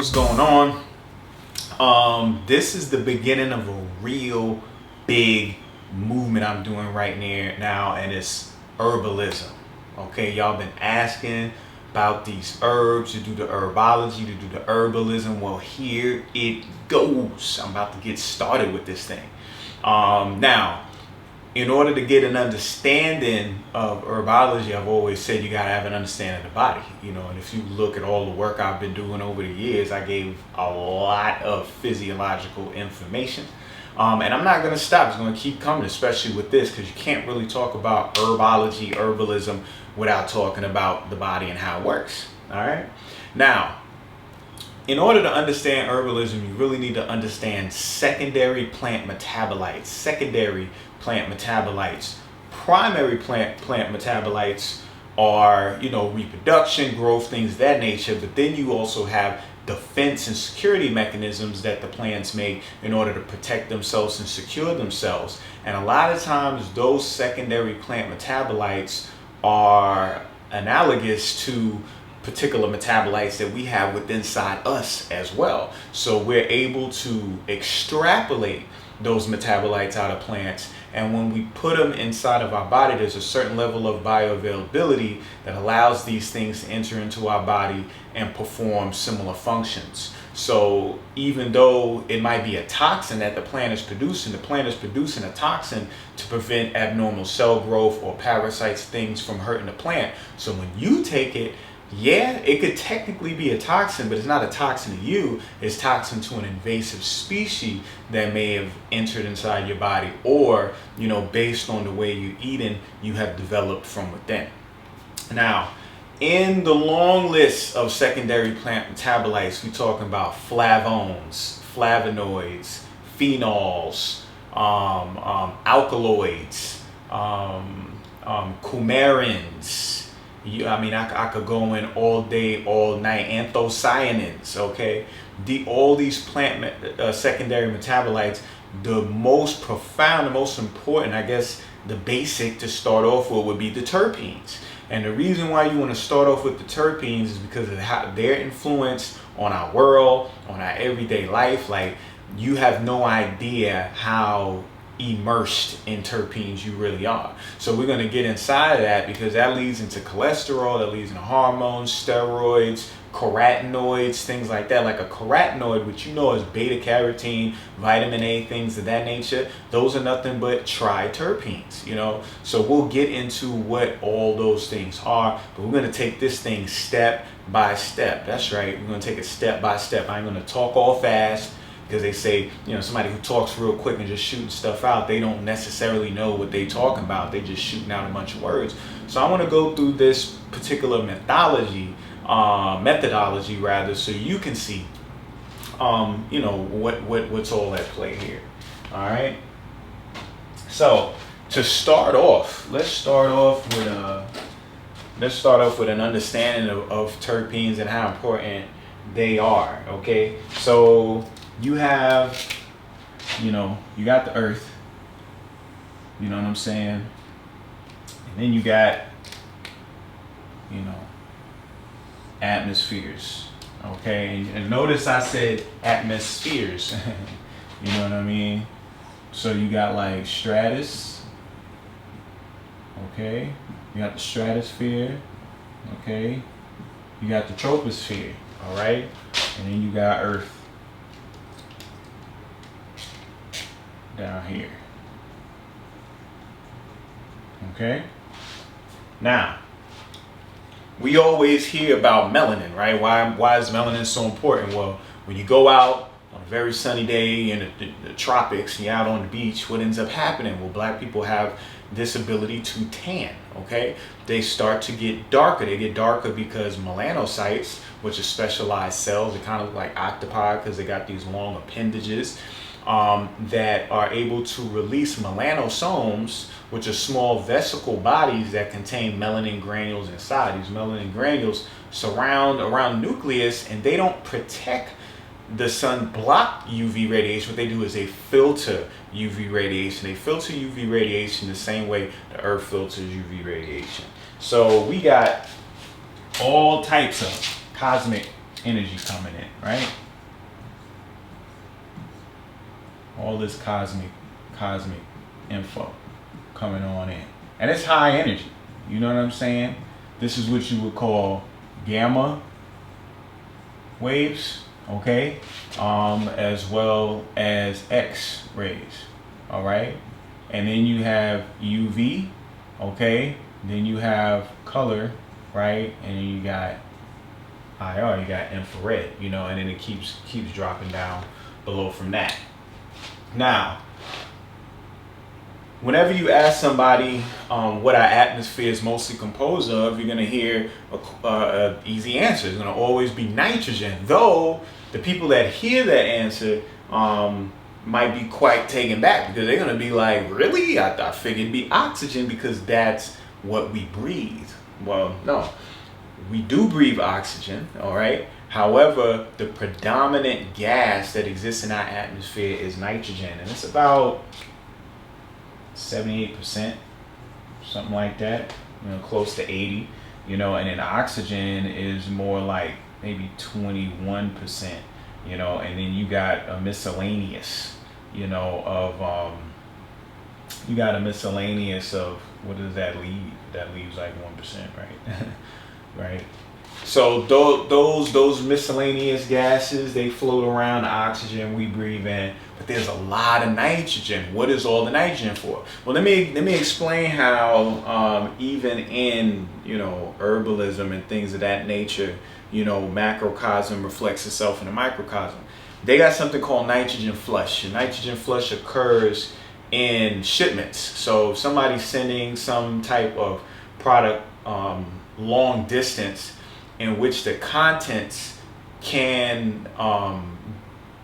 what's going on? This is the beginning of a real big movement I'm doing right now, and it's herbalism. Okay, y'all been asking about these herbs, to do the herbology, to do the herbalism. Well, here it goes. I'm about to get started with this thing. Now, in order to get an understanding of herbology, I've always said you gotta have an understanding of the body, and if you look at all the work I've been doing over the years, I gave a lot of physiological information. And I'm not gonna stop, it's gonna keep coming, especially with this, because you can't really talk about herbology, herbalism, without talking about the body and how it works, all right? Now, in order to understand herbalism, you really need to understand secondary plant metabolites. Primary plant metabolites are, reproduction, growth, things of that nature. But then you also have defense and security mechanisms that the plants make in order to protect themselves and secure themselves. And a lot of times those secondary plant metabolites are analogous to particular metabolites that we have within inside us as well. So we're able to extrapolate those metabolites out of plants, and when we put them inside of our body, there's a certain level of bioavailability that allows these things to enter into our body and perform similar functions. So even though it might be a toxin that the plant is producing a toxin to prevent abnormal cell growth or parasites, things from hurting the plant. So when you take it, yeah, it could technically be a toxin, but it's not a toxin to you. It's toxin to an invasive species that may have entered inside your body, or, based on the way you're eating, you have developed from within. Now, in the long list of secondary plant metabolites, we're talking about flavones, flavonoids, phenols, alkaloids, coumarins. I could go in all day, all night. Anthocyanins, okay? All these plant secondary metabolites, the most profound, the most important, I guess, the basic to start off with would be the terpenes. And the reason why you want to start off with the terpenes is because of their influence on our world, on our everyday life. Like, you have no idea how immersed in terpenes you really are. So we're going to get inside of that, because that leads into cholesterol, that leads into hormones, steroids, carotenoids, things like that. Like a carotenoid, which is beta carotene, vitamin A, things of that nature. Those are nothing but triterpenes, So we'll get into what all those things are, but we're going to take this thing step by step. That's right, we're going to take it step by step. I ain't going to talk all fast, because they say, somebody who talks real quick and just shooting stuff out, they don't necessarily know what they talking about. They just shooting out a bunch of words. So I want to go through this particular methodology, so you can see, what's all at play here. All right. So to start off, let's start off with an understanding of terpenes and how important they are. Okay. So you have, you got the earth, you know what I'm saying? And then you got, atmospheres, okay? And notice I said atmospheres, you know what I mean? So you got like stratus, okay? You got the stratosphere, okay? You got the troposphere, all right? And then you got earth down here. Okay? Now, we always hear about melanin, right? Why is melanin so important? Well, when you go out on a very sunny day in the tropics and you're out on the beach, what ends up happening? Well, black people have this ability to tan, okay? They start to get darker. They get darker because melanocytes, which are specialized cells, they kind of look like octopi because they got these long appendages, that are able to release melanosomes, which are small vesicle bodies that contain melanin granules inside. These melanin granules surround around nucleus, and they don't protect the sun, block UV radiation. What they do is they filter UV radiation. They filter UV radiation the same way the earth filters UV radiation. So we got all types of cosmic energy coming in, right? All this cosmic info coming on in. And it's high energy. You know what I'm saying? This is what you would call gamma waves, okay? As well as X rays, all right? And then you have UV, okay? Then you have color, right? And then you got IR, you got infrared, you know, and then it keeps dropping down below from that. Now, whenever you ask somebody what our atmosphere is mostly composed of, you're going to hear a easy answer. It's going to always be nitrogen, though the people that hear that answer might be quite taken back, because they're going to be like, really? I figured it'd be oxygen because that's what we breathe. Well, no. We do breathe oxygen, all right? However, the predominant gas that exists in our atmosphere is nitrogen, and it's about 78%, something like that, you know, close to 80, you know, and then oxygen is more like maybe 21%, you know, and then you got a miscellaneous, you know, of, what does that leave? That leaves like 1%, right? Right. So those miscellaneous gases, they float around. Oxygen we breathe in, but there's a lot of nitrogen. What is all the nitrogen for? Well, let me explain how even in, you know, herbalism and things of that nature, you know, macrocosm reflects itself in a microcosm. They got something called nitrogen flush. And nitrogen flush occurs in shipments. So if somebody's sending some type of product long distance, in which the contents can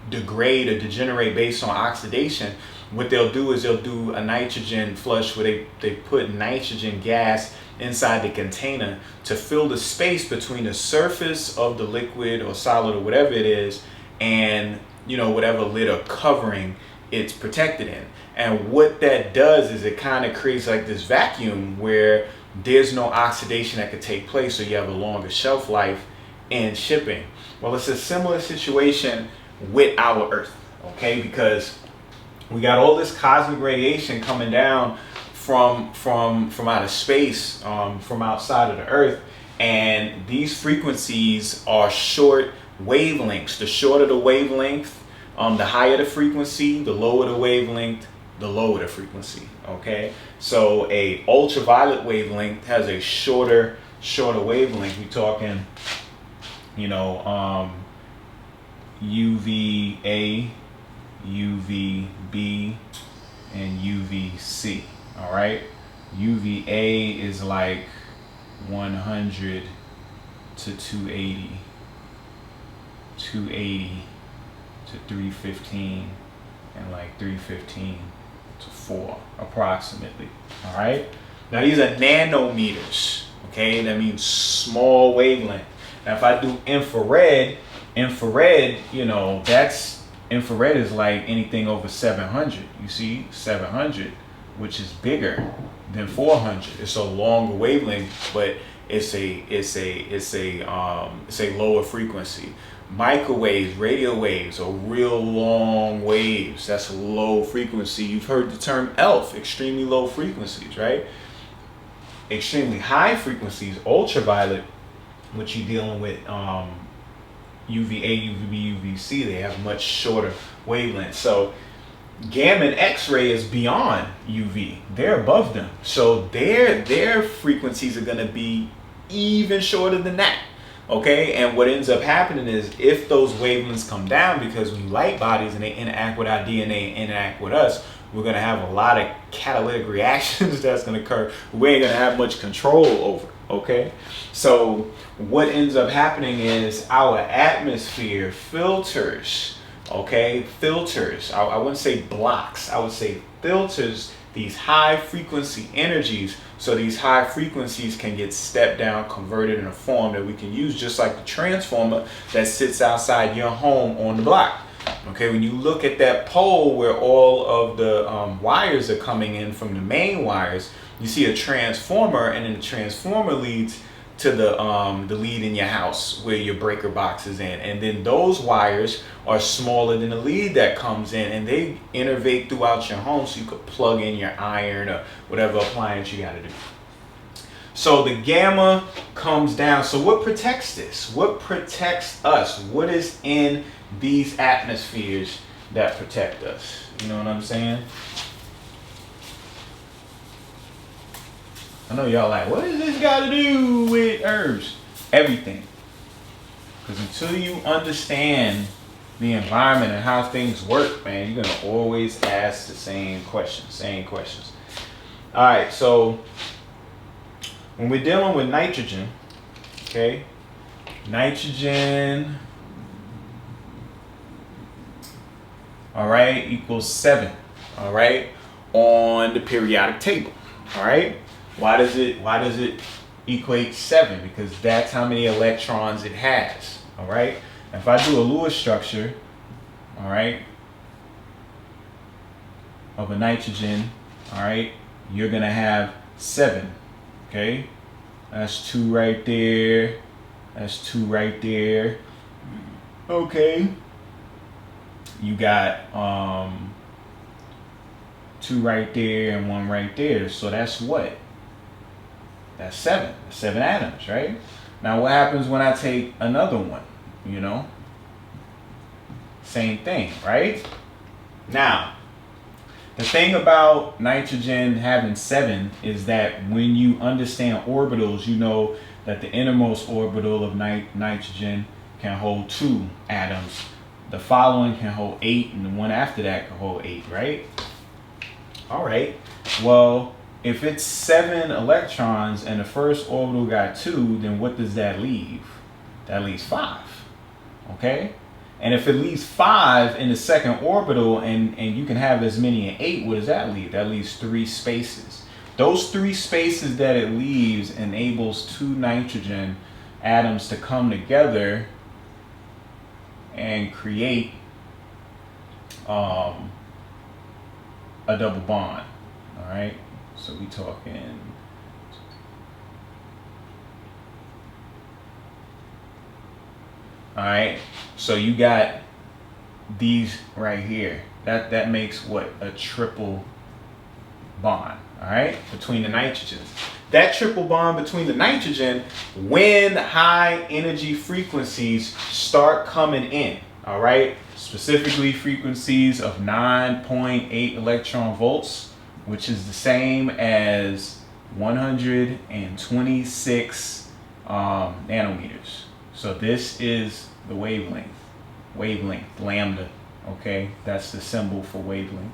degrade or degenerate based on oxidation, what they'll do is they'll do a nitrogen flush where they put nitrogen gas inside the container to fill the space between the surface of the liquid or solid or whatever it is and, you know, whatever lid or covering it's protected in. And what that does is it kind of creates like this vacuum where there's no oxidation that could take place, so you have a longer shelf life in shipping. Well, it's a similar situation with our Earth, okay? Because we got all this cosmic radiation coming down from outer space, from outside of the Earth, and these frequencies are short wavelengths. The shorter the wavelength, the higher the frequency, the lower the wavelength, the lower the frequency, okay? So a ultraviolet wavelength has a shorter wavelength. We're talking, you know, UVA, UVB, and UVC, all right? UVA is like 100 to 280, 280 to 315, and like 315 to 4 approximately. All right, now these are nanometers, okay? That means small wavelength. Now if I do infrared, you know, that's infrared is like anything over 700. You see 700, which is bigger than 400. It's a longer wavelength, but it's a lower frequency. Microwaves, radio waves are real long waves. That's low frequency. You've heard the term ELF, extremely low frequencies, right? Extremely high frequencies, ultraviolet, which you're dealing with UVA, UVB, UVC, they have much shorter wavelengths. So gamma and X-ray is beyond UV. They're above them. So their frequencies are going to be even shorter than that. Okay, and what ends up happening is if those wavelengths come down, because we light bodies and they interact with our DNA and interact with us, we're going to have a lot of catalytic reactions that's going to occur. We ain't going to have much control over. Okay, so what ends up happening is our atmosphere filters. Okay, filters. I wouldn't say blocks. I would say filters these high frequency energies, so these high frequencies can get stepped down, converted in a form that we can use, just like the transformer that sits outside your home on the block. Okay, when you look at that pole where all of the wires are coming in from the main wires, you see a transformer, and then the transformer leads to the lead in your house where your breaker box is in, and then those wires are smaller than the lead that comes in, and they innervate throughout your home, so you could plug in your iron or whatever appliance you got to do. So the gamma comes down. So what protects this? What protects us? What is in these atmospheres that protect us? You know what I'm saying? I know y'all like, what does this got to do with herbs? Everything. Because until you understand the environment and how things work, man, you're going to always ask the same questions. All right, so when we're dealing with nitrogen, okay, nitrogen, all right, equals 7, all right, on the periodic table, all right? Why does it equate 7? Because that's how many electrons it has, all right? If I do a Lewis structure, all right, of a nitrogen, all right, you're gonna have 7, okay? That's 2 right there. That's 2 right there. Okay. You got 2 right there and 1 right there. So that's what? That's 7. 7 atoms, right? Now what happens when I take another one? You know? Same thing, right? Now, the thing about nitrogen having 7 is that when you understand orbitals, you know that the innermost orbital of nitrogen can hold 2 atoms. The following can hold 8, and the one after that can hold 8, right? All right. Well, if it's 7 electrons and the first orbital got 2, then what does that leave? That leaves 5, okay? And if it leaves 5 in the second orbital and you can have as many in 8, what does that leave? That leaves 3 spaces. Those 3 spaces that it leaves enables 2 nitrogen atoms to come together and create a double bond, all right? So we talking, all right, so you got these right here. That makes what? A triple bond, all right, between the nitrogens. That triple bond between the nitrogen, when high energy frequencies start coming in, all right, specifically frequencies of 9.8 electron volts, which is the same as 126 nanometers. So this is the wavelength, lambda, okay? That's the symbol for wavelength,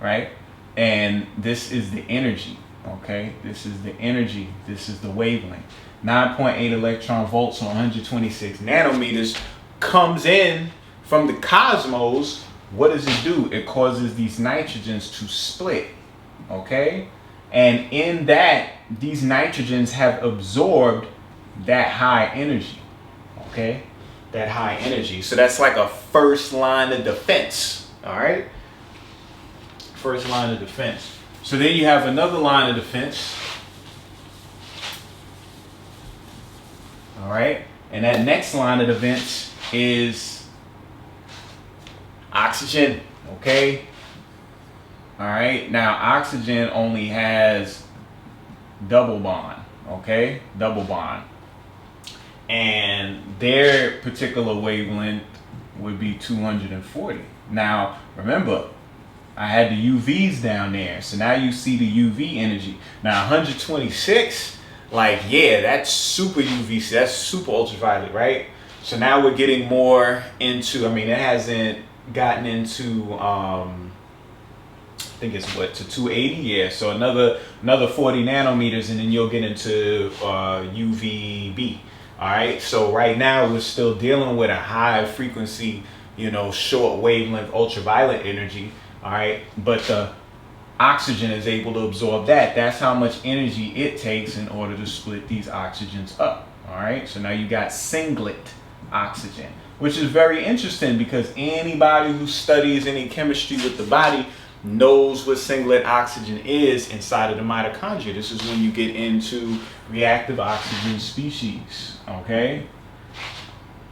right? And this is the energy, okay? This is the energy, this is the wavelength. 9.8 electron volts on 126 nanometers comes in from the cosmos. What does it do? It causes these nitrogens to split, okay? And in that, these nitrogens have absorbed that high energy, okay? That high energy. So that's like a first line of defense, all right? First line of defense. So then you have another line of defense, all right? And that next line of defense is oxygen, okay? All right, now oxygen only has double bond, okay? Double bond. And their particular wavelength would be 240. Now, remember, I had the UVs down there. So now you see the UV energy. Now 126, like, yeah, that's super UVC, that's super ultraviolet, right? So now we're getting more into, I mean, it hasn't gotten into, I think it's what, to 280, yeah. So another 40 nanometers, and then you'll get into UVB. All right. So right now we're still dealing with a high frequency, you know, short wavelength ultraviolet energy. All right. But the oxygen is able to absorb that. That's how much energy it takes in order to split these oxygens up. All right. So now you got singlet oxygen, which is very interesting because anybody who studies any chemistry with the body knows what singlet oxygen is inside of the mitochondria. This is when you get into reactive oxygen species, okay?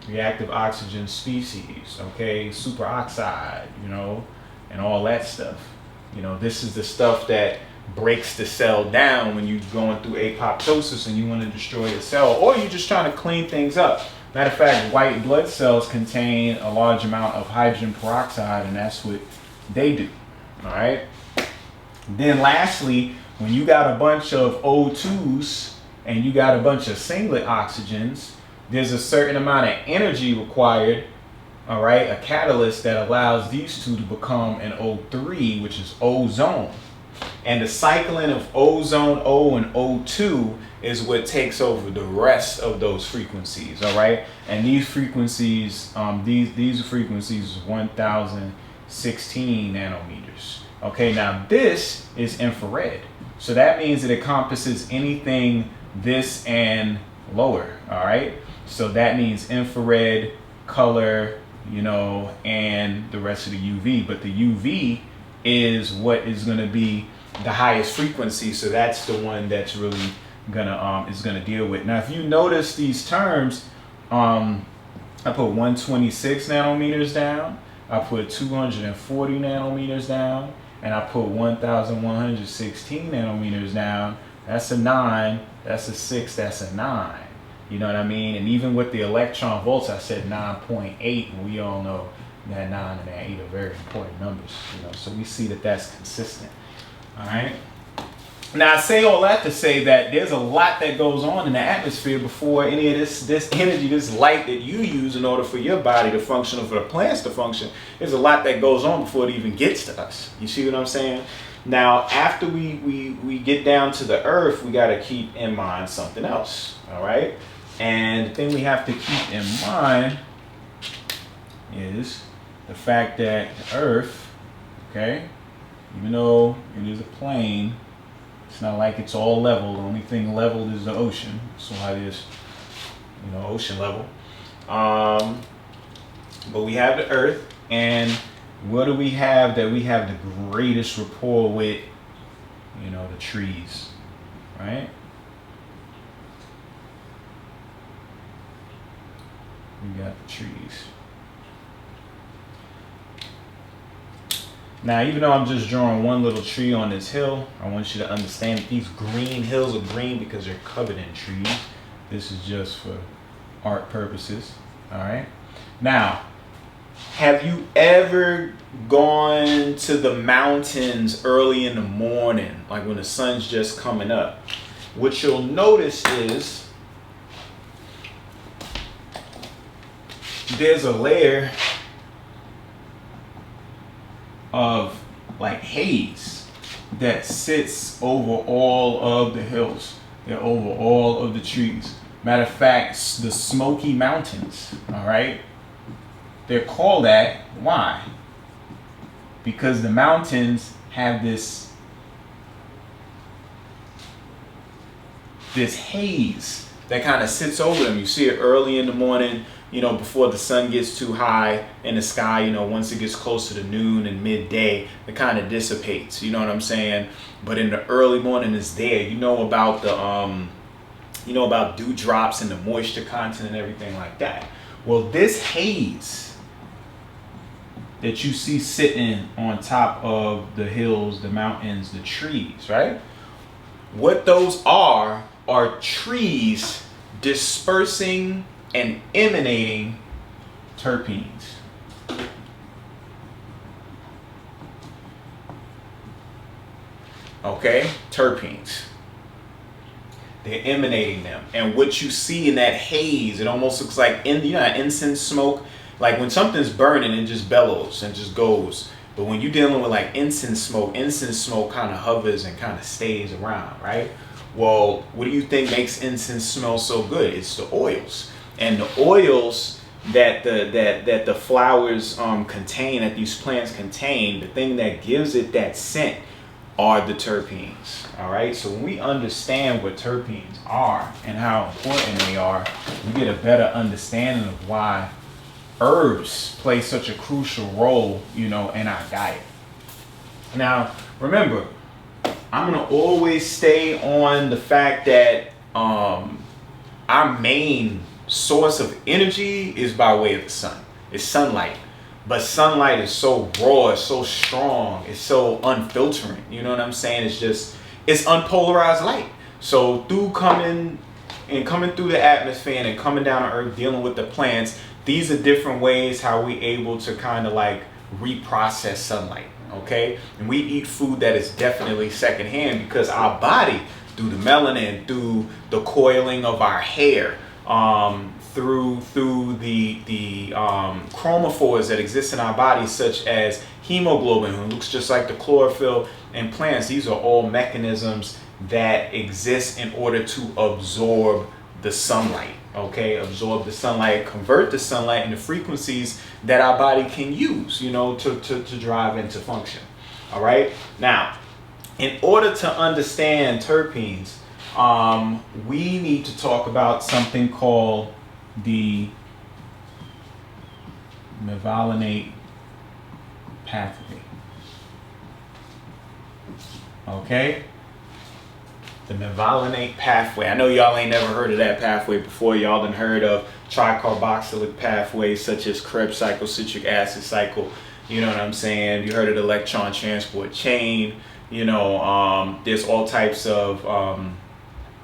Reactive oxygen species, okay? Superoxide, you know, and all that stuff. You know, this is the stuff that breaks the cell down when you're going through apoptosis and you want to destroy the cell, or you're just trying to clean things up. Matter of fact, white blood cells contain a large amount of hydrogen peroxide, and that's what they do. All right. Then lastly, when you got a bunch of O2s and you got a bunch of singlet oxygens, there's a certain amount of energy required, all right, a catalyst that allows these two to become an O3, which is ozone. And the cycling of ozone O and O2 is what takes over the rest of those frequencies, all right? And these frequencies, these frequencies is 1016 nanometers. Okay, now this is infrared. So that means it encompasses anything this and lower, all right? So that means infrared, color, you know, and the rest of the UV. But the UV is what is gonna be the highest frequency, so that's the one that's really gonna is gonna deal with. Now, if you notice these terms, I put 126 nanometers down, I put 240 nanometers down, and I put 1116 nanometers down. That's a 9, that's a 6, that's a 9. You know what I mean? And even with the electron volts, I said 9.8, and we all know that 9 and that 8 are very important numbers. You know, so we see that that's consistent. All right. Now I say all that to say that there's a lot that goes on in the atmosphere before any of this energy, this light that you use in order for your body to function or for the plants to function. There's a lot that goes on before it even gets to us. You see what I'm saying? Now, after we get down to the earth, we got to keep in mind something else. All right. And the thing we have to keep in mind is the fact that the earth, okay, even though it is a plane, it's not like it's all level. The only thing leveled is the ocean. So it is, you know, ocean level. But we have the earth, and what do we have that we have the greatest rapport with? You know, the trees, right? We got the trees. Now, even though I'm just drawing one little tree on this hill, I want you to understand that these green hills are green because they're covered in trees. This is just for art purposes, all right? Now, have you ever gone to the mountains early in the morning, like when the sun's just coming up? What you'll notice is there's a layer of like haze that sits over all of the hills, and over all of the trees. Matter of fact, the Smoky Mountains, all right, they're called that. Why? Because the mountains have this haze that kind of sits over them. You see it early in the morning, you know, before the sun gets too high in the sky. You know, once it gets closer to noon and midday, it kind of dissipates. You know what I'm saying? But in the early morning, it's there. You know about the you know about dewdrops and the moisture content and everything like that. Well, this haze that you see sitting on top of the hills, the mountains, the trees, right? What those are trees dispersing and emanating terpenes. Okay, terpenes. They're emanating them. And what you see in that haze, it almost looks like, you know, incense smoke. Like when something's burning, it just bellows and just goes. But when you're dealing with like incense smoke kind of hovers and kind of stays around, right? Well, what do you think makes incense smell so good? It's the oils. And the oils that the flowers contain, that these plants contain, the thing that gives it that scent are the terpenes. All right, so when we understand what terpenes are and how important they are, we get a better understanding of why herbs play such a crucial role, you know, in our diet. Now, remember, I'm gonna always stay on the fact that our main source of energy is by way of the sun. It's sunlight. But sunlight is so raw, it's so strong, it's so unfiltering. You know what I'm saying? It's unpolarized light. So through coming through the atmosphere and coming down to earth, dealing with the plants, these are different ways how we able to kind of like reprocess sunlight. Okay, and we eat food that is definitely secondhand because our body, through the melanin, through the coiling of our hair, through the chromophores that exist in our bodies, such as hemoglobin, who looks just like the chlorophyll in plants. These are all mechanisms that exist in order to absorb the sunlight. Okay, absorb the sunlight, convert the sunlight into frequencies that our body can use, you know, to drive into function. All right. Now, in order to understand terpenes, we need to talk about something called the mevalonate pathway. Okay. The mevalonate pathway. I know y'all ain't never heard of that pathway before. Y'all done heard of tricarboxylic pathways such as Krebs cycle, citric acid cycle. You know what I'm saying? You heard of the electron transport chain. You know, there's all types of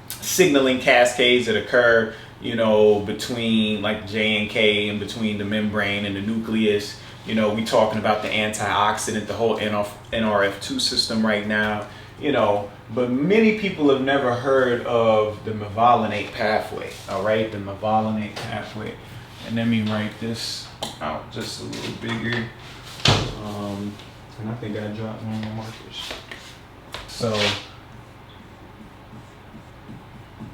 signaling cascades that occur, you know, between like J and K and between the membrane and the nucleus. You know, we talking about the antioxidant, the whole NRF2 system right now. You know, but many people have never heard of the mevalonate pathway. All right, the mevalonate pathway. And let me write this out just a little bigger. And I think I dropped one of my markers. So,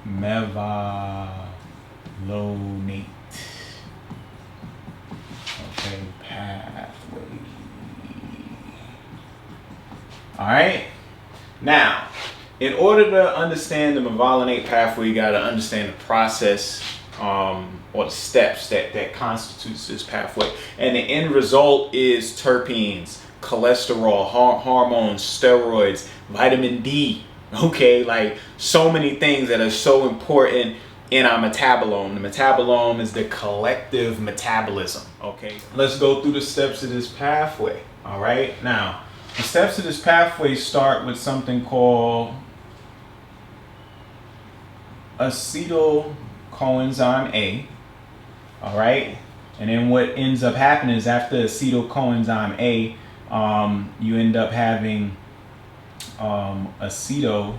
mevalonate. Okay, pathway. All right. Now, in order to understand the mevalonate pathway, you got to understand the process or the steps that constitutes this pathway. And the end result is terpenes, cholesterol, hormones, steroids, vitamin D. Okay, like so many things that are so important in our metabolome. The metabolome is the collective metabolism. Okay, let's go through the steps of this pathway. All right, now the steps of this pathway start with something called acetyl coenzyme A. All right, and then what ends up happening is after acetyl coenzyme A, you end up having acetyl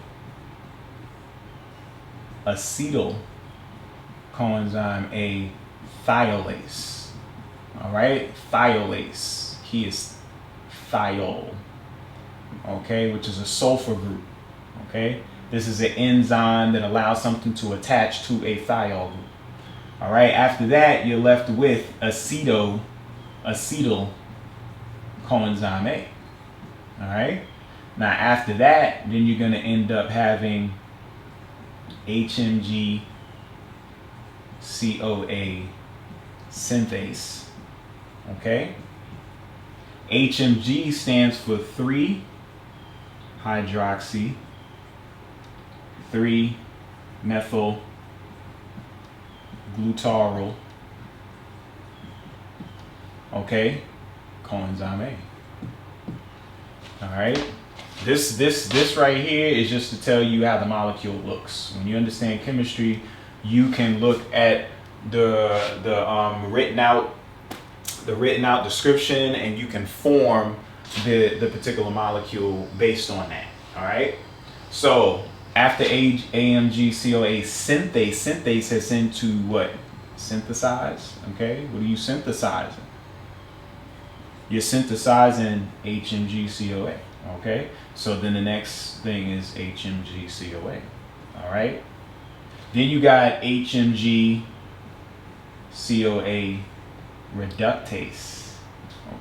coenzyme A thiolase. All right, thiolase. He is thiol. Okay, which is a sulfur group. Okay, this is an enzyme that allows something to attach to a thiol group. All right, after that, you're left with acetyl coenzyme A. All right, now after that, then you're going to end up having HMG CoA synthase. Okay, HMG stands for 3-hydroxy 3-methyl glutarol. Okay, coenzyme A. All right, this right here is just to tell you how the molecule looks. When you understand chemistry, you can look at the written out description, and you can form the particular molecule based on that. All right, so after AMG CoA synthase has into what? Synthesize. Okay, what are you synthesizing? You're synthesizing HMG CoA. Okay, so then the next thing is HMG CoA. All right, then you got HMG CoA reductase.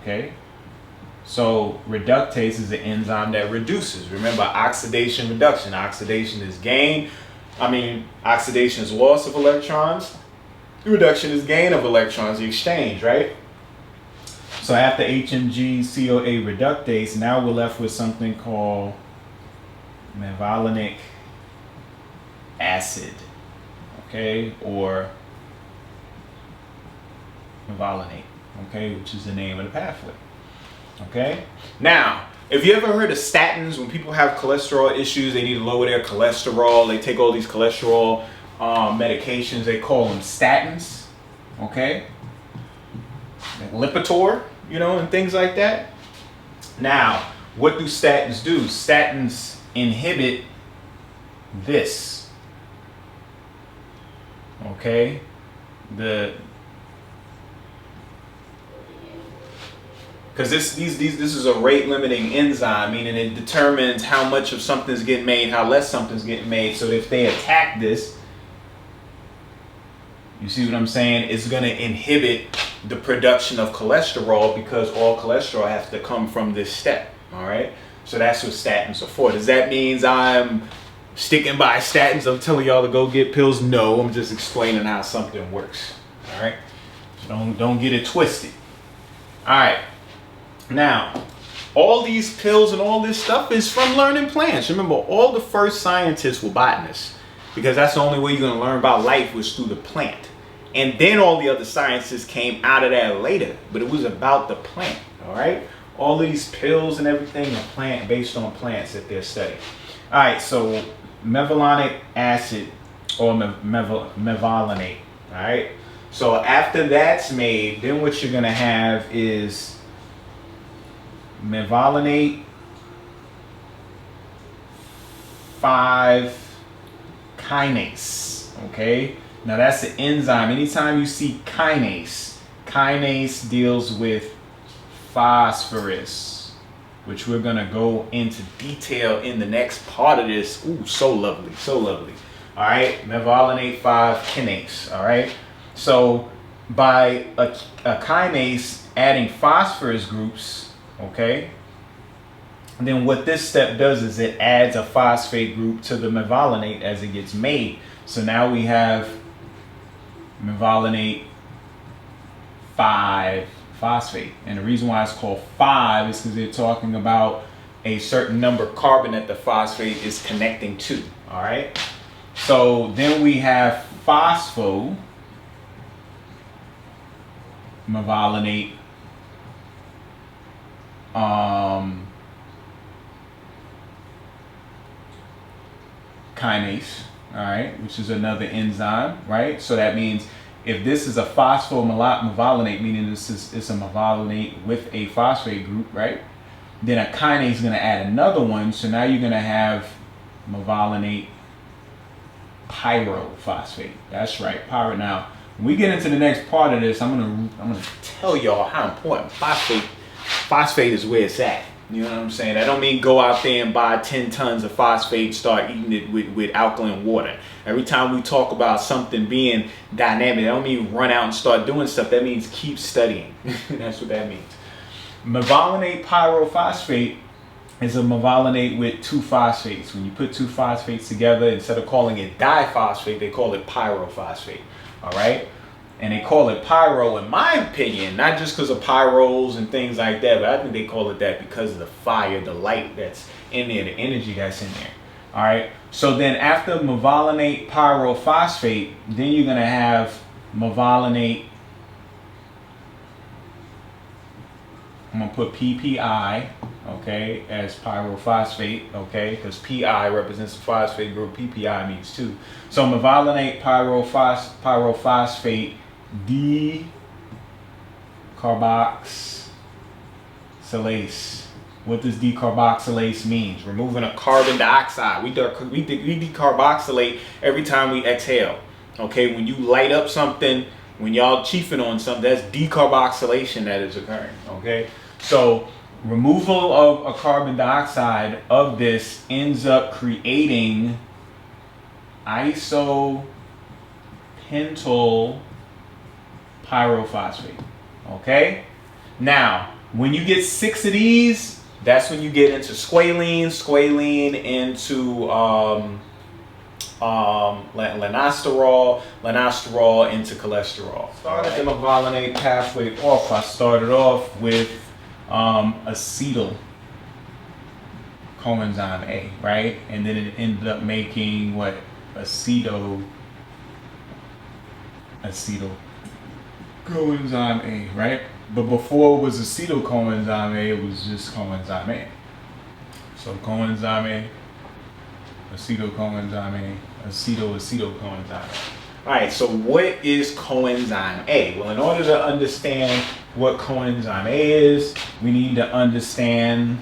Okay, so reductase is an enzyme that reduces. Remember, oxidation, reduction. Oxidation is gain. Oxidation is loss of electrons. Reduction is gain of electrons, the exchange, right? So after HMG-CoA reductase, now we're left with something called mevalonic acid, okay, or mevalonate, okay, which is the name of the pathway, okay. Now, if you ever heard of statins, when people have cholesterol issues, they need to lower their cholesterol, they take all these cholesterol medications, they call them statins, okay, like Lipitor, you know, and things like that. Now, what do statins do? Statins inhibit this, okay, because this is a rate limiting enzyme, meaning it determines how much of something's getting made, how less something's getting made. So if they attack this, you see what I'm saying? It's going to inhibit the production of cholesterol, because all cholesterol has to come from this step. All right. So that's what statins are for. Does that mean I'm sticking by statins? I'm telling y'all to go get pills? No, I'm just explaining how something works. All right. So don't get it twisted. All right. Now, all these pills and all this stuff is from learning plants. Remember, all the first scientists were botanists, because that's the only way you're going to learn about life was through the plant. And then all the other sciences came out of that later, but it was about the plant, all right? All of these pills and everything are based on plants that they're studying. All right, so mevalonic acid or mevalonate, all right? So after that's made, then what you're going to have is mevalonate 5 kinase, okay? Now that's the enzyme. Anytime you see kinase, kinase deals with phosphorus, which we're gonna go into detail in the next part of this. Ooh, so lovely, so lovely. All right, mevalonate 5 kinase, all right? So by a kinase adding phosphorus groups, okay, and then what this step does is it adds a phosphate group to the mevalonate as it gets made. So now we have mevalonate 5 phosphate. And the reason why it's called 5 is because they're talking about a certain number of carbon that the phosphate is connecting to. All right. So then we have phospho mevalonate kinase, all right, which is another enzyme, right? So that means if this is a phosphomevalonate, meaning it's a mevalonate with a phosphate group, right? Then a kinase is going to add another one, so now you're going to have mevalonate pyrophosphate. That's right, pyro. Now, when we get into the next part of this, I'm gonna tell y'all how important phosphate is where it's at. You know what I'm saying? I don't mean go out there and buy 10 tons of phosphate, start eating it with alkaline water. Every time we talk about something being dynamic, I don't mean run out and start doing stuff. That means keep studying. That's what that means. Mevalonate pyrophosphate is a mevalonate with 2 phosphates. When you put 2 phosphates together, instead of calling it diphosphate, they call it pyrophosphate. All right? And they call it pyro, in my opinion, not just because of pyros and things like that, but I think they call it that because of the fire, the light that's in there, the energy that's in there. All right. So then after mevalonate pyrophosphate, then you're going to have mevalonate, I'm going to put PPI, okay, as pyrophosphate, okay, because PI represents the phosphate group, PPI means 2. So mevalonate pyrophosphate decarboxylase. What does decarboxylase mean? Removing a carbon dioxide. We decarboxylate every time we exhale. Okay, when you light up something, when y'all chiefing on something, that's decarboxylation that is occurring. Okay, so removal of a carbon dioxide of this ends up creating isopentyl pyrophosphate. Okay, now when you get 6 of these, that's when you get into squalene into lanosterol into cholesterol. Started the mevalonate pathway off. I started off with acetyl coenzyme A, right? And then it ended up making what? Acetyl coenzyme A, right? But before it was acetyl coenzyme A, it was just coenzyme A. So coenzyme A, acetyl coenzyme A, acetyl coenzyme A. All right, so what is coenzyme A? Well, in order to understand what coenzyme A is, we need to understand,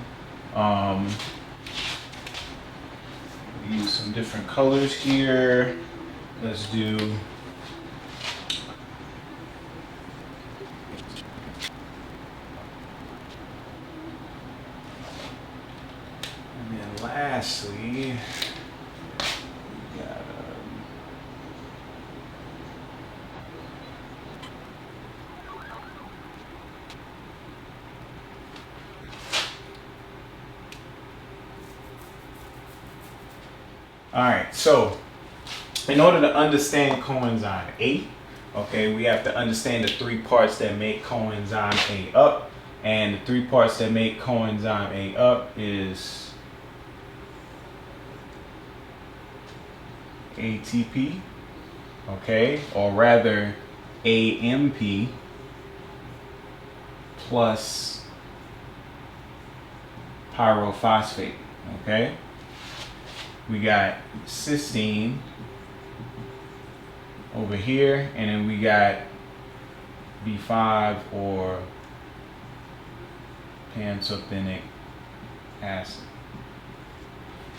use some different colors here. Let's do, and then lastly, we got, all right, so in order to understand coenzyme A, okay, we have to understand the three parts that make coenzyme A up. And the three parts that make coenzyme A up is ATP, okay, or rather AMP plus pyrophosphate, okay? We got cysteine over here, and then we got B5 or pantothenic acid.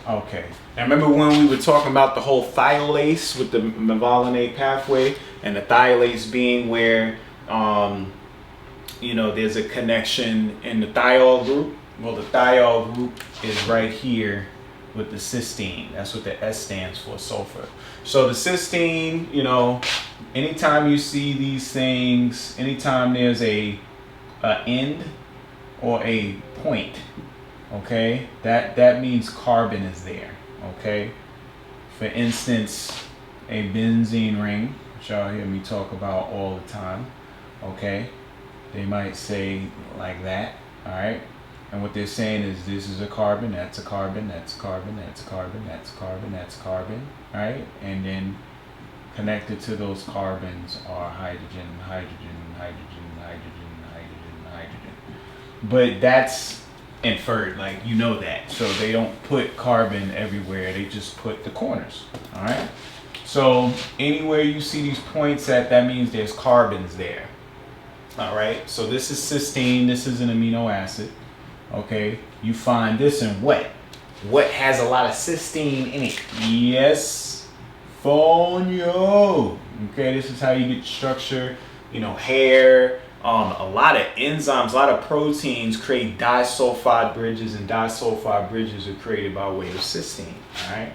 Okay, now remember when we were talking about the whole thiolase with the mevalonate pathway, and the thiolase being where there's a connection in the thiol group? Well, the thiol group is right here with the cysteine. That's what the S stands for, sulfur. So the cysteine, anytime you see these things, anytime there's a end or a point, okay, that means carbon is there, okay? For instance, a benzene ring, which y'all hear me talk about all the time, okay? They might say like that, all right? And what they're saying is this is a carbon, that's a carbon, that's a carbon, that's a carbon, that's a carbon, that's a carbon, right? And then connected to those carbons are hydrogen, hydrogen, hydrogen, hydrogen, hydrogen, hydrogen. But that's inferred, like that. So they don't put carbon everywhere, they just put the corners, all right? So anywhere you see these points at, that means there's carbons there, all right? So this is cysteine, this is an amino acid. Okay, you find this in what? What has a lot of cysteine in it? Yes, fonio. Okay, this is how you get structure, hair. A lot of enzymes, a lot of proteins create disulfide bridges, and disulfide bridges are created by way of cysteine. All right.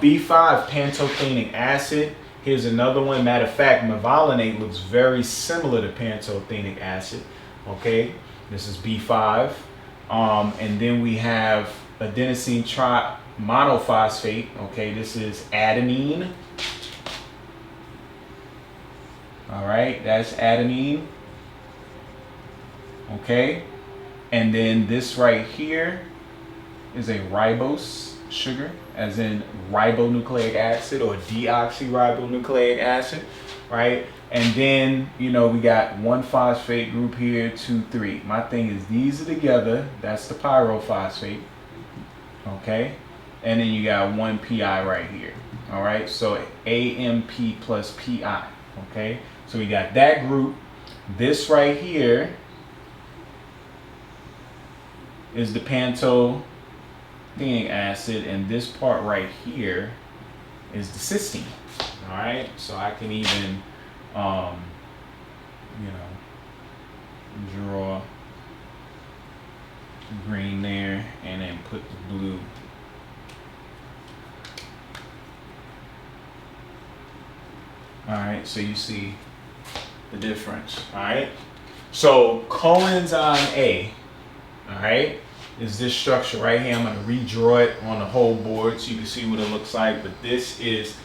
B5, pantothenic acid. Here's another one. Matter of fact, mevalonate looks very similar to pantothenic acid. Okay, this is B5. And then we have adenosine monophosphate. Okay, this is adenine. All right, that's adenine. Okay, and then this right here is a ribose sugar, as in ribonucleic acid or deoxyribonucleic acid, right? And then, we got one phosphate group here, 2, 3. My thing is these are together, that's the pyrophosphate, okay? And then you got one PI right here, all right? So AMP plus PI, okay? So we got that group. This right here is the pantothenic acid, and this part right here is the cysteine, all right? So I can even draw green there and then put the blue. All right, so you see the difference, all right? So coenzyme A, all right, is this structure right here. I'm going to redraw it on the whole board so you can see what it looks like. But this is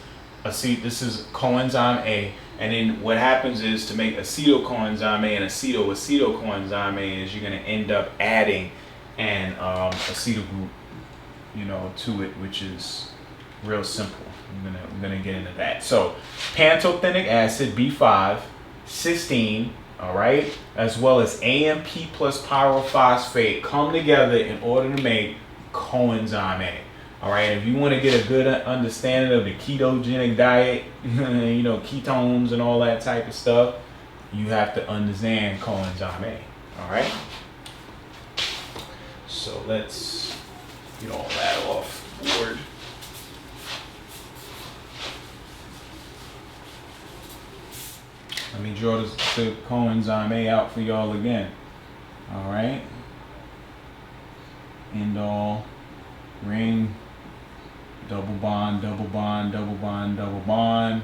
this is coenzyme A, and then what happens is to make acetylcoenzyme A and acetocoenzyme A is you're going to end up adding an acetyl group, to it, which is real simple. I'm gonna get into that. So pantothenic acid B5, cysteine, all right, as well as AMP plus pyrophosphate come together in order to make coenzyme A. All right, if you want to get a good understanding of the ketogenic diet, ketones and all that type of stuff, you have to understand coenzyme A. All right. So let's get all that off board. Let me draw the coenzyme A out for y'all again. All right. Indole, ring, double bond, double bond, double bond, double bond.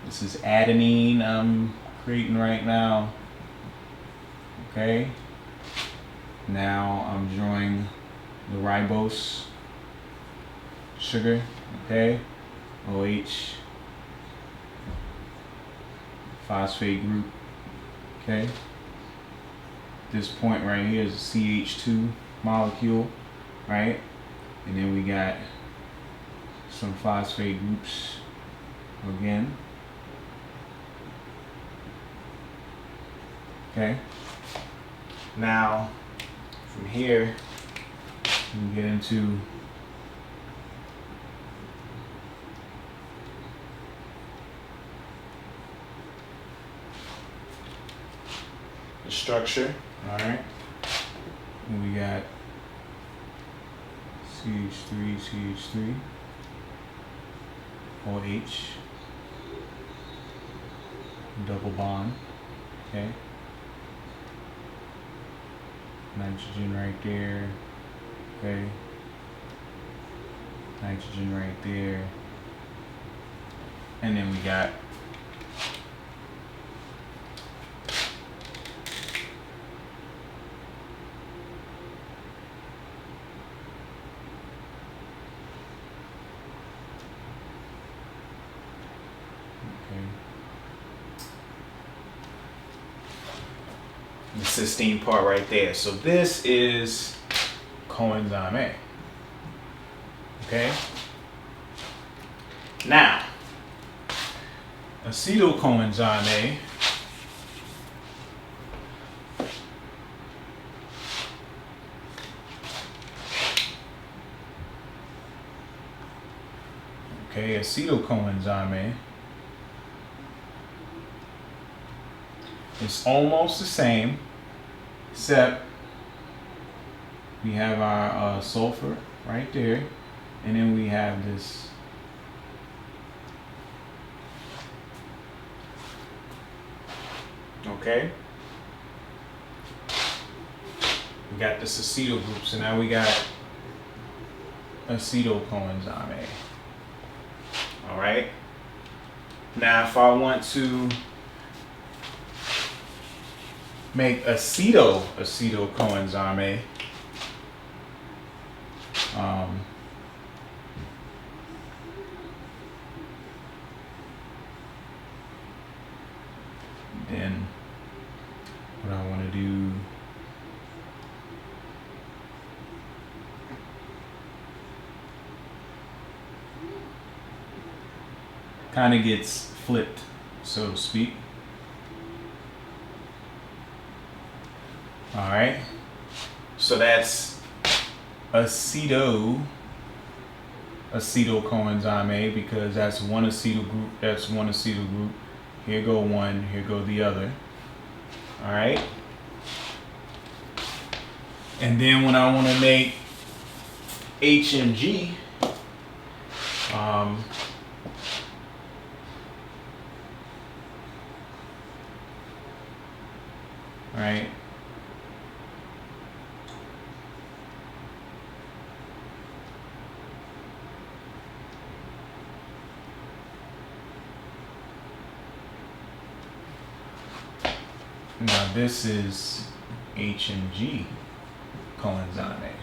This is adenine I'm creating right now. Okay. Now I'm drawing the ribose sugar. Okay. OH. Phosphate group. Okay. This point right here is a CH2 molecule, right? And then we got some phosphate groups again. Okay. Now, from here, we get into the structure. All right. And we got CH3, OH, double bond. Okay. Nitrogen right there. Okay. Nitrogen right there. And then we got the cysteine part right there. So this is coenzyme A. Okay. Now, acetylcoenzyme A acetylcoenzyme A is almost the same, except we have our sulfur right there, and then we have this okay. We got this acetyl group, so now we got acetylcoenzyme A. All right. Now, if I want to make acetylcoenzyme A, then what I want to do kind of gets flipped, so to speak. All right, so that's acetylcoenzyme A, because that's one acetyl group. That's one acetyl group. Here go one. Here go the other. All right. And then when I want to make HMG, all right. Now this is HMG. coenzyme A.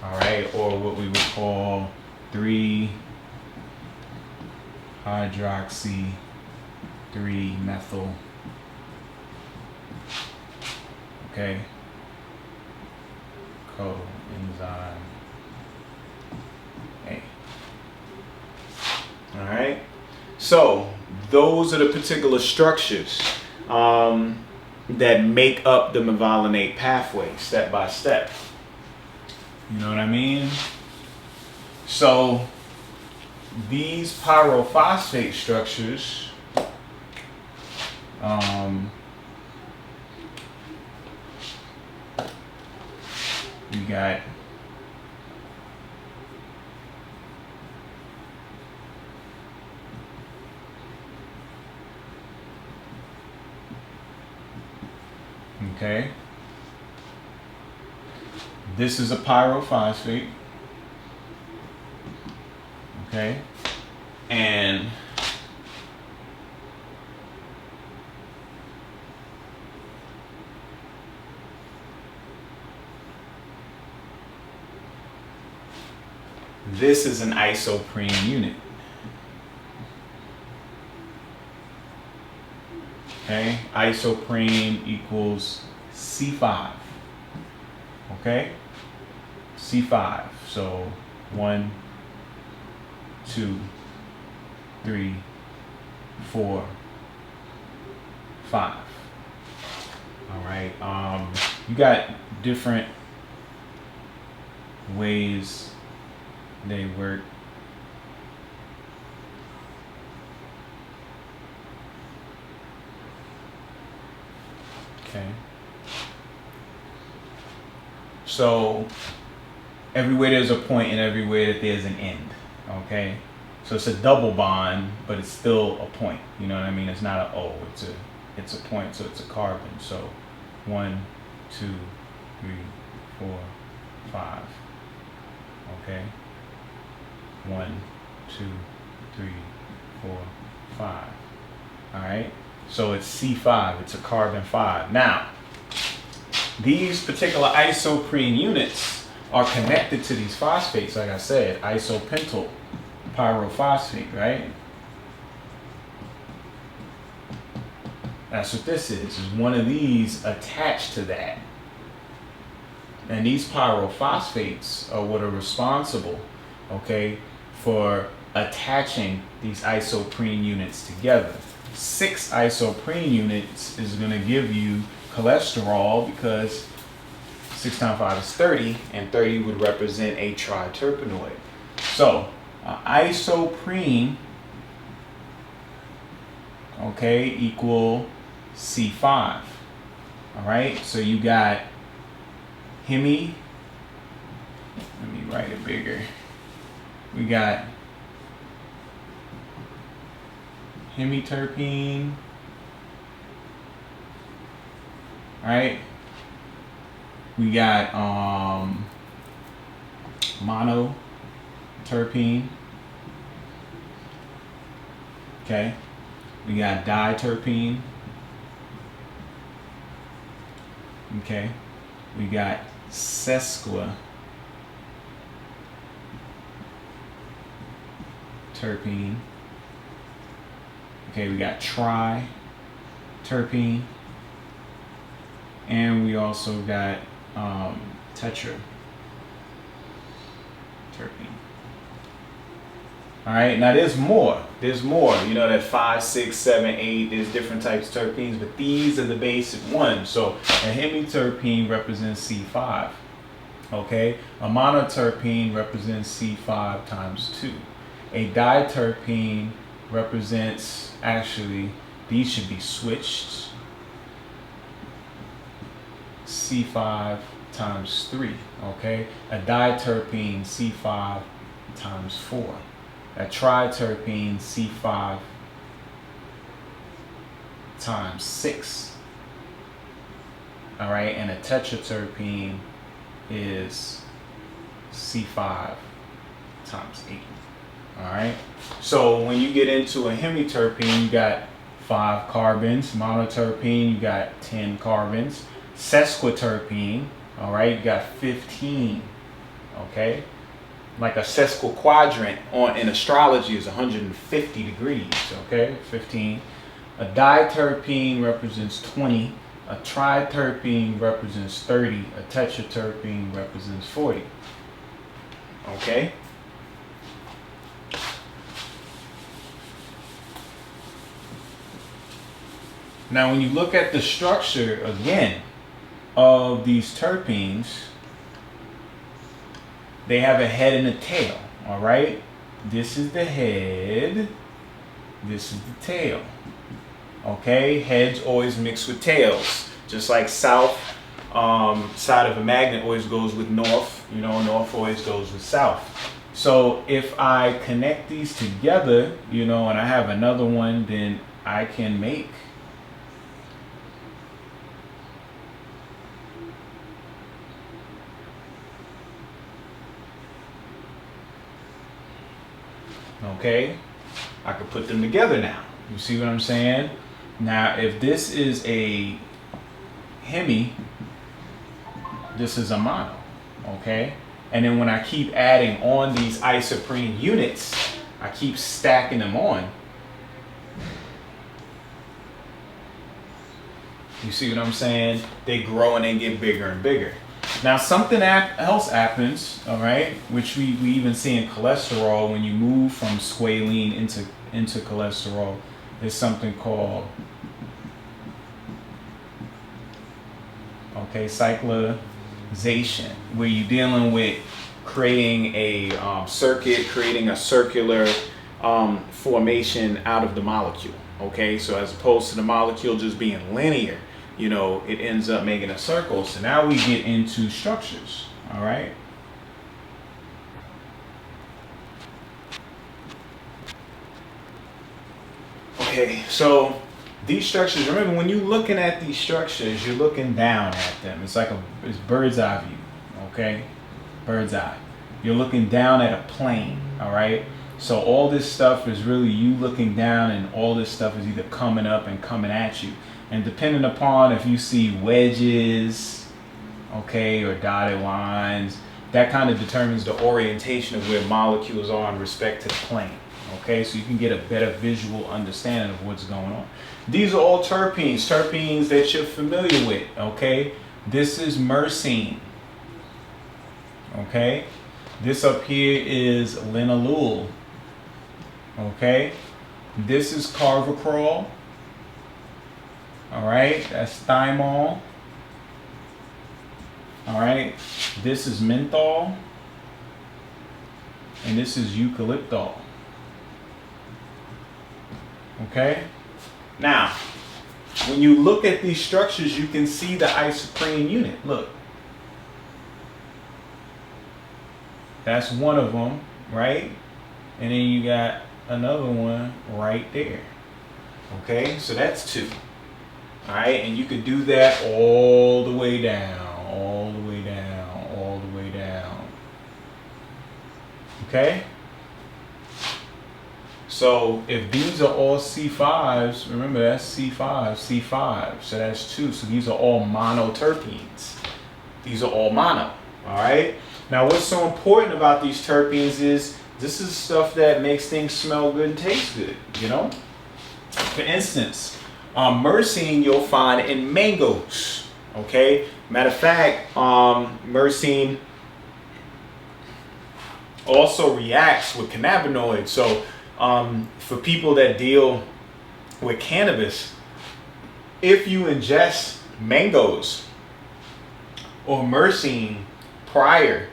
All right, or what we would call 3-hydroxy 3-methyl. Okay, coenzyme A. All right, so those are the particular structures that make up the mevalonate pathway step by step. You know what I mean? So these pyrophosphate structures you got okay. This is a pyrophosphate. Okay. And this is an isoprene unit. Okay, isoprene equals C5. Okay, C5. So 1, 2, 3, 4, 5. All right. You got different ways they work. Okay. So everywhere there's a point and everywhere that there's an end. Okay. So it's a double bond, but it's still a point. You know what I mean? It's not an O. It's a point. So it's a carbon. So 1, 2, 3, 4, 5. Okay. 1, 2, 3, 4, 5. All right. So it's C5. It's a carbon 5. Now, these particular isoprene units are connected to these phosphates. Like I said, isopentyl pyrophosphate, right? That's what this is one of these attached to that. And these pyrophosphates are what are responsible, okay, for attaching these isoprene units together. 6 isoprene units is going to give you cholesterol, because 6 times 5 is 30, and 30 would represent a triterpenoid. So isoprene, okay, equal C5. All right, so you got let me write it bigger. We got hemiterpene. All right, we got monoterpene. Okay, we got diterpene. Okay, we got sesquiterpene. Okay, we got triterpene, and we also got tetraterpene. All right, now there's more. There's more. You know that 5, 6, 7, 8. There's different types of terpenes, but these are the basic ones. So a hemiterpene represents C5. Okay, a monoterpene represents C5 times 2. A diterpene represents, actually, these should be switched. C5 times 3. Okay, a diterpene C5 times 4. A triterpene C5 times 6. All right, and a tetraterpene is C5 times 8. All right, so when you get into a hemiterpene, you got 5 carbons. Monoterpene, you got 10 carbons. Sesquiterpene, All right, you got 15. Okay, like a sesquiquadrant in astrology is 150 degrees. Okay, 15. A diterpene represents 20. A triterpene represents 30. A tetraterpene represents 40. Okay. Now, when you look at the structure again of these terpenes, they have a head and a tail. All right. This is the head. This is the tail. Okay, heads always mix with tails, just like south side of a magnet always goes with north. You know, north always goes with south. So if I connect these together, you know, and I have another one, then I can make okay, I could put them together now. You see what I'm saying? Now, if this is a hemi, this is a mono, okay? And then when I keep adding on these isoprene units, I keep stacking them on. You see what I'm saying? They grow and they get bigger and bigger. Now, something else happens, all right, which we even see in cholesterol when you move from squalene into cholesterol. There's something called cyclization, where you're dealing with creating a circuit, creating a circular formation out of the molecule. Okay, so as opposed to the molecule just being linear, you know, it ends up making a circle. So now we get into structures. All right. Okay, so these structures, remember when you're looking at these structures, you're looking down at them. It's like it's bird's eye view, okay? Bird's eye. You're looking down at a plane, all right? So all this stuff is really you looking down, and all this stuff is either coming up and coming at you. And depending upon if you see wedges, okay, or dotted lines, that kind of determines the orientation of where molecules are in respect to the plane. Okay, so you can get a better visual understanding of what's going on. These are all terpenes that you're familiar with. Okay, this is myrcene. Okay, this up here is linalool. Okay, this is carvacrol. All right, that's thymol. All right, this is menthol, and this is eucalyptol. Okay, now when you look at these structures, you can see the isoprene unit. Look, that's one of them, right? And then you got another one right there. Okay, so that's two. All right, and you could do that all the way down, all the way down, all the way down. Okay? So if these are all C5s, remember that's C5, C5, so that's two. So these are all monoterpenes. These are all mono, all right? Now what's so important about these terpenes is this is stuff that makes things smell good and taste good, you know? For instance, myrcene you'll find in mangoes, okay? Matter of fact, myrcene also reacts with cannabinoids. So for people that deal with cannabis, if you ingest mangoes or myrcene prior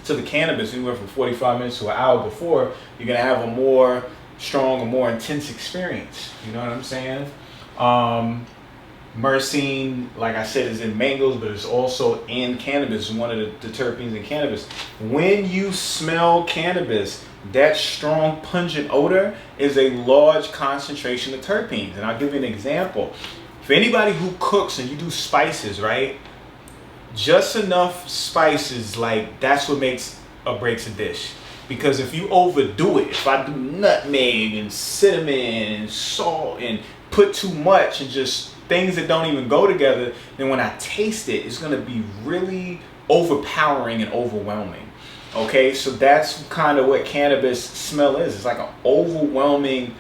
to the cannabis, anywhere from 45 minutes to an hour before, you're gonna have a more strong, a more intense experience. You know what I'm saying? Myrcene, like I said, is in mangoes, but it's also in cannabis. One of the terpenes in cannabis. When you smell cannabis, that strong pungent odor is a large concentration of terpenes. And I'll give you an example. For anybody who cooks and you do spices, right? Just enough spices, like that's what makes or breaks a dish. Because if you overdo it, if I do nutmeg and cinnamon and salt and put too much and just things that don't even go together, then when I taste it, it's going to be really overpowering and overwhelming. Okay, so that's kind of what cannabis smell is. It's like an overwhelming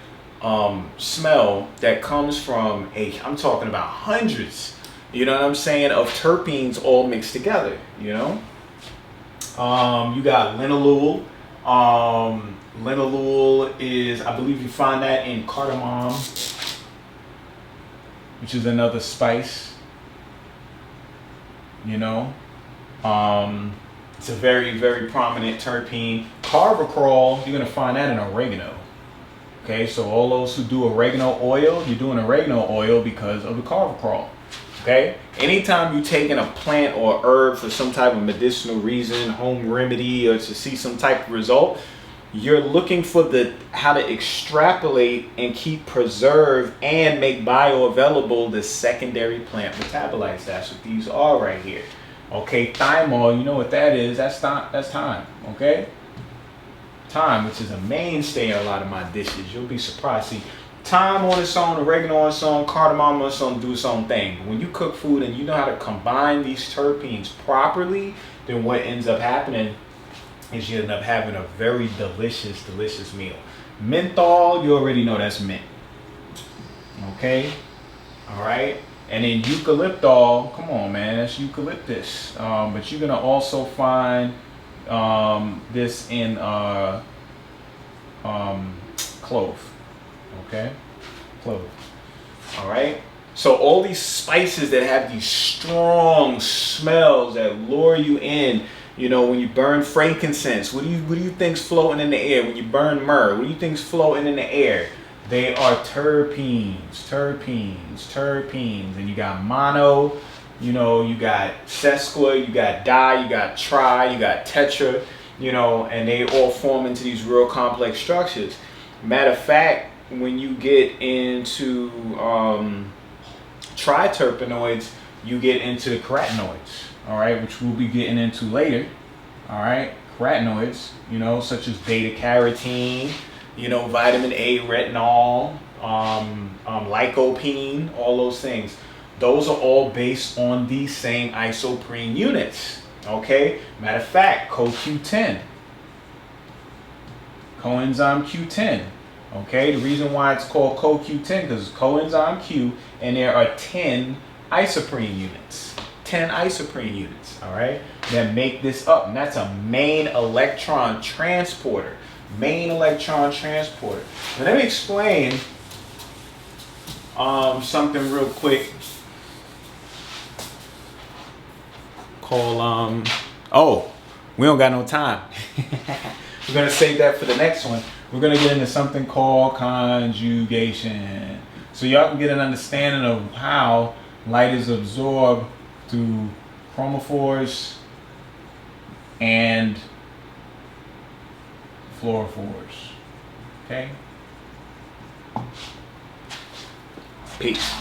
smell that comes from I'm talking about hundreds, you know what I'm saying, of terpenes all mixed together, you know. You got linalool. Linalool is, I believe you find that in cardamom, which is another spice, you know. It's a very, very prominent terpene. Carvacrol, you're going to find that in oregano. Okay, so all those who do oregano oil, you're doing oregano oil because of the carvacrol. Okay, anytime you're taking a plant or herb for some type of medicinal reason, home remedy, or to see some type of result, you're looking for how to extrapolate and keep preserve and make bioavailable the secondary plant metabolites. That's what these are right here. Okay, thymol, you know what that is? That's thyme. Okay, thyme, which is a mainstay in a lot of my dishes. You'll be surprised. See, thyme on its own, oregano on its own, cardamom on its own do its own thing. But when you cook food and you know how to combine these terpenes properly, then what ends up happening is you end up having a very delicious, delicious meal. Menthol, you already know that's mint. Okay, all right. And then eucalyptol, come on, man, that's eucalyptus. But you're gonna also find this in clove. Okay, clove. All right. So all these spices that have these strong smells that lure you in. You know, when you burn frankincense, what do you think's floating in the air? When you burn myrrh, what do you think's floating in the air? They are terpenes. And you got mono, you know, you got sesqui, you got di, you got tri, you got tetra, you know, and they all form into these real complex structures. Matter of fact, when you get into triterpenoids, you get into carotenoids, all right, which we'll be getting into later, all right, carotenoids, you know, such as beta carotene, you know, vitamin A, retinol, lycopene, all those things. Those are all based on these same isoprene units, okay? Matter of fact, CoQ10, coenzyme Q10, okay? The reason why it's called CoQ10 because it's coenzyme Q, and there are 10 isoprene units. 10 isoprene units, all right, that make this up, and that's a main electron transporter. Now, let me explain something real quick called we don't got no time. We're gonna save that for the next one. We're gonna get into something called conjugation, so y'all can get an understanding of how light is absorbed through chromophores and fluorophores. Okay? Peace.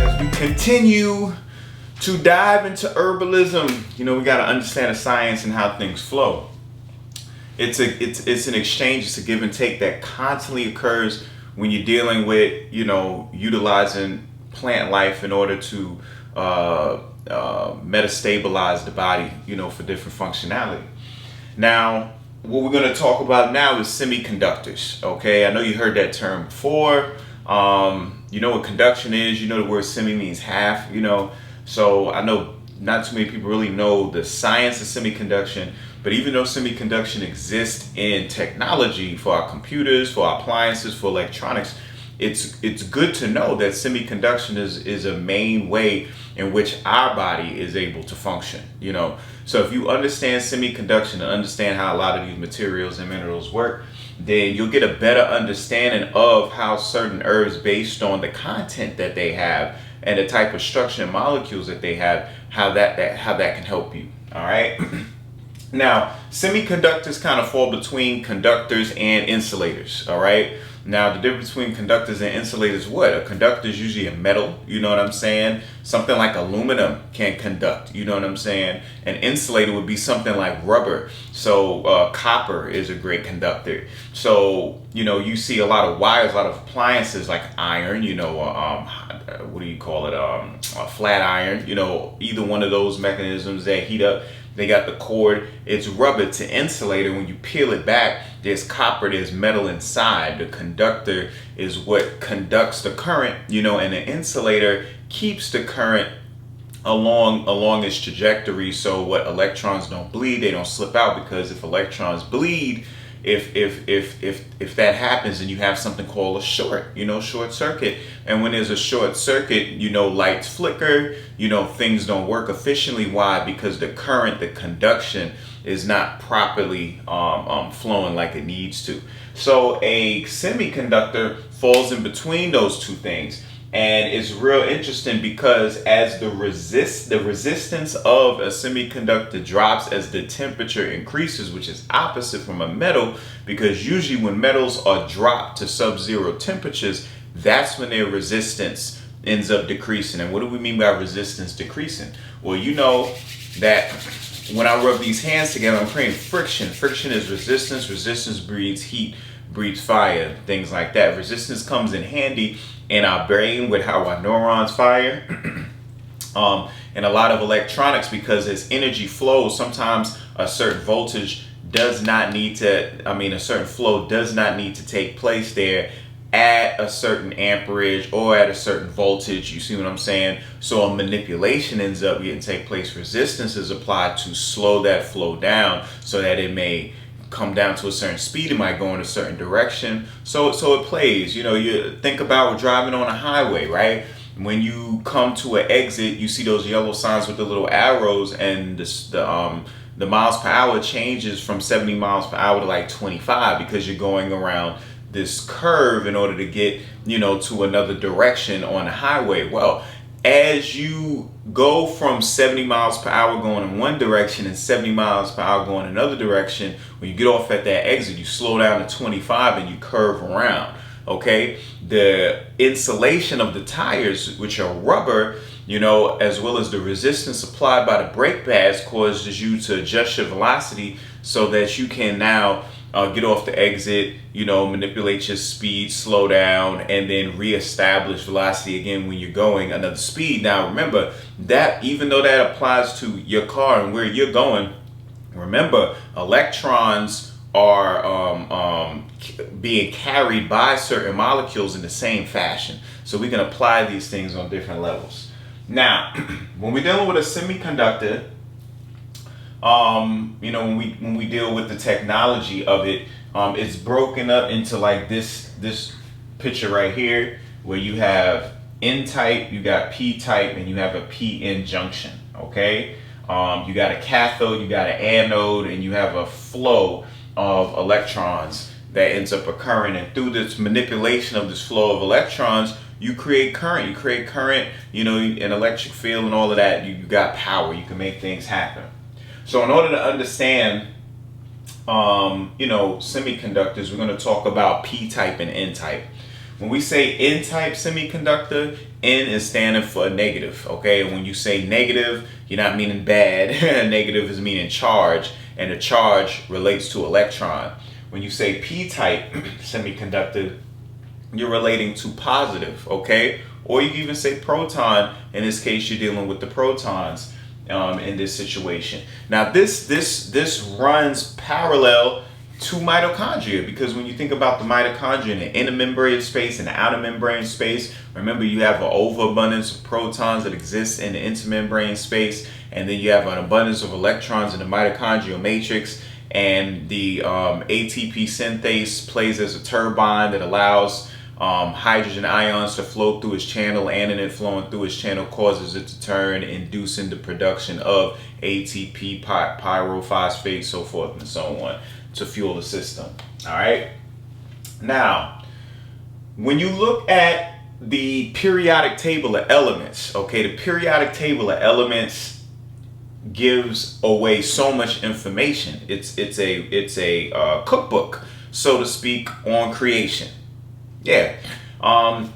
As we continue to dive into herbalism, you know, we got to understand the science and how things flow. It's an exchange, it's a give and take that constantly occurs when you're dealing with, you know, utilizing plant life in order to metastabilize the body, you know, for different functionality. Now, what we're going to talk about now is semiconductors. Okay, I know you heard that term before. You know what conduction is. You know the word semi means half. You know, so I know not too many people really know the science of semiconduction. But even though semiconduction exists in technology for our computers, for our appliances, for electronics, it's good to know that semiconduction is a main way in which our body is able to function. You know, so if you understand semiconduction and understand how a lot of these materials and minerals work, then you'll get a better understanding of how certain herbs, based on the content that they have and the type of structure and molecules that they have, how that can help you. All right. Now, semiconductors kind of fall between conductors and insulators, all right? Now, the difference between conductors and insulators, what? A conductor is usually a metal, you know what I'm saying? Something like aluminum can conduct, you know what I'm saying? An insulator would be something like rubber. So copper is a great conductor. So, you know, you see a lot of wires, a lot of appliances like iron, you know, what do you call it? A flat iron, you know, either one of those mechanisms that heat up. They got the cord, it's rubber to insulator. When you peel it back, there's copper, there's metal inside. The conductor is what conducts the current, you know, and the insulator keeps the current along its trajectory, so what electrons don't bleed, they don't slip out, because if electrons bleed, if that happens, then you have something called a short circuit. And when there's a short circuit, you know, lights flicker, you know, things don't work efficiently. Why? Because the current, the conduction is not properly flowing like it needs to. So a semiconductor falls in between those two things. And it's real interesting because as the resistance of a semiconductor drops as the temperature increases, which is opposite from a metal, because usually when metals are dropped to sub-zero temperatures, that's when their resistance ends up decreasing. And what do we mean by resistance decreasing? Well, you know that when I rub these hands together, I'm creating friction. Friction is resistance. Resistance breeds heat, breeds fire, things like that. Resistance comes in handy in our brain with how our neurons fire, and a lot of electronics, because as energy flows, sometimes a certain voltage does not need to, a certain flow does not need to take place there at a certain amperage or at a certain voltage. You see what I'm saying? So a manipulation ends up getting take place. Resistance is applied to slow that flow down so that it may come down to a certain speed. It might go in a certain direction. So it plays. You know, you think about driving on a highway, right? When you come to an exit, you see those yellow signs with the little arrows, and the miles per hour changes from 70 miles per hour to like 25, because you're going around this curve in order to get, you know, to another direction on the highway. Well, as you go from 70 miles per hour going in one direction and 70 miles per hour going in another direction, when you get off at that exit, you slow down to 25 and you curve around. Okay, the insulation of the tires, which are rubber, you know, as well as the resistance applied by the brake pads, causes you to adjust your velocity so that you can now get off the exit, you know, manipulate your speed, slow down, and then reestablish velocity again when you're going another speed. Now remember that even though that applies to your car and where you're going, remember electrons are being carried by certain molecules in the same fashion. So we can apply these things on different levels. Now, when we're dealing with a semiconductor, you know, when we deal with the technology of it, it's broken up into like this picture right here, where you have N-type, you got P-type, and you have a P-N junction. Okay, you got a cathode, you got an anode, and you have a flow of electrons that ends up occurring. And through this manipulation of this flow of electrons, you create current. You create current, you know, an electric field and all of that. You got power. You can make things happen. So in order to understand, you know, semiconductors, we're going to talk about P-type and N-type. When we say N-type semiconductor, N is standing for negative, okay? And when you say negative, you're not meaning bad. Negative is meaning charge, and the charge relates to electron. When you say P-type semiconductor, you're relating to positive, okay? Or you can even say proton. In this case, you're dealing with the protons in this situation. Now, this runs parallel to mitochondria, because when you think about the mitochondria in the inner membrane space and the outer membrane space, remember you have an overabundance of protons that exists in the intermembrane space, and then you have an abundance of electrons in the mitochondrial matrix, and the ATP synthase plays as a turbine that allows hydrogen ions to flow through its channel, and in it flowing through its channel causes it to turn, inducing the production of ATP, pyrophosphate, so forth and so on, to fuel the system. All right. Now, when you look at the periodic table of elements, okay, the periodic table of elements gives away so much information. It's a cookbook, so to speak, on creation. Yeah.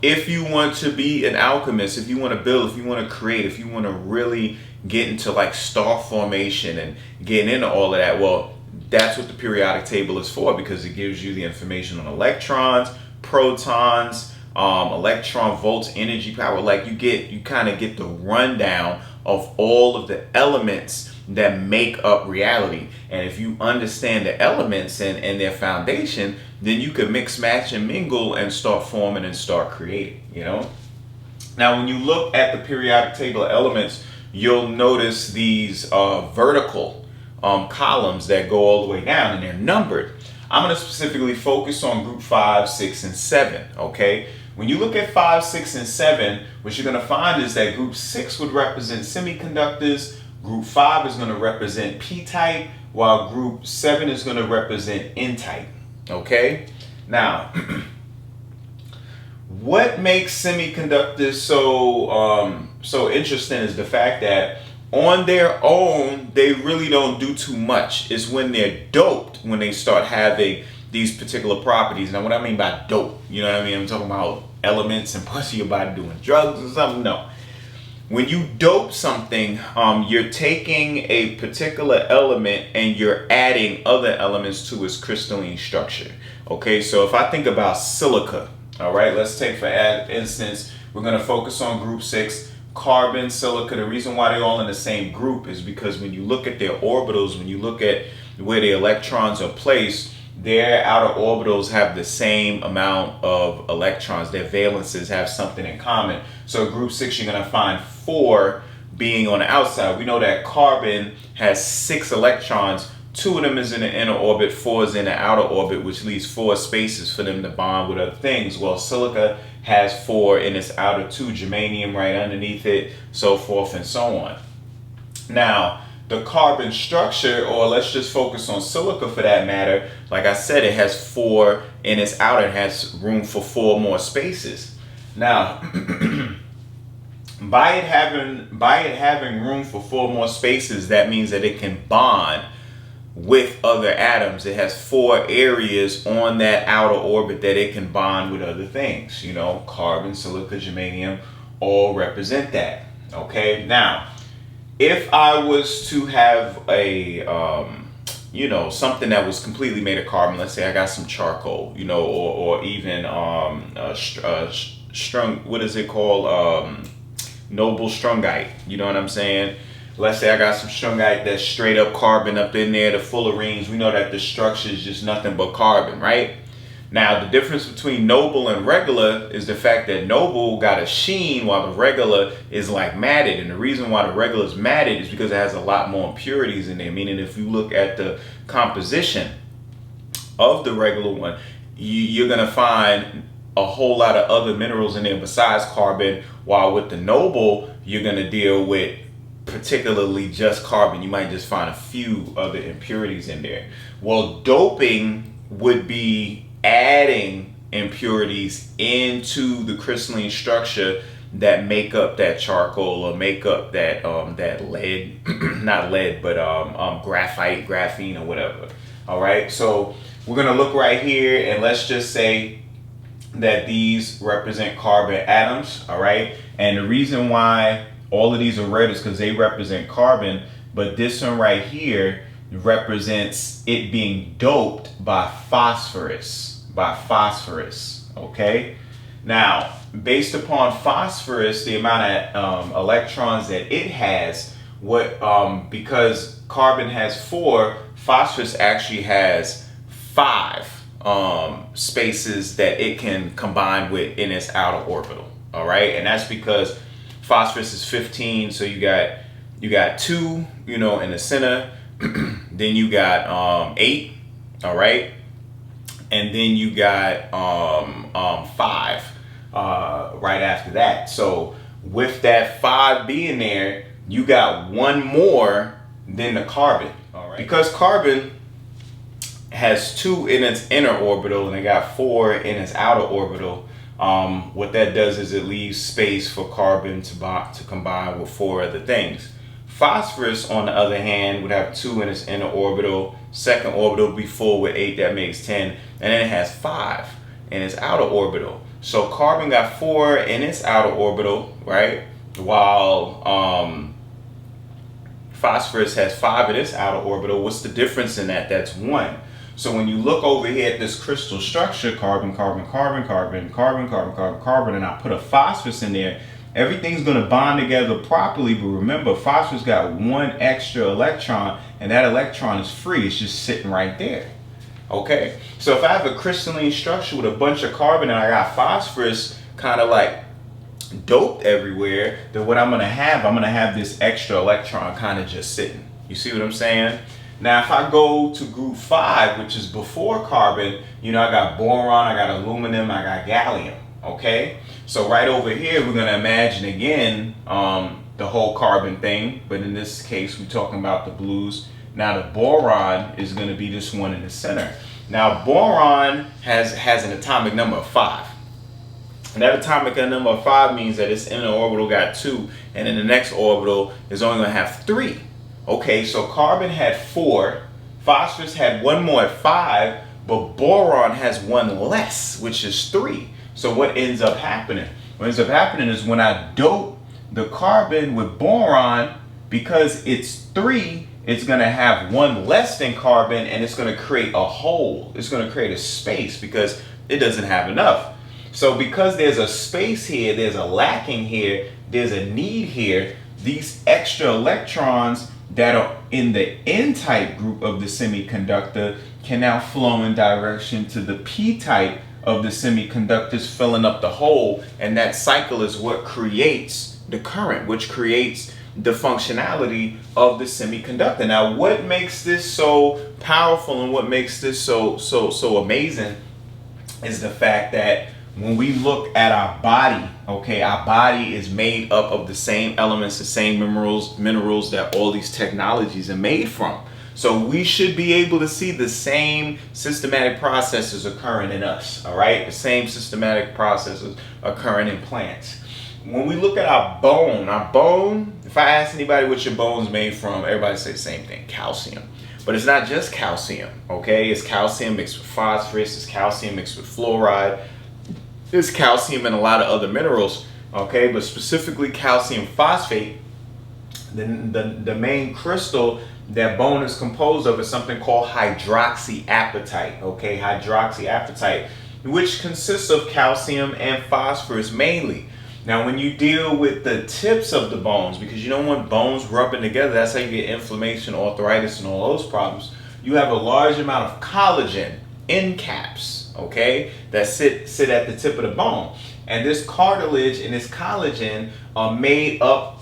If you want to be an alchemist, if you want to build, if you want to create, if you want to really get into like star formation and getting into all of that, well, that's what the periodic table is for, because it gives you the information on electrons, protons, electron volts, energy, power. Like you kind of get the rundown of all of the elements that make up reality. And if you understand the elements and their foundation, then you could mix, match, and mingle and start forming and start creating, you know? Now, when you look at the periodic table of elements, you'll notice these vertical columns that go all the way down, and they're numbered. I'm going to specifically focus on group 5, 6, and 7, okay? When you look at 5, 6, and 7, what you're going to find is that group 6 would represent semiconductors, group 5 is going to represent P-type, while group 7 is going to represent N-type, okay? Now, what makes semiconductors so interesting is the fact that on their own, they really don't do too much. It's when they're doped when they start having these particular properties. Now, what I mean by dope, you know what I mean? I'm talking about elements and pushing your body doing drugs or something. No. When you dope something, you're taking a particular element and you're adding other elements to its crystalline structure. Okay, so if I think about silica, all right, let's take for instance, we're going to focus on group 6. Carbon, silica. The reason why they're all in the same group is because when you look at their orbitals, when you look at where the electrons are placed, their outer orbitals have the same amount of electrons. Their valences have something in common. So group 6, you're going to find 4 being on the outside. We know that carbon has 6 electrons. 2 of them is in the inner orbit, 4 is in the outer orbit, which leaves 4 spaces for them to bond with other things. Well, silica has 4 in its outer 2, germanium right underneath it, so forth and so on. Now, the carbon structure, or let's just focus on silica for that matter, like I said, it has 4 in its outer, it has room for 4 more spaces. Now, by it having room for 4 more spaces, that means that it can bond with other atoms. It has 4 areas on that outer orbit that it can bond with other things. You know, carbon, silica, germanium all represent that. Okay, now if I was to have a you know, something that was completely made of carbon, let's say I got some charcoal, you know, or even strung, what is it called, noble strungite, you know what I'm saying? Let's say I got some strungite that's straight up carbon up in there, the fullerenes. We know that the structure is just nothing but carbon, right? Now, the difference between noble and regular is the fact that noble got a sheen while the regular is like matted. And the reason why the regular is matted is because it has a lot more impurities in there. Meaning if you look at the composition of the regular one, you're going to find a whole lot of other minerals in there besides carbon, while with the noble, you're going to deal with particularly just carbon. You might just find a few other impurities in there. Well, doping would be adding impurities into the crystalline structure that make up that charcoal or make up that that lead, not lead, but graphite, graphene, or whatever. All right, so we're gonna look right here and let's just say that these represent carbon atoms. All right, and the reason why all of these are red is because they represent carbon, but this one right here represents it being doped by phosphorus. Okay? Now, based upon phosphorus, the amount of electrons that it has, because carbon has 4, phosphorus actually has 5 spaces that it can combine with in its outer orbital. All right, and that's because phosphorus is 15, so you got 2, you know, in the center. Then you got 8, all right, and then you got 5 right after that. So with that 5 being there, you got 1 more than the carbon. All right, because carbon has 2 in its inner orbital and it got 4 in its outer orbital. What that does is it leaves space for carbon to combine with 4 other things. Phosphorus, on the other hand, would have 2 in its inner orbital. Second orbital would be 4 with 8, that makes 10. And then it has 5 in its outer orbital. So carbon got 4 in its outer orbital, right? While phosphorus has 5 in its outer orbital. What's the difference in that? That's 1. So when you look over here at this crystal structure, carbon, carbon, carbon, carbon, carbon, carbon, carbon, carbon, and I put a phosphorus in there, everything's going to bond together properly. But remember, phosphorus got 1 extra electron, and that electron is free. It's just sitting right there. Okay, so if I have a crystalline structure with a bunch of carbon and I got phosphorus kind of like doped everywhere, then what I'm going to have this extra electron kind of just sitting. You see what I'm saying? Now, if I go to group 5, which is before carbon, you know, I got boron, I got aluminum, I got gallium. Okay, so right over here, we're going to imagine again the whole carbon thing, but in this case, we're talking about the blues. Now, the boron is going to be this one in the center. Now, boron has an atomic number of 5. And that atomic number of 5 means that its inner orbital got 2, and in the next orbital is only going to have 3. Okay, so carbon had 4, phosphorus had 1 more at 5, but boron has 1 less, which is 3. So what ends up happening? What ends up happening is when I dope the carbon with boron, because it's 3, it's going to have 1 less than carbon, and it's going to create a hole. It's going to create a space because it doesn't have enough. So because there's a space here, there's a lacking here, there's a need here, these extra electrons that are in the N-type group of the semiconductor can now flow in direction to the P-type of the semiconductors, filling up the hole, and that cycle is what creates the current, which creates the functionality of the semiconductor. Now, what makes this so powerful and what makes this so amazing is the fact that when we look at our body, okay, our body is made up of the same elements, the same minerals that all these technologies are made from. So we should be able to see the same systematic processes occurring in us, all right? The same systematic processes occurring in plants. When we look at our bone, if I ask anybody what your bone's made from, everybody say the same thing, calcium. But it's not just calcium, okay? It's calcium mixed with phosphorus, it's calcium mixed with fluoride, there's calcium and a lot of other minerals, okay? But specifically calcium phosphate, the main crystal that bone is composed of is something called hydroxyapatite, okay? Hydroxyapatite, which consists of calcium and phosphorus mainly. Now, when you deal with the tips of the bones, because you don't want bones rubbing together, that's how you get inflammation, arthritis, and all those problems, you have a large amount of collagen end caps, okay, that sit at the tip of the bone. And this cartilage and this collagen are made up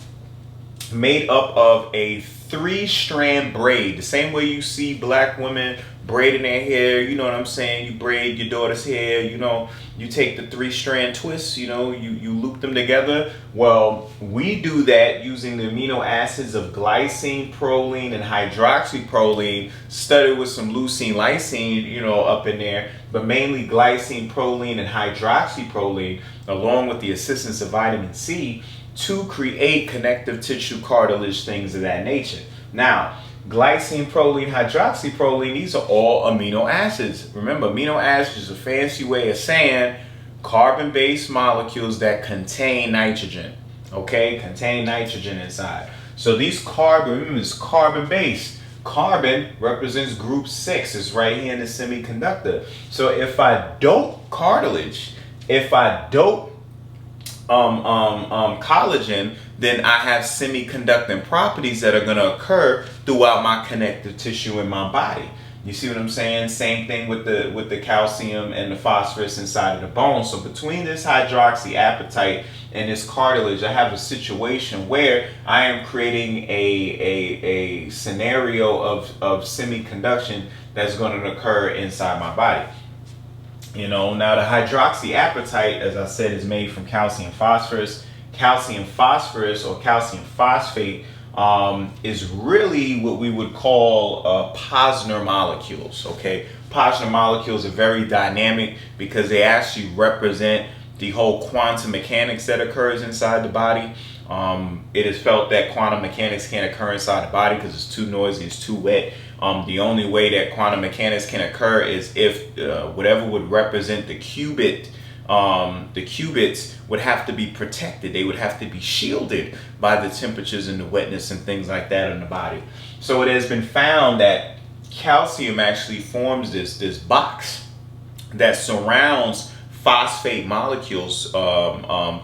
of a 3-strand braid, the same way you see black women braiding their hair. You know what I'm saying? You braid your daughter's hair, you know, you take the 3-strand twists, you know, you loop them together. Well, we do that using the amino acids of glycine, proline, and hydroxyproline, studded with some leucine, lysine, you know, up in there, but mainly glycine, proline, and hydroxyproline, along with the assistance of vitamin C, to create connective tissue, cartilage, things of that nature. Now, glycine, proline, hydroxyproline, these are all amino acids. Remember, amino acids is a fancy way of saying carbon-based molecules that contain nitrogen, okay? Contain nitrogen inside. So these carbon, remember, it's carbon-based. Carbon represents group 6. It's right here in the semiconductor. So if I dope cartilage, if I dope collagen, then I have semiconducting properties that are going to occur throughout my connective tissue in my body. You see what I'm saying? Same thing with the calcium and the phosphorus inside of the bone. So between this hydroxyapatite and this cartilage, I have a situation where I am creating a scenario of semiconduction that's going to occur inside my body. You know, now the hydroxyapatite, as I said, is made from calcium phosphorus. Calcium phosphorus or calcium phosphate is really what we would call Posner molecules, okay? Posner molecules are very dynamic because they actually represent the whole quantum mechanics that occurs inside the body. It is felt that quantum mechanics can't occur inside the body because it's too noisy, it's too wet. The only way that quantum mechanics can occur is if whatever would represent the qubits would have to be protected. They would have to be shielded by the temperatures and the wetness and things like that in the body. So it has been found that calcium actually forms this box that surrounds phosphate molecules,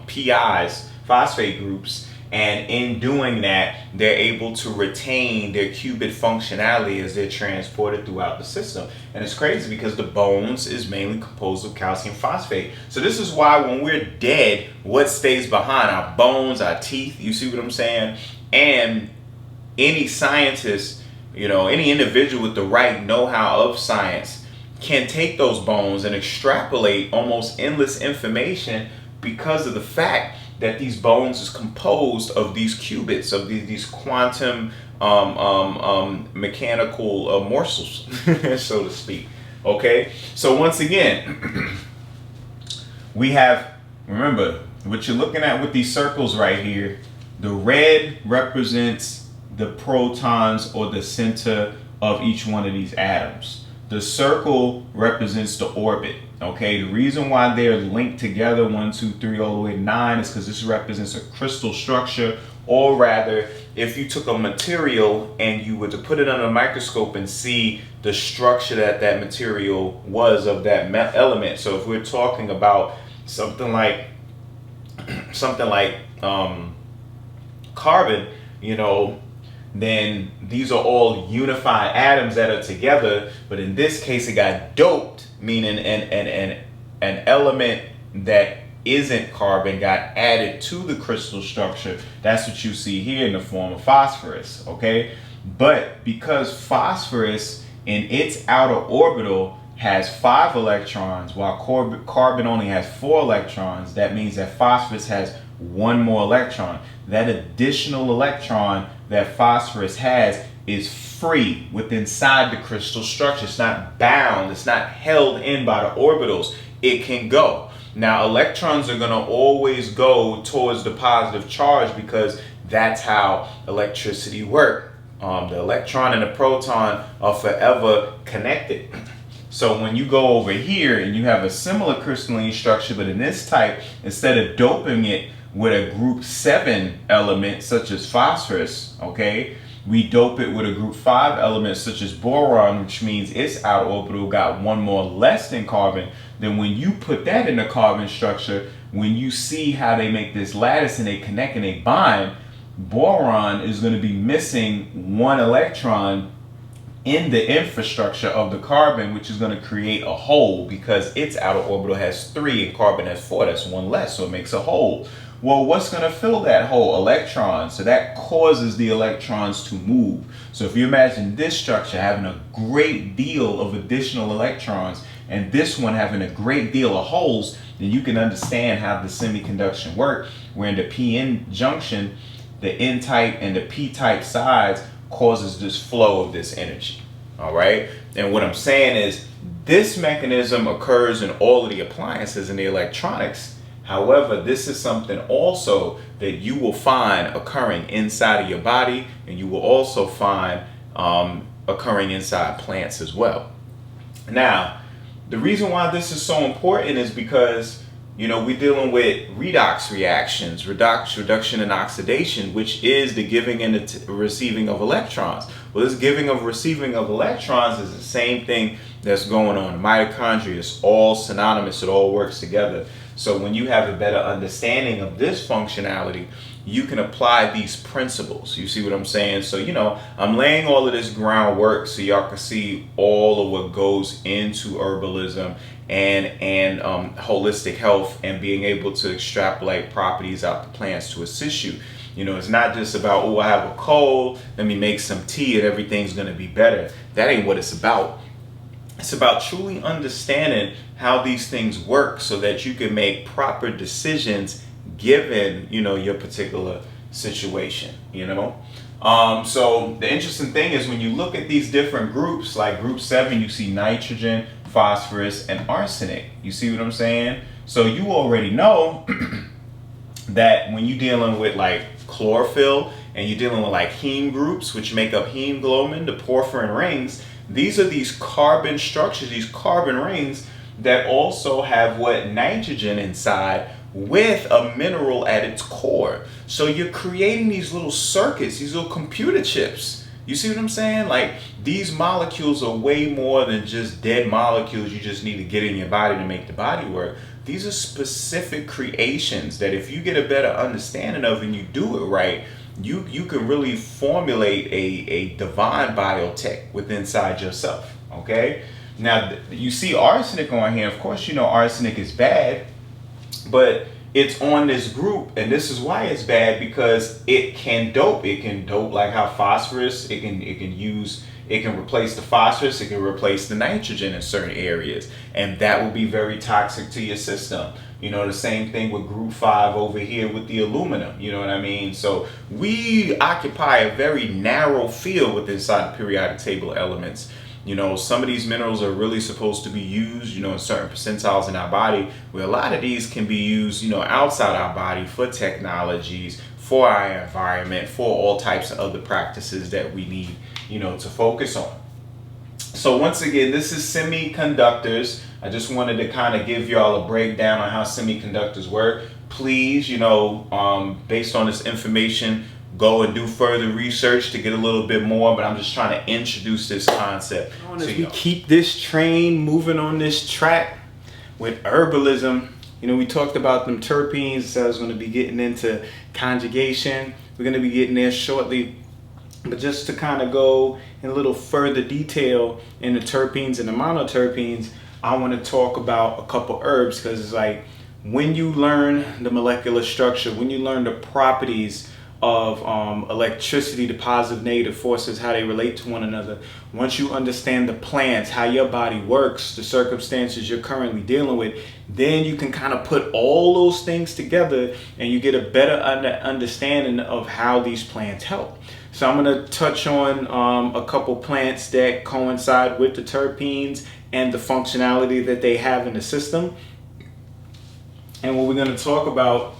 PIs, phosphate groups, and in doing that, they're able to retain their qubit functionality as they're transported throughout the system. And it's crazy because the bones is mainly composed of calcium phosphate. So this is why when we're dead, what stays behind? Our bones, our teeth, you see what I'm saying? And any scientist, any individual with the right know-how of science can take those bones and extrapolate almost endless information because of the fact that these bones is composed of these qubits, of these quantum mechanical morsels, so to speak. Okay, so once again, we have, remember, what you're looking at with these circles right here, the red represents the protons or the center of each one of these atoms. The circle represents the orbit. Okay, the reason why they're linked together 1, 2, 3 all the way to 9 is because this represents a crystal structure, or rather, if you took a material and you were to put it under a microscope and see the structure that material was of that element. So if we're talking about something like carbon, then these are all unified atoms that are together, but in this case it got doped, meaning an element that isn't carbon got added to the crystal structure. That's what you see here in the form of phosphorus, okay? But because phosphorus in its outer orbital has 5 electrons while carbon only has 4 electrons, that means that phosphorus has 1 more electron. That additional electron that phosphorus has is free within inside the crystal structure. It's not bound, it's not held in by the orbitals. It can go. Now electrons are going to always go towards the positive charge because that's how electricity works. The electron and the proton are forever connected. So when you go over here and you have a similar crystalline structure, but in this type, instead of doping it with a group 7 element such as phosphorus, okay, we dope it with a group 5 element such as boron, which means its outer orbital got 1 more less than carbon. Then when you put that in the carbon structure, when you see how they make this lattice and they connect and they bind, boron is going to be missing 1 electron in the infrastructure of the carbon, which is going to create a hole because its outer orbital has 3 and carbon has 4. That's 1 less, so it makes a hole. Well, what's going to fill that hole? Electrons. So that causes the electrons to move. So if you imagine this structure having a great deal of additional electrons and this one having a great deal of holes, then you can understand how the semiconduction works, where in the p-n junction, the n-type and the p-type sides causes this flow of this energy. All right, and what I'm saying is this mechanism occurs in all of the appliances in the electronics. However, this is something also that you will find occurring inside of your body, and you will also find occurring inside plants as well. Now, the reason why this is so important is because we're dealing with redox reactions, reduction and oxidation, which is the giving and the receiving of electrons. Well, this giving of receiving of electrons is the same thing that's going on in mitochondria. It's all synonymous. It all works together. So when you have a better understanding of this functionality, you can apply these principles. You see what I'm saying? So, I'm laying all of this groundwork so y'all can see all of what goes into herbalism and holistic health and being able to extrapolate properties out the plants to assist you. It's not just about, oh, I have a cold, let me make some tea and everything's going to be better. That ain't what it's about. It's about truly understanding how these things work so that you can make proper decisions given, your particular situation, So the interesting thing is when you look at these different groups, like group 7, you see nitrogen, phosphorus, and arsenic. You see what I'm saying? So you already know that when you're dealing with like chlorophyll and you're dealing with like heme groups, which make up hemoglobin, the porphyrin rings, these are these carbon structures, these carbon rings that also have what, nitrogen inside with a mineral at its core. So you're creating these little circuits, these little computer chips. You see what I'm saying? Like, these molecules are way more than just dead molecules you just need to get in your body to make the body work. These are specific creations that if you get a better understanding of and you do it right, you can really formulate a divine biotech within inside yourself. Okay? Now, you see arsenic on here. Of course, you know arsenic is bad, but it's on this group, and this is why it's bad, because it can dope. It can dope like how phosphorus, it can replace the phosphorus, it can replace the nitrogen in certain areas, and that will be very toxic to your system. You know, the same thing with group 5 over here with the aluminum, you know what I mean? So we occupy a very narrow field within inside the periodic table of elements. You know, some of these minerals are really supposed to be used, you know, in certain percentiles in our body, where a lot of these can be used, you know, outside our body for technologies, for our environment, for all types of other practices that we need, you know, to focus on. So once again, this is semiconductors. I just wanted to kind of give y'all a breakdown on how semiconductors work. Please, you know, based on this information, go and do further research to get a little bit more, but I'm just trying to introduce this concept. As we keep this train moving on this track with herbalism, you know, we talked about them terpenes, so I was going to be getting into conjugation. We're going to be getting there shortly, but just to kind of go in a little further detail in the terpenes and the monoterpenes, I want to talk about a couple herbs, because it's like when you learn the molecular structure, when you learn the properties of electricity, the positive, negative forces, how they relate to one another. Once you understand the plants, how your body works, the circumstances you're currently dealing with, then you can kind of put all those things together and you get a better understanding of how these plants help. So I'm going to touch on a couple plants that coincide with the terpenes and the functionality that they have in the system. And what we're going to talk about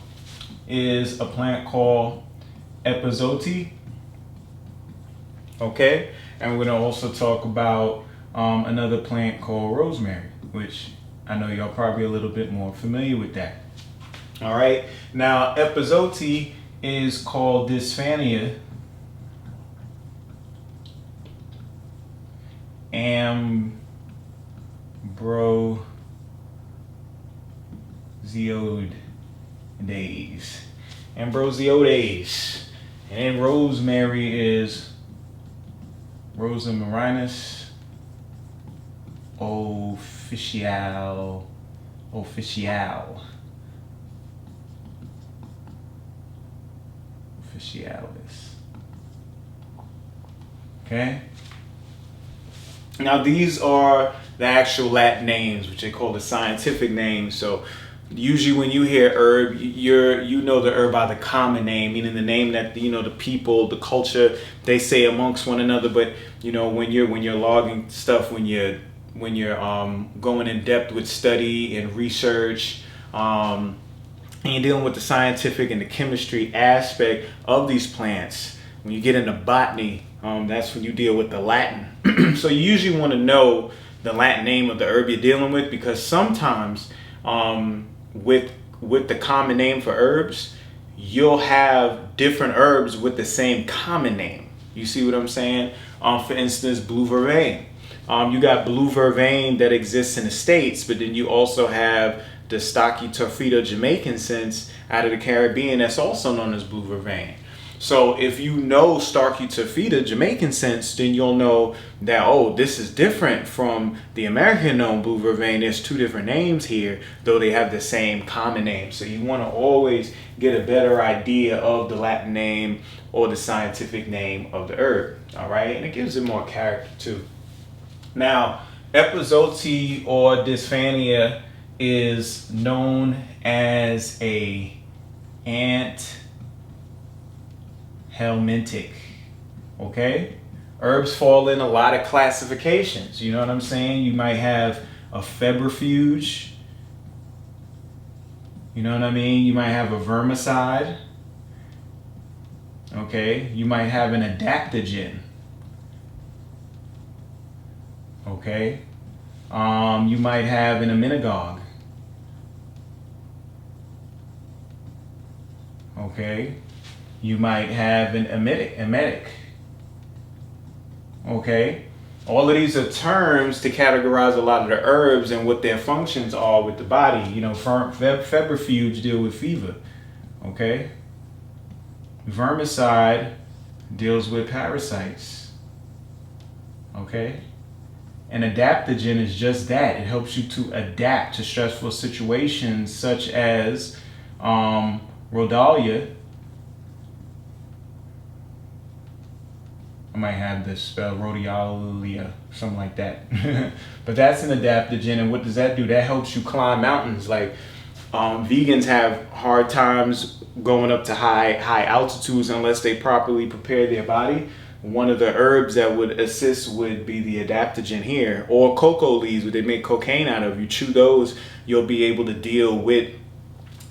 is a plant called Epizote, okay, and we're gonna also talk about another plant called rosemary, which I know y'all probably a little bit more familiar with that. All right, now Epizote is called Dysphagia Ambrosioides. And rosemary is Rosamarinus officinalis. Okay. Now these are the actual Latin names, which they call the scientific names. So usually when you hear herb, you know the herb by the common name, meaning the name that, you know, the people, the culture, they say amongst one another. But you know, when you're logging stuff, when you're going in depth with study and research, and you're dealing with the scientific and the chemistry aspect of these plants, when you get into botany, that's when you deal with the Latin. So you usually want to know the Latin name of the herb you're dealing with, because sometimes with the common name for herbs, you'll have different herbs with the same common name. You see what I'm saying? For instance, blue vervain. You got blue vervain that exists in the States, but then you also have the Stachytorphyta jamaicensis out of the Caribbean that's also known as blue vervain. So if you know Stachytorphyta jamaicensis, then you'll know that, oh, this is different from the American known blue vervain. There's two different names here, though they have the same common name. So you want to always get a better idea of the Latin name or the scientific name of the herb. All right, and it gives it more character too. Now, Epizote or Dysphagia is known as a helmintic. Okay, herbs fall in a lot of classifications. You know what I'm saying? You might have a febrifuge, You know what I mean? You might have a vermicide. Okay, you might have an adaptogen. Okay, you might have an emmenagogue. Okay, you might have an emetic. Okay, all of these are terms to categorize a lot of the herbs and what their functions are with the body. You know, febrifuge deal with fever. Okay, vermicide deals with parasites. Okay, an adaptogen is just that. It helps you to adapt to stressful situations such as rhodalia. I might have this spelled rhodialia, something like that. But that's an adaptogen, and what does that do? That helps you climb mountains. Like vegans have hard times going up to high altitudes unless they properly prepare their body. One of the herbs that would assist would be the adaptogen here, or cocoa leaves, what they make cocaine out of. You chew those, you'll be able to deal with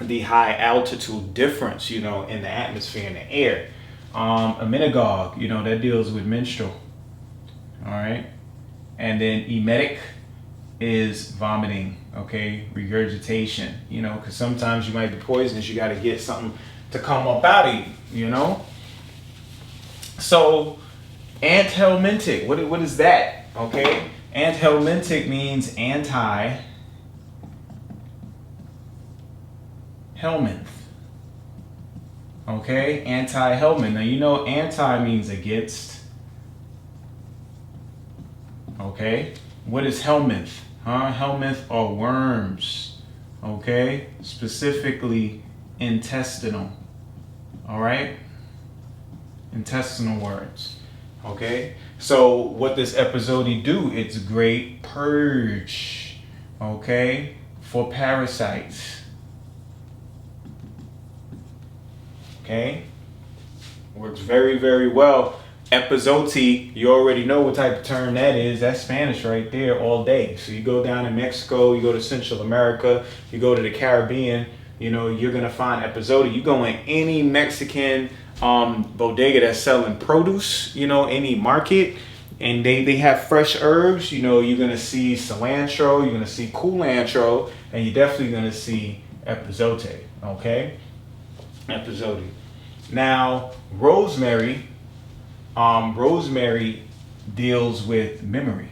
the high altitude difference, you know, in the atmosphere, in the air. Emmenagogue, you know, that deals with menstrual. All right. And then emetic is vomiting, okay, regurgitation, you know, because sometimes you might be poisonous. You got to get something to come up out of you, you know. So anthelmintic, what is that? Okay, anthelmintic means anti-helminth. Okay, anti-helminth. Now you know anti means against. Okay, what is helminth? Helminth are worms. Okay, specifically intestinal. All right, intestinal worms. Okay, so what does Epizodi do? It's great purge. Okay, for parasites. Okay, works very, very well. Epizoti, you already know what type of term that is. That's Spanish right there all day. So you go down to Mexico, you go to Central America, you go to the Caribbean, you know, you're going to find Epizodi. You go in any Mexican bodega that's selling produce, you know, any market, and they have fresh herbs, you know, you're going to see cilantro, you're going to see culantro, and you're definitely going to see epizote. Okay, Epizodi. Now rosemary deals with memory.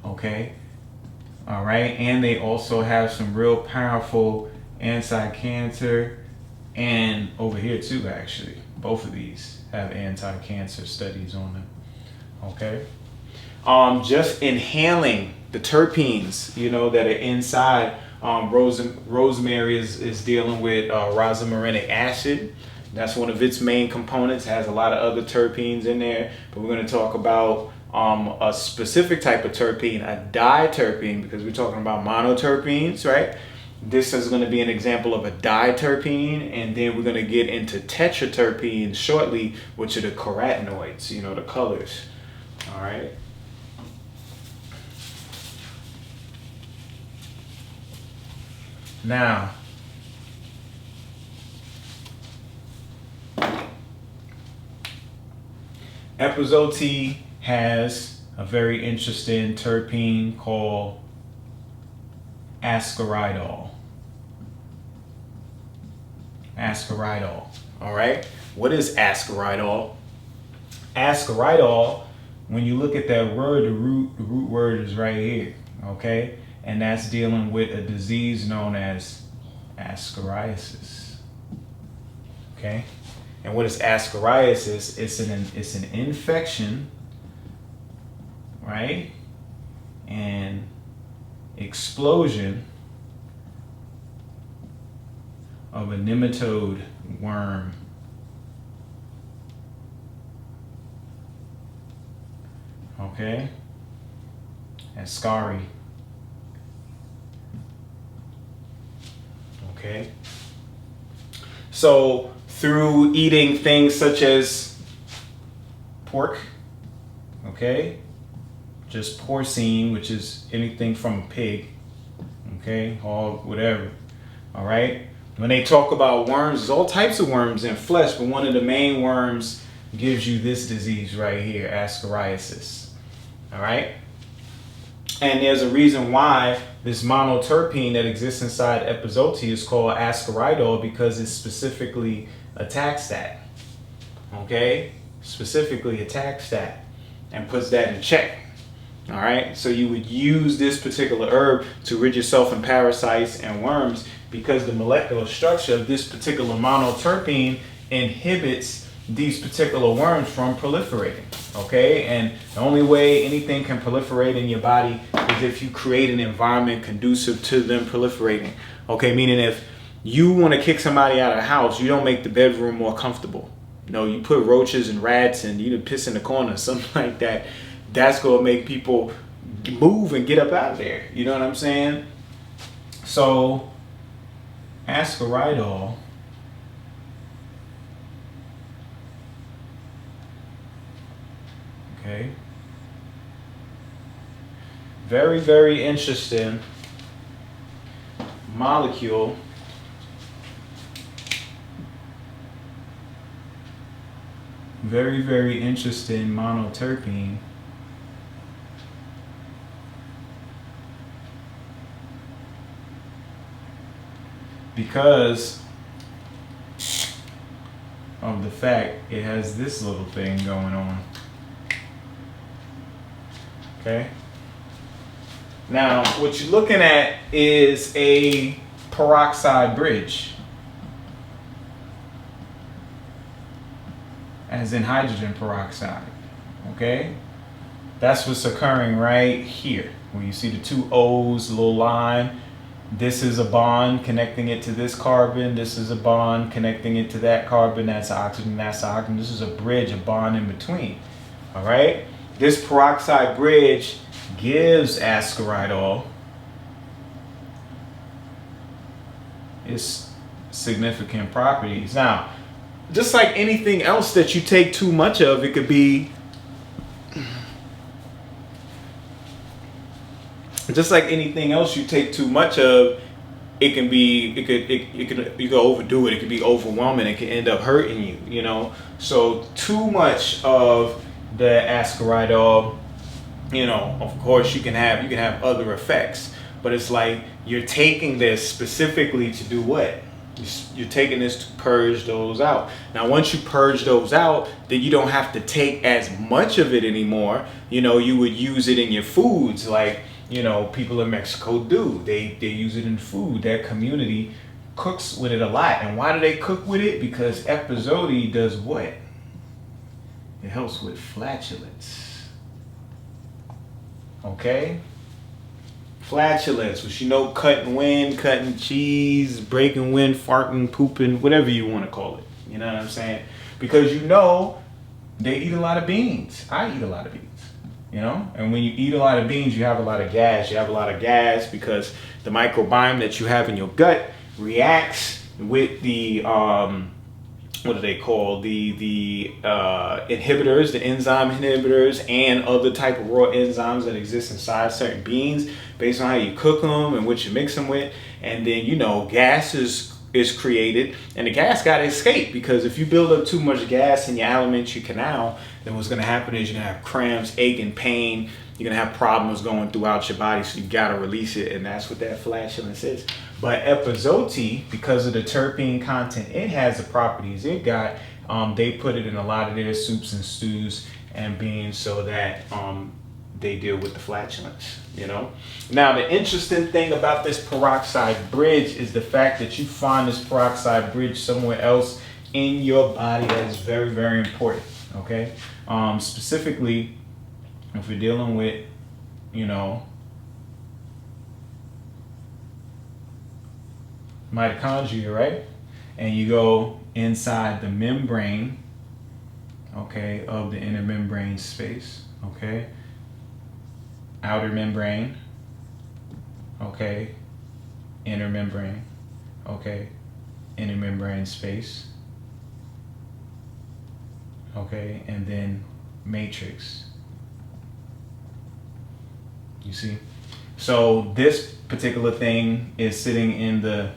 Okay, all right, and they also have some real powerful anti-cancer, and over here too, actually both of these have anti-cancer studies on them. Okay, just inhaling the terpenes, you know, that are inside rosemary is dealing with rosmarinic acid. That's one of its main components. It has a lot of other terpenes in there, but we're going to talk about a specific type of terpene, a diterpene, because we're talking about monoterpenes, right? This is going to be an example of a diterpene, and then we're going to get into tetraterpenes shortly, which are the carotenoids, you know, the colors. All right. Now, Epizoti has a very interesting terpene called ascaridol. Ascaridol. All right. What is ascaridol? Ascaridol, when you look at that word, the root word is right here. Okay. And that's dealing with a disease known as ascariasis. Okay. And what is ascariasis? It's an infection, right? And explosion of a nematode worm. Okay? Ascari. Okay? So, through eating things such as pork, okay? Just porcine, which is anything from a pig, okay? Hog, whatever. All right. When they talk about worms, there's all types of worms in flesh, but one of the main worms gives you this disease right here, ascariasis. All right. And there's a reason why this monoterpene that exists inside epizoote is called ascaridol, because it specifically attacks that. Okay? Specifically attacks that and puts that in check. All right? So you would use this particular herb to rid yourself of parasites and worms, because the molecular structure of this particular monoterpene inhibits these particular worms from proliferating. Okay, and the only way anything can proliferate in your body is if you create an environment conducive to them proliferating. Okay, meaning if you want to kick somebody out of the house, you don't make the bedroom more comfortable. No, you put roaches and rats and you piss in the corner, something like that. That's going to make people move and get up out of there. You know what I'm saying? So, ascaridol. Okay. Very, very interesting molecule. Very, very interesting monoterpene. Because of the fact it has this little thing going on. Okay. Now, what you're looking at is a peroxide bridge, as in hydrogen peroxide. Okay. That's what's occurring right here, where you see the two O's, little line. This is a bond connecting it to this carbon. This is a bond connecting it to that carbon. That's oxygen. That's oxygen. This is a bridge, a bond in between. All right. This peroxide bridge gives ascaridol its significant properties. Now, just like anything else that you take too much of, it could be just like anything else you take too much of, it can be, you can overdo it. It can be overwhelming. It can end up hurting you, you know. So too much of the ascaridol, you know, of course you can have other effects, but it's like you're taking this specifically to do what? You're taking this to purge those out. Now, once you purge those out, then you don't have to take as much of it anymore. You know, you would use it in your foods, like, you know, people in Mexico do. They use it in food. That community cooks with it a lot. And why do they cook with it? Because epizoote does what? It helps with flatulence. Okay? Flatulence, which, you know, cutting wind, cutting cheese, breaking wind, farting, pooping, whatever you want to call it. You know what I'm saying? Because, you know, they eat a lot of beans. I eat a lot of beans. You know, and when you eat a lot of beans, you have a lot of gas. You have a lot of gas because the microbiome that you have in your gut reacts with the what do they call the inhibitors, the enzyme inhibitors, and other type of raw enzymes that exist inside certain beans based on how you cook them and what you mix them with. And then, you know, gas is created, and the gas got to escape, because if you build up too much gas in your alimentary canal, then what's going to happen is you're going to have cramps, ache, and pain. You're going to have problems going throughout your body, so you got to release it, and that's what that flatulence is. But epizoote, because of the terpene content it has, the properties it got, they put it in a lot of their soups and stews and beans so that they deal with the flatulence, you know. Now, the interesting thing about this peroxide bridge is the fact that you find this peroxide bridge somewhere else in your body. That is very, very important, okay? Specifically, if we're dealing with, you know, mitochondria, right? And you go inside the membrane, okay, of the inner membrane space, okay? Outer membrane, okay, inner membrane, okay, inner membrane space, okay, and then matrix. You see? So this particular thing is sitting in the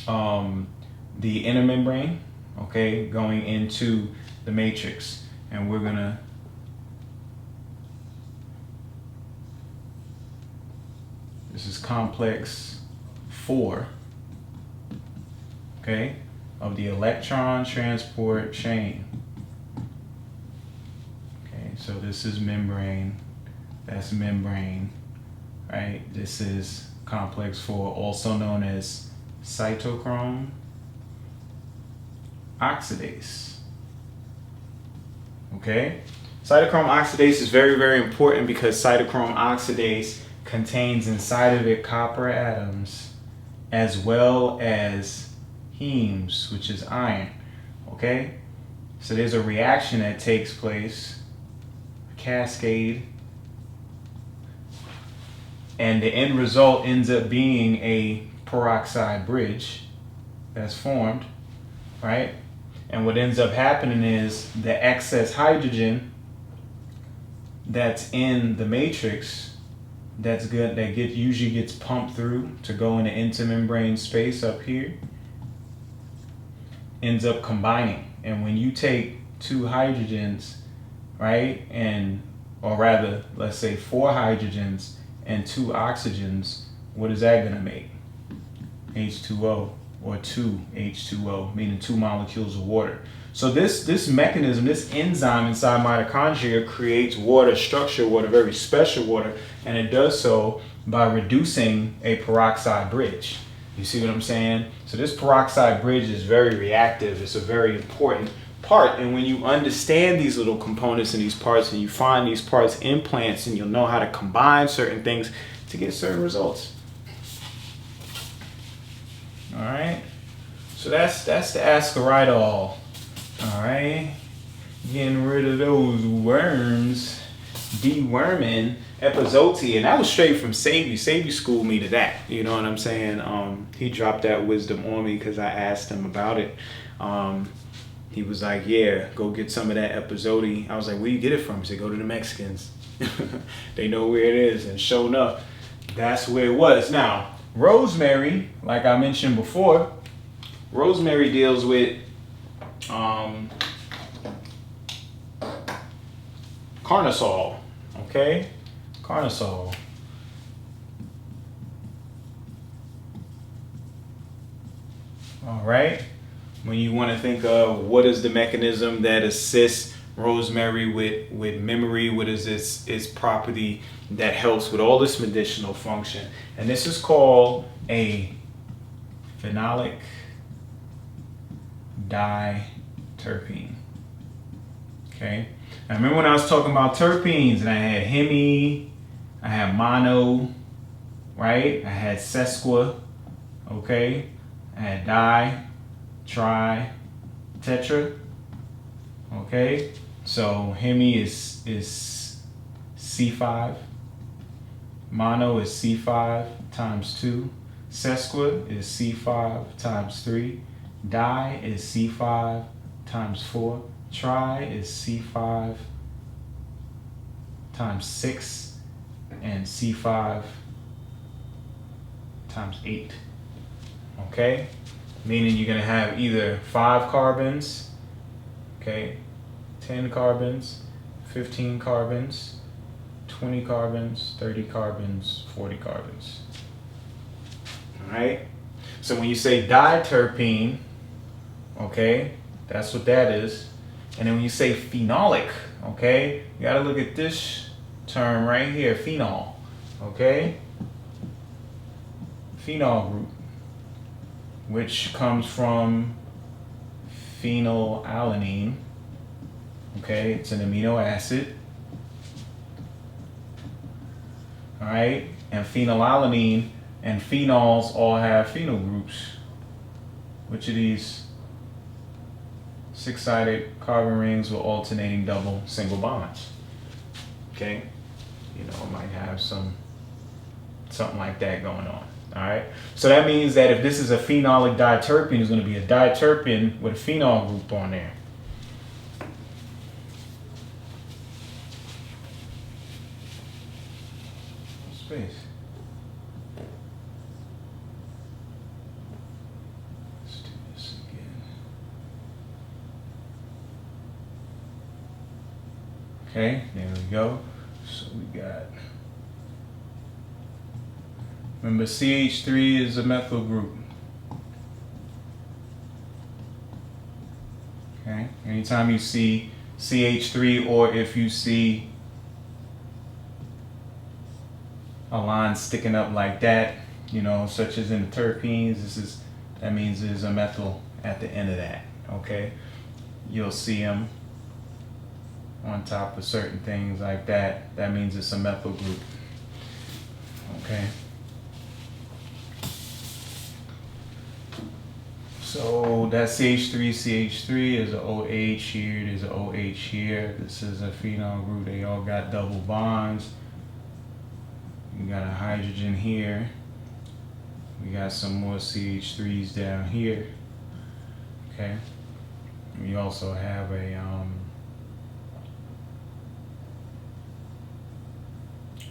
the inner membrane, okay, going into the matrix. And we're gonna this is complex 4, okay, of the electron transport chain. Okay, so this is membrane, that's membrane, right? This is complex 4, also known as cytochrome oxidase. Okay, cytochrome oxidase is very, very important because cytochrome oxidase contains inside of it copper atoms as well as hemes, which is iron. Okay, so there's a reaction that takes place, a cascade, and the end result ends up being a peroxide bridge that's formed, right? And what ends up happening is the excess hydrogen that's in the matrix usually gets pumped through to go into intermembrane space up here, ends up combining. And when you take 2 hydrogens, right, or rather, let's say 4 hydrogens and 2 oxygens, what is that gonna make? H2O, or 2H2O, meaning 2 molecules of water. So this mechanism, this enzyme inside mitochondria creates water, structured water, very special water, and it does so by reducing a peroxide bridge. You see what I'm saying? So this peroxide bridge is very reactive. It's a very important part. And when you understand these little components and these parts, and you find these parts in plants, and you'll know how to combine certain things to get certain results. All right. So that's the ascaridol. All right. Getting rid of those worms, deworming epizoti, and that was straight from Savy. Savy schooled me to that. You know what I'm saying? He dropped that wisdom on me because I asked him about it. He was like, "Yeah, go get some of that epizoti." I was like, "Where you get it from?" He said, "Go to the Mexicans. They know where it is." And sure enough, that's where it was. Now, rosemary, like I mentioned before, rosemary deals with carnosol. Okay, carnosol. All right. When you want to think of what is the mechanism that assists rosemary with memory, what is its property that helps with all this medicinal function, and this is called a phenolic diterpene. Okay. Now remember when I was talking about terpenes, and I had hemi, I had mono, right? I had sesqua, okay? I had di, tri, tetra, okay? So hemi is C5, mono is C5 times 2, sesqua is C5 times 3, di is C5 times 4, tri is C5 times 6, and C5 times 8. Okay? Meaning you're going to have either 5 carbons, okay, 10 carbons, 15 carbons, 20 carbons, 30 carbons, 40 carbons. All right? So when you say diterpene, okay, that's what that is. And then when you say phenolic, okay, you got to look at this term right here, phenol, okay? Phenol group, which comes from phenylalanine, okay? It's an amino acid, all right? And phenylalanine and phenols all have phenyl groups. Which of these 6-sided carbon rings with alternating double single bonds? Okay, you know, it might have something like that going on. All right, so that means that if this is a phenolic diterpene, it's going to be a diterpene with a phenol group on there. Space. Okay, there we go. So we got, remember CH3 is a methyl group. Okay, anytime you see CH3, or if you see a line sticking up like that, you know, such as in the terpenes, that means there's a methyl at the end of that. Okay, you'll see them on top of certain things like that. That means it's a methyl group. Okay. So that CH3 is an OH here, there's an OH here. This is a phenol group, they all got double bonds. You got a hydrogen here. We got some more CH3s down here. Okay. We also have a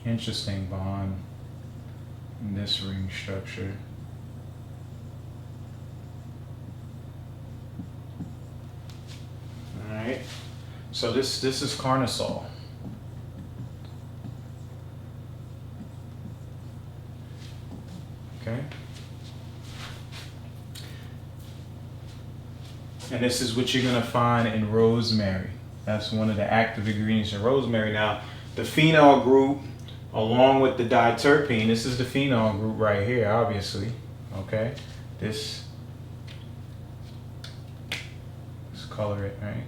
interesting bond in this ring structure. All right. So this is carnosol. Okay. And this is what you're going to find in rosemary. That's one of the active ingredients in rosemary. Now, the phenol group, along with the diterpene, this is the phenol group right here, obviously. Okay. Let's color it, right?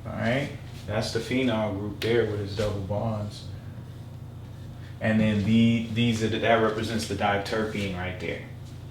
All right. That's the phenol group there with its double bonds. And then that represents the diterpene right there.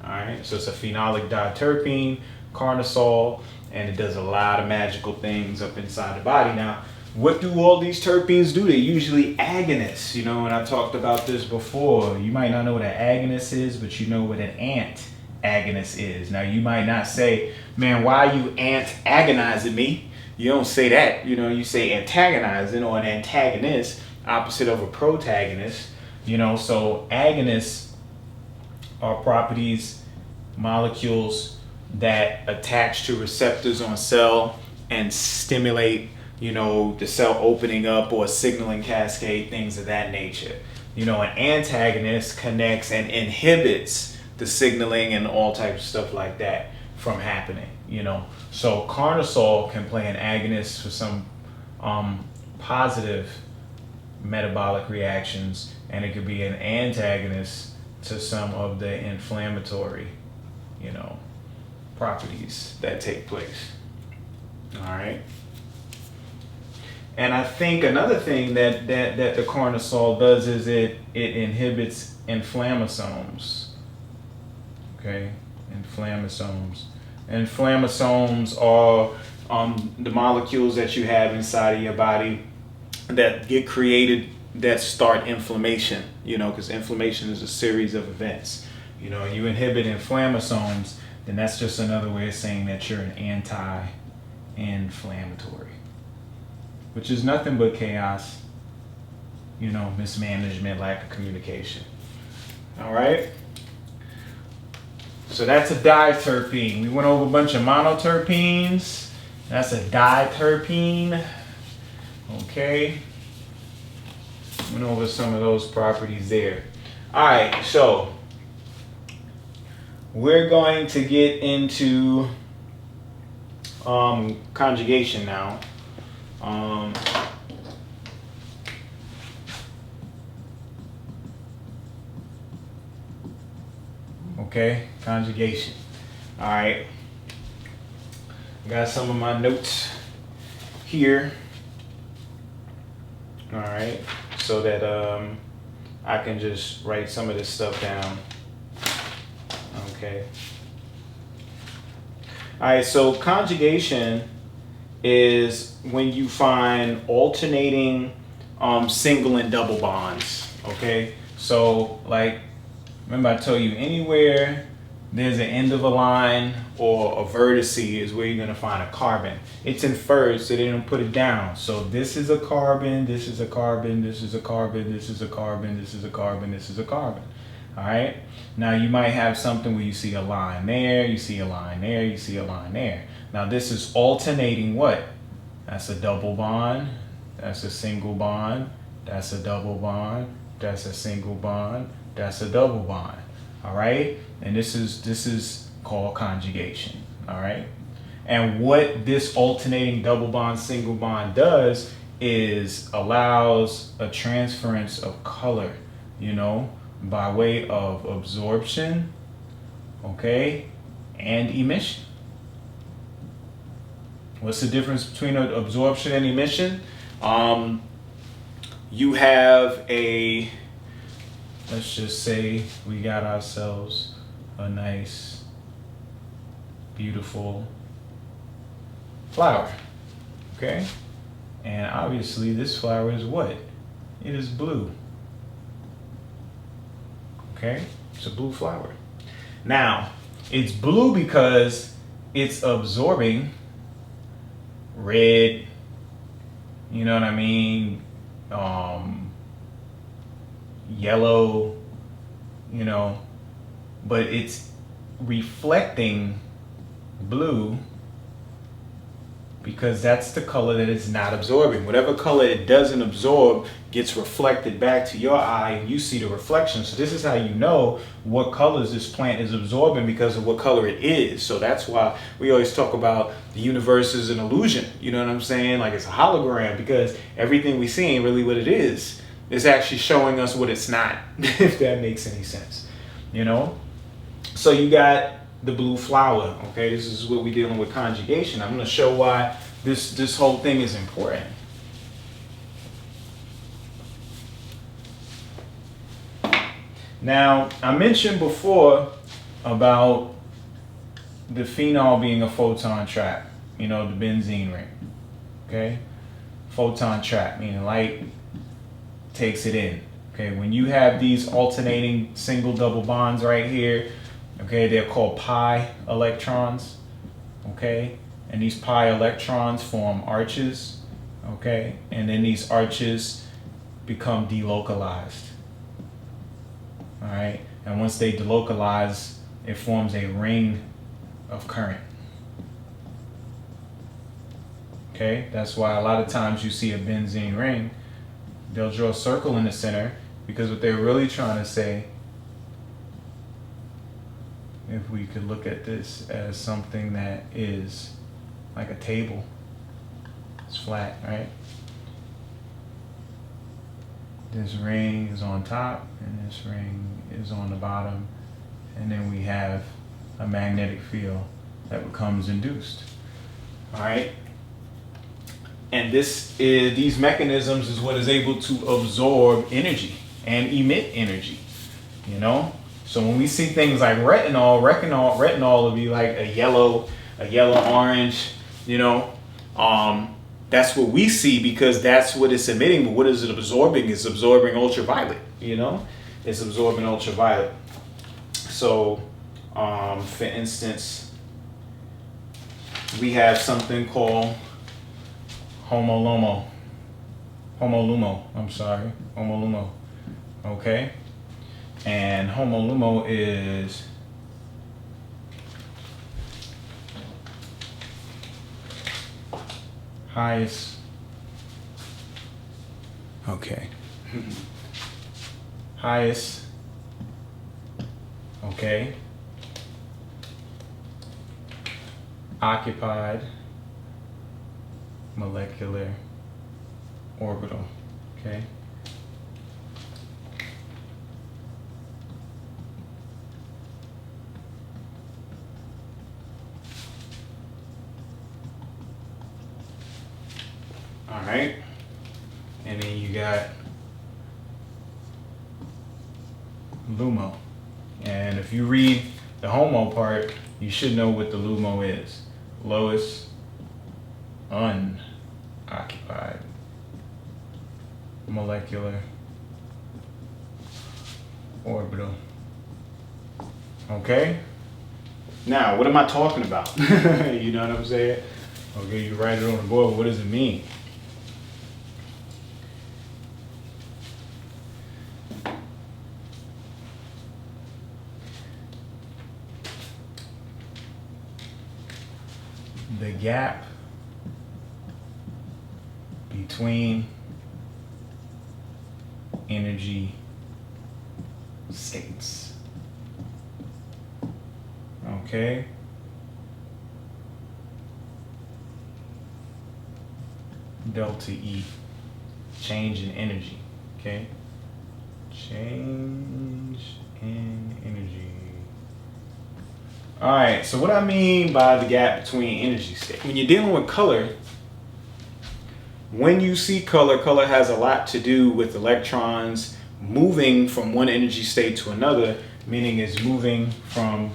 All right, so it's a phenolic diterpene, carnosol, and it does a lot of magical things up inside the body. Now, what do all these terpenes do? They're usually agonists, you know, and I talked about this before. You might not know what an agonist is, but you know what an antagonist is. Now, you might not say, man, why are you antagonizing me? You don't say that, you know, you say antagonizing, or an antagonist, opposite of a protagonist, you know. So agonists are properties, molecules that attach to receptors on cell and stimulate, you know, the cell opening up or signaling cascade, things of that nature. You know, an antagonist connects and inhibits the signaling and all types of stuff like that from happening, you know. So carnosol can play an agonist for some positive metabolic reactions, and it could be an antagonist to some of the inflammatory, you know, properties that take place. All right. And I think another thing that the carnosol does is it inhibits inflammasomes. Okay, inflammasomes. Inflammasomes are the molecules that you have inside of your body that get created that start inflammation, you know, because inflammation is a series of events. You know, you inhibit inflammasomes, then that's just another way of saying that you're an anti-inflammatory, which is nothing but chaos, you know, mismanagement, lack of communication. All right. So that's a diterpene. We went over a bunch of monoterpenes. That's a diterpene. Okay. Went over some of those properties there. All right, so we're going to get into conjugation now. Okay, conjugation. All right, got some of my notes here. All right, so that I can just write some of this stuff down. Okay. All right, so conjugation is when you find alternating single and double bonds. Okay, so like, remember I told you anywhere there's an end of a line or a vertex is where you're going to find a carbon. It's inferred, so they don't put it down. So this is a carbon, this is a carbon, this is a carbon, this is a carbon, this is a carbon, this is a carbon. All right. Now you might have something where you see a line there, you see a line there, you see a line there. Now this is alternating what? That's a double bond. That's a single bond. That's a double bond. That's a single bond. That's a double bond. All right? And this is called conjugation. All right? And what this alternating double bond, single bond does is allows a transference of color, you know, by way of absorption, okay, and emission. What's the difference between absorption and emission? You have a, let's just say we got ourselves a nice, beautiful flower, okay? And obviously this flower is what? It is blue, okay? It's a blue flower. Now, it's blue because it's absorbing red, you know what I mean, yellow, you know, but it's reflecting blue because that's the color that it's not absorbing. Whatever color it doesn't absorb gets reflected back to your eye and you see the reflection. So this is how you know what colors this plant is absorbing because of what color it is. So that's why we always talk about the universe is an illusion. You know what I'm saying? Like it's a hologram, because everything we see ain't really what it is. It's actually showing us what it's not, if that makes any sense. You know? So you got the blue flower, okay? This is what we're dealing with conjugation. I'm gonna show why this whole thing is important. Now, I mentioned before about the phenol being a photon trap, you know, the benzene ring, okay? Photon trap, meaning light takes it in, okay? When you have these alternating single double bonds right here, okay, they're called pi electrons, okay? And these pi electrons form arches, okay? And then these arches become delocalized. All right, and once they delocalize, it forms a ring of current. Okay, that's why a lot of times you see a benzene ring, they'll draw a circle in the center, because what they're really trying to say, if we could look at this as something that is like a table, it's flat, right? This ring is on top and this ring is on the bottom, and then we have a magnetic field that becomes induced. All right, and these mechanisms is what is able to absorb energy and emit energy, you know. So when we see things like retinol will be like a yellow orange, you know. That's what we see because that's what it's emitting. But what is it absorbing? It's absorbing ultraviolet, you know? It's absorbing ultraviolet. So, for instance, we have something called homolumo, okay? And homolumo is highest, okay, highest, okay, occupied molecular orbital, okay. All right, and then you got LUMO. And if you read the HOMO part, you should know what the LUMO is. Lowest unoccupied molecular orbital. Okay? Now, what am I talking about? You know what I'm saying? Okay, you write it on the board. What does it mean? The gap between energy states. Okay. Delta E, change in energy. Okay. Change in energy. All right, so what I mean by the gap between energy states, when you're dealing with color, when you see color, color has a lot to do with electrons moving from one energy state to another, meaning it's moving from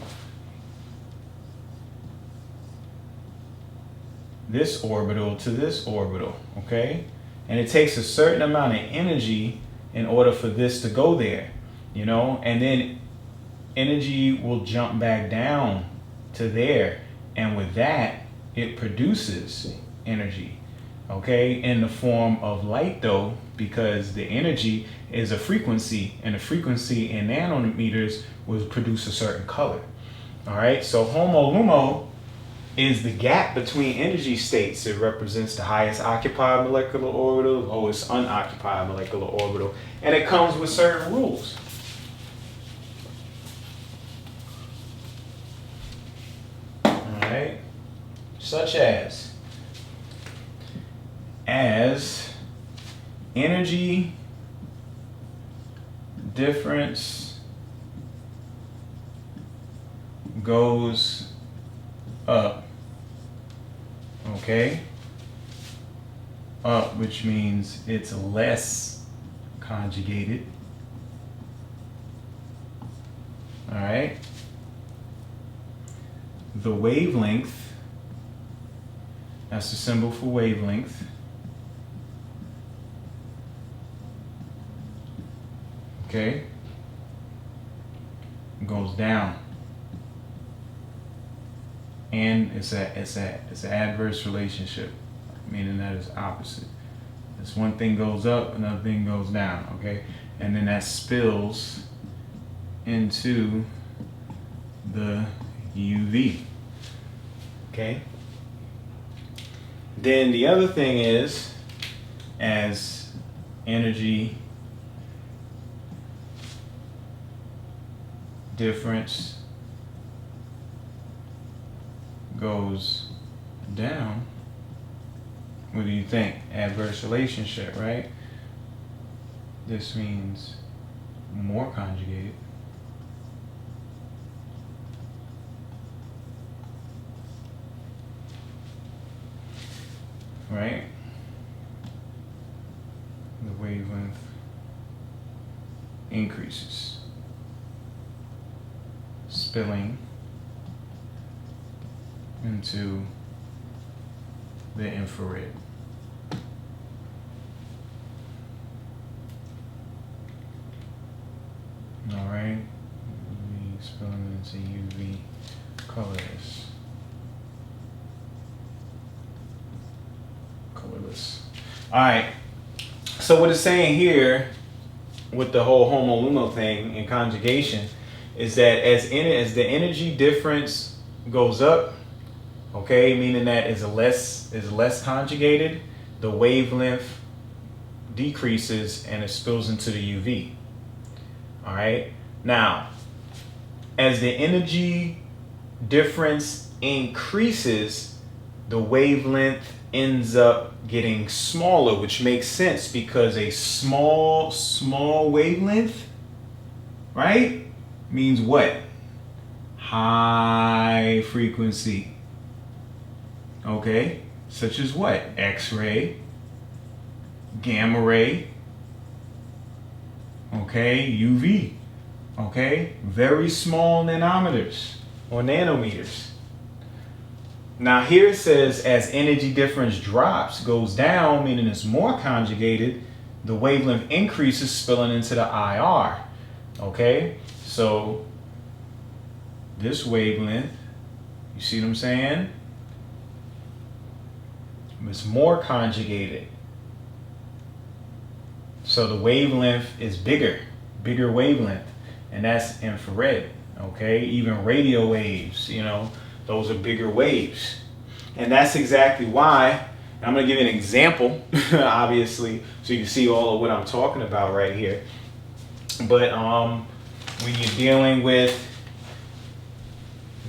this orbital to this orbital, okay? And it takes a certain amount of energy in order for this to go there, you know? And then energy will jump back down to there. And with that, it produces energy, okay? In the form of light though, because the energy is a frequency, and the frequency in nanometers will produce a certain color, all right? So HOMO LUMO is the gap between energy states. It represents the highest occupied molecular orbital, lowest unoccupied molecular orbital, and it comes with certain rules. All right, such as energy difference goes up. Okay, up, which means it's less conjugated. All right, the wavelength, that's the symbol for wavelength, okay, goes down. And it's an adverse relationship, meaning that it's opposite. This one thing goes up, another thing goes down, okay? And then that spills into the UV, okay? Then the other thing is, as energy difference goes down, what do you think? Adverse relationship, right? This means more conjugated. Right? The wavelength increases, spilling into the infrared. All right, UV spilling into UV colors. Colorless. All right, so what it's saying here with the whole HOMO LUMO thing in conjugation is that as the energy difference goes up, okay, meaning that is less conjugated, the wavelength decreases and it spills into the UV. All right. Now, as the energy difference increases, the wavelength ends up getting smaller, which makes sense because a small wavelength, right, means what? High frequency. Okay, such as what? X-ray, gamma ray, okay, UV, okay, very small nanometers or nanometers. Now here it says as energy difference drops, goes down, meaning it's more conjugated, the wavelength increases, spilling into the IR, okay? So this wavelength, you see what I'm saying? It's more conjugated. So the wavelength is bigger wavelength, and that's infrared, okay? Even radio waves, you know, those are bigger waves. And that's exactly why I'm going to give you an example, obviously, so you can see all of what I'm talking about right here. But when you're dealing with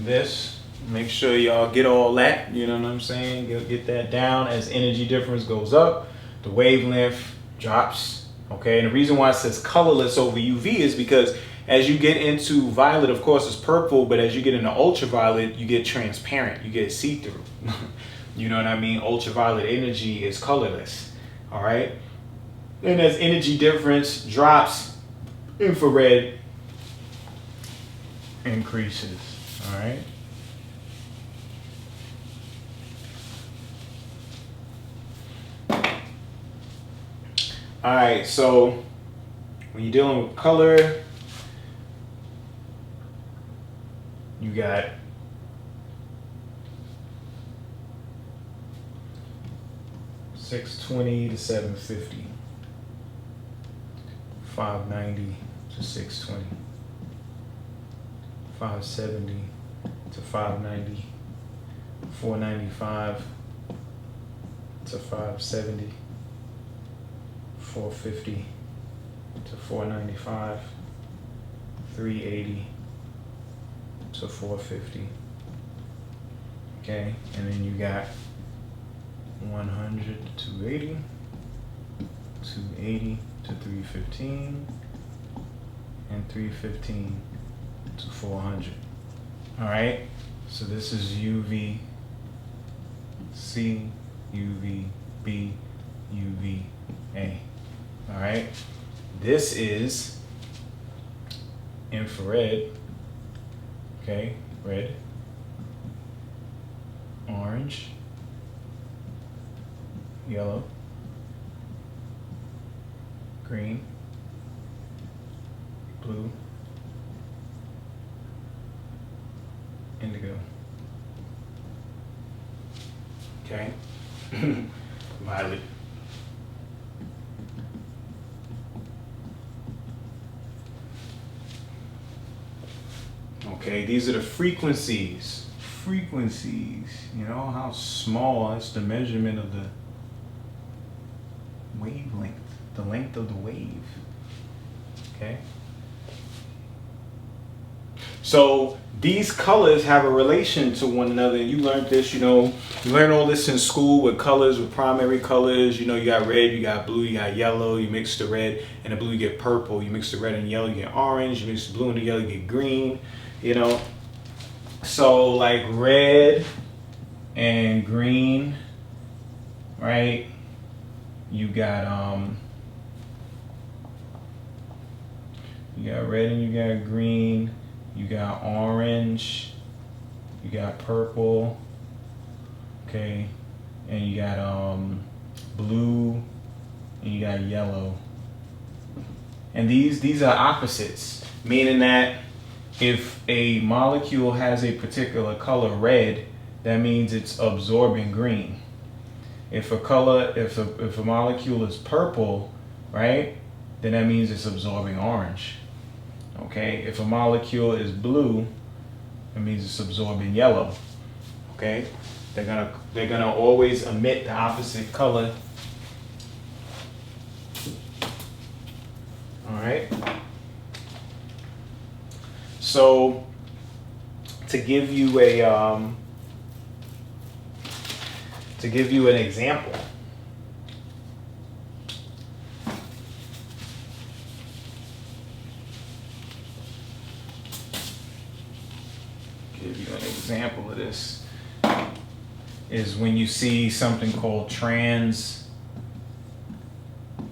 this, make sure y'all get all that, you know what I'm saying? Get that down. As energy difference goes up, the wavelength drops, okay? And the reason why it says colorless over UV is because as you get into violet, of course, it's purple, but as you get into ultraviolet, you get transparent, you get see-through. You know what I mean? Ultraviolet energy is colorless, all right? And as energy difference drops, infrared increases, all right? All right, so when you're dealing with color, you got $620 to $750, $590 to $620, $570 to $590, $495 to $570, $450 to $495, $380 to $450. Okay, and then you got 100 to 280, 280 to 315, and 315 to 400. All right, so this is UV C, UV B, UV A. All right, this is infrared. Okay, red, orange, yellow, green, blue, indigo. Okay, violet. Okay, these are the frequencies. Frequencies, you know how small, that's the measurement of the wavelength, the length of the wave. Okay. So these colors have a relation to one another. You learned this, you know, you learn all this in school with colors, with primary colors. You know, you got red, you got blue, you got yellow. You mix the red and the blue, you get purple. You mix the red and yellow, you get orange. You mix the blue and the yellow, you get green. You know, so like red and green, right? You got red and you got green, you got orange, you got purple, okay, and you got blue, and you got yellow. And these are opposites, meaning that if a molecule has a particular color red, that means it's absorbing green. If a molecule is purple, right, then that means it's absorbing orange. Okay, if a molecule is blue, it means it's absorbing yellow. Okay, they're gonna always emit the opposite color. All right. So to give you an example, of this is when you see something called trans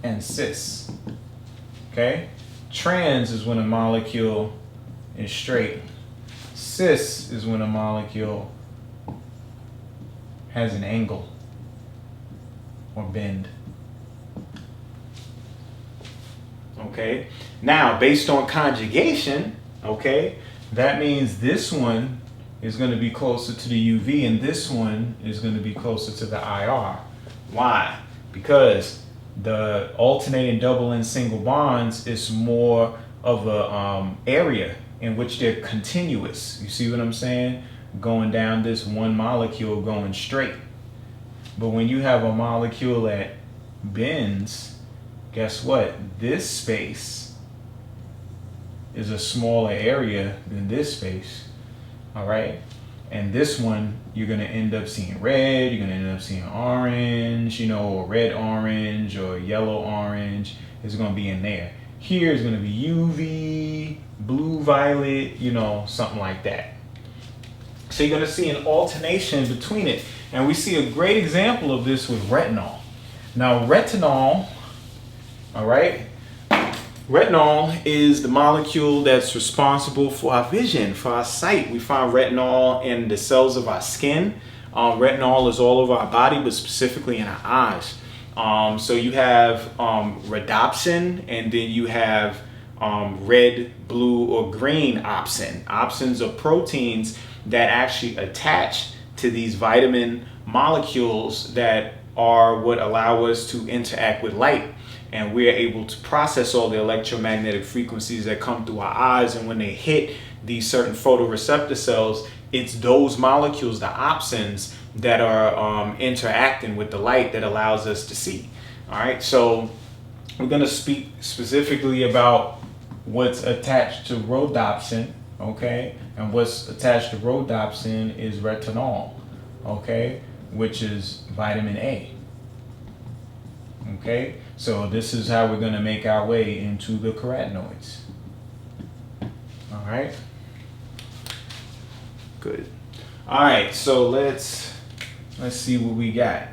and cis. Okay, trans is when a molecule is straight. Cis is when a molecule has an angle or bend. Okay, now based on conjugation, okay, that means this one is going to be closer to the UV and this one is going to be closer to the IR. Why? Because the alternating double and single bonds is more of a area in which they're continuous. You see what I'm saying? Going down this one molecule going straight. But when you have a molecule that bends, guess what? This space is a smaller area than this space. All right? And this one, you're going to end up seeing red, you're going to end up seeing orange, you know, or red orange or yellow orange is going to be in there. Here is going to be UV, blue violet, you know, something like that. So you're going to see an alternation between it. And we see a great example of this with retinol. Now, retinol, all right, retinol is the molecule that's responsible for our vision, for our sight. We find retinol in the cells of our skin. Retinol is all over our body, but specifically in our eyes. So you have rhodopsin, and then you have red, blue, or green opsin. Opsins are proteins that actually attach to these vitamin molecules that are what allow us to interact with light. And we're able to process all the electromagnetic frequencies that come through our eyes. And when they hit these certain photoreceptor cells, it's those molecules, the opsins, that are interacting with the light that allows us to see. All right, so we're going to speak specifically about what's attached to rhodopsin, okay? And what's attached to rhodopsin is retinol, okay? Which is vitamin A. Okay, so this is how we're going to make our way into the carotenoids. All right, good. All right, so let's see what we got.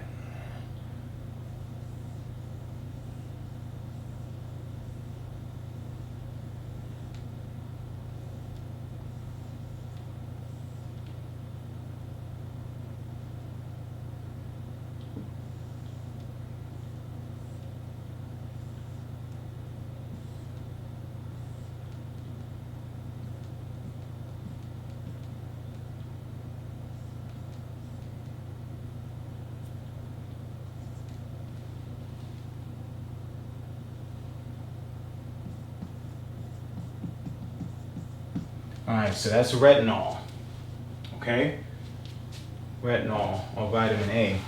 All right, so that's retinol, okay? Retinol, or vitamin A.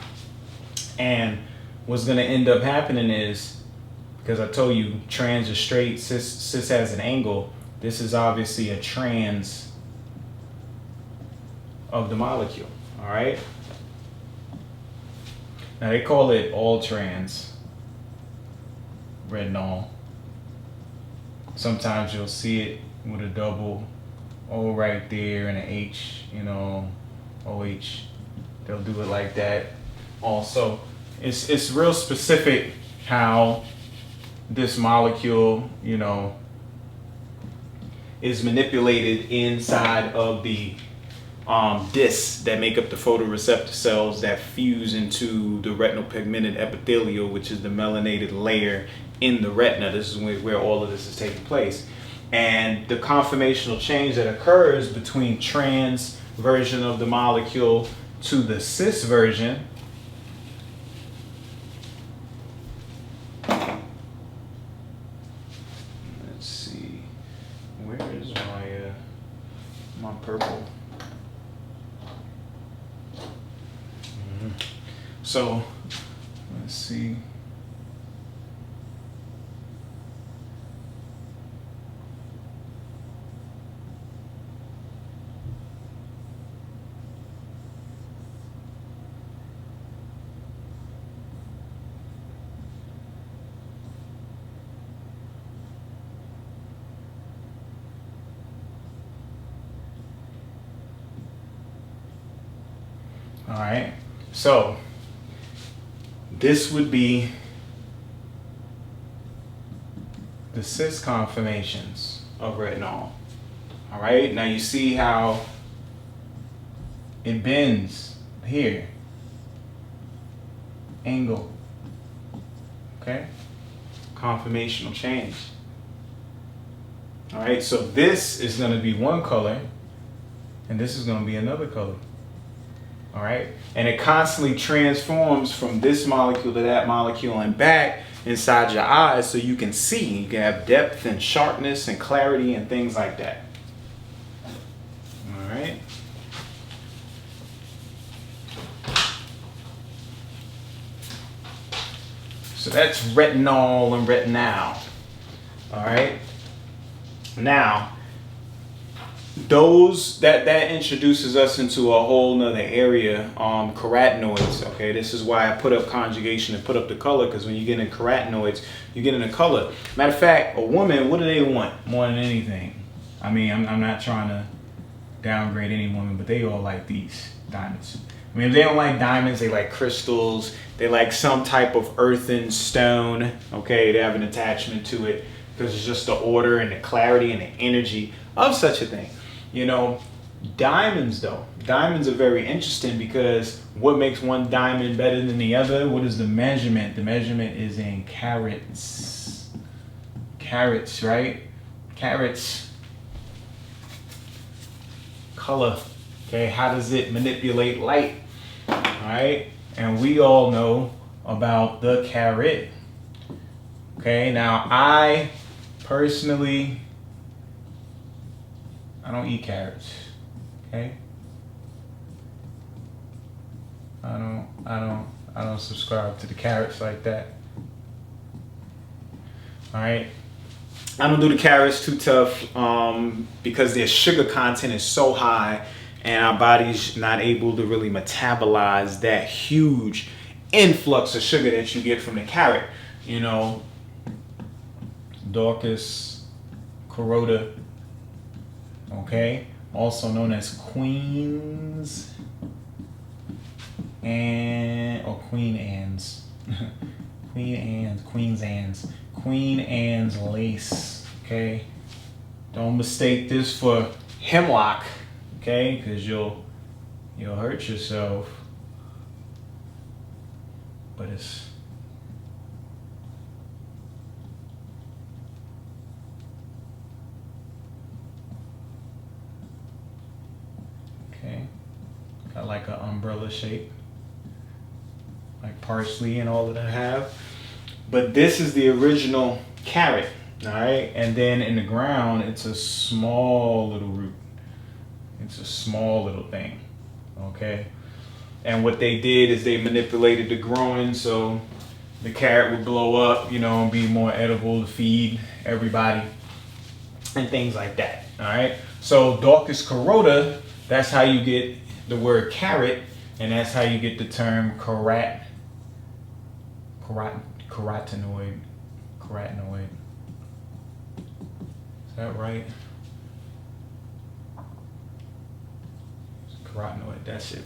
And what's going to end up happening is, because I told you trans is straight, cis has an angle, this is obviously a trans of the molecule, all right? Now they call it all trans, retinol. Sometimes you'll see it with a double O right there and an H, you know, OH. They'll do it like that. Also, it's real specific how this molecule, you know, is manipulated inside of the discs that make up the photoreceptor cells that fuse into the retinal pigmented epithelial, which is the melanated layer in the retina. This is where all of this is taking place. And the conformational change that occurs between trans version of the molecule to the cis version let's see, where is my purple? So let's see. All right, so this would be the cis conformations of retinol. All right, now you see how it bends here, angle, okay, conformational change. All right, so this is going to be one color and this is going to be another color. All right, and it constantly transforms from this molecule to that molecule and back inside your eyes so you can see. You can have depth and sharpness and clarity and things like that. All right. So that's retinol and retinal. All right. Now, those that introduces us into a whole nother area, carotenoids. Okay, this is why I put up conjugation and put up the color, because when you get in carotenoids, you get in a color. Matter of fact, a woman, what do they want more than anything? I mean, I'm not trying to downgrade any woman, but they all like these diamonds. I mean, if they don't like diamonds, they like crystals. They like some type of earthen stone. Okay, they have an attachment to it because it's just the order and the clarity and the energy of such a thing. You know, diamonds though. Diamonds are very interesting because what makes one diamond better than the other? What is the measurement? The measurement is in carats. Carats, right? Carats. Color. Okay, how does it manipulate light? All right, and we all know about the carat. Okay, now I personally, I don't eat carrots. Okay, I don't subscribe to the carrots like that. All right, I don't do the carrots too tough because their sugar content is so high, and our body's not able to really metabolize that huge influx of sugar that you get from the carrot. You know, Daucus carota, okay, also known as Queens and or Queen Anne's, Queen Anne's lace. Okay, don't mistake this for hemlock. Okay, because you'll hurt yourself. But it's okay. Got like an umbrella shape, like parsley and all of them have. But this is the original carrot, all right? And then in the ground, it's a small little root. It's a small little thing, okay? And what they did is they manipulated the growing so the carrot would blow up, you know, and be more edible to feed everybody and things like that, all right? So Daucus carota, that's how you get the word carrot, and that's how you get the term carotenoid. Is that right? Carotenoid, that's it.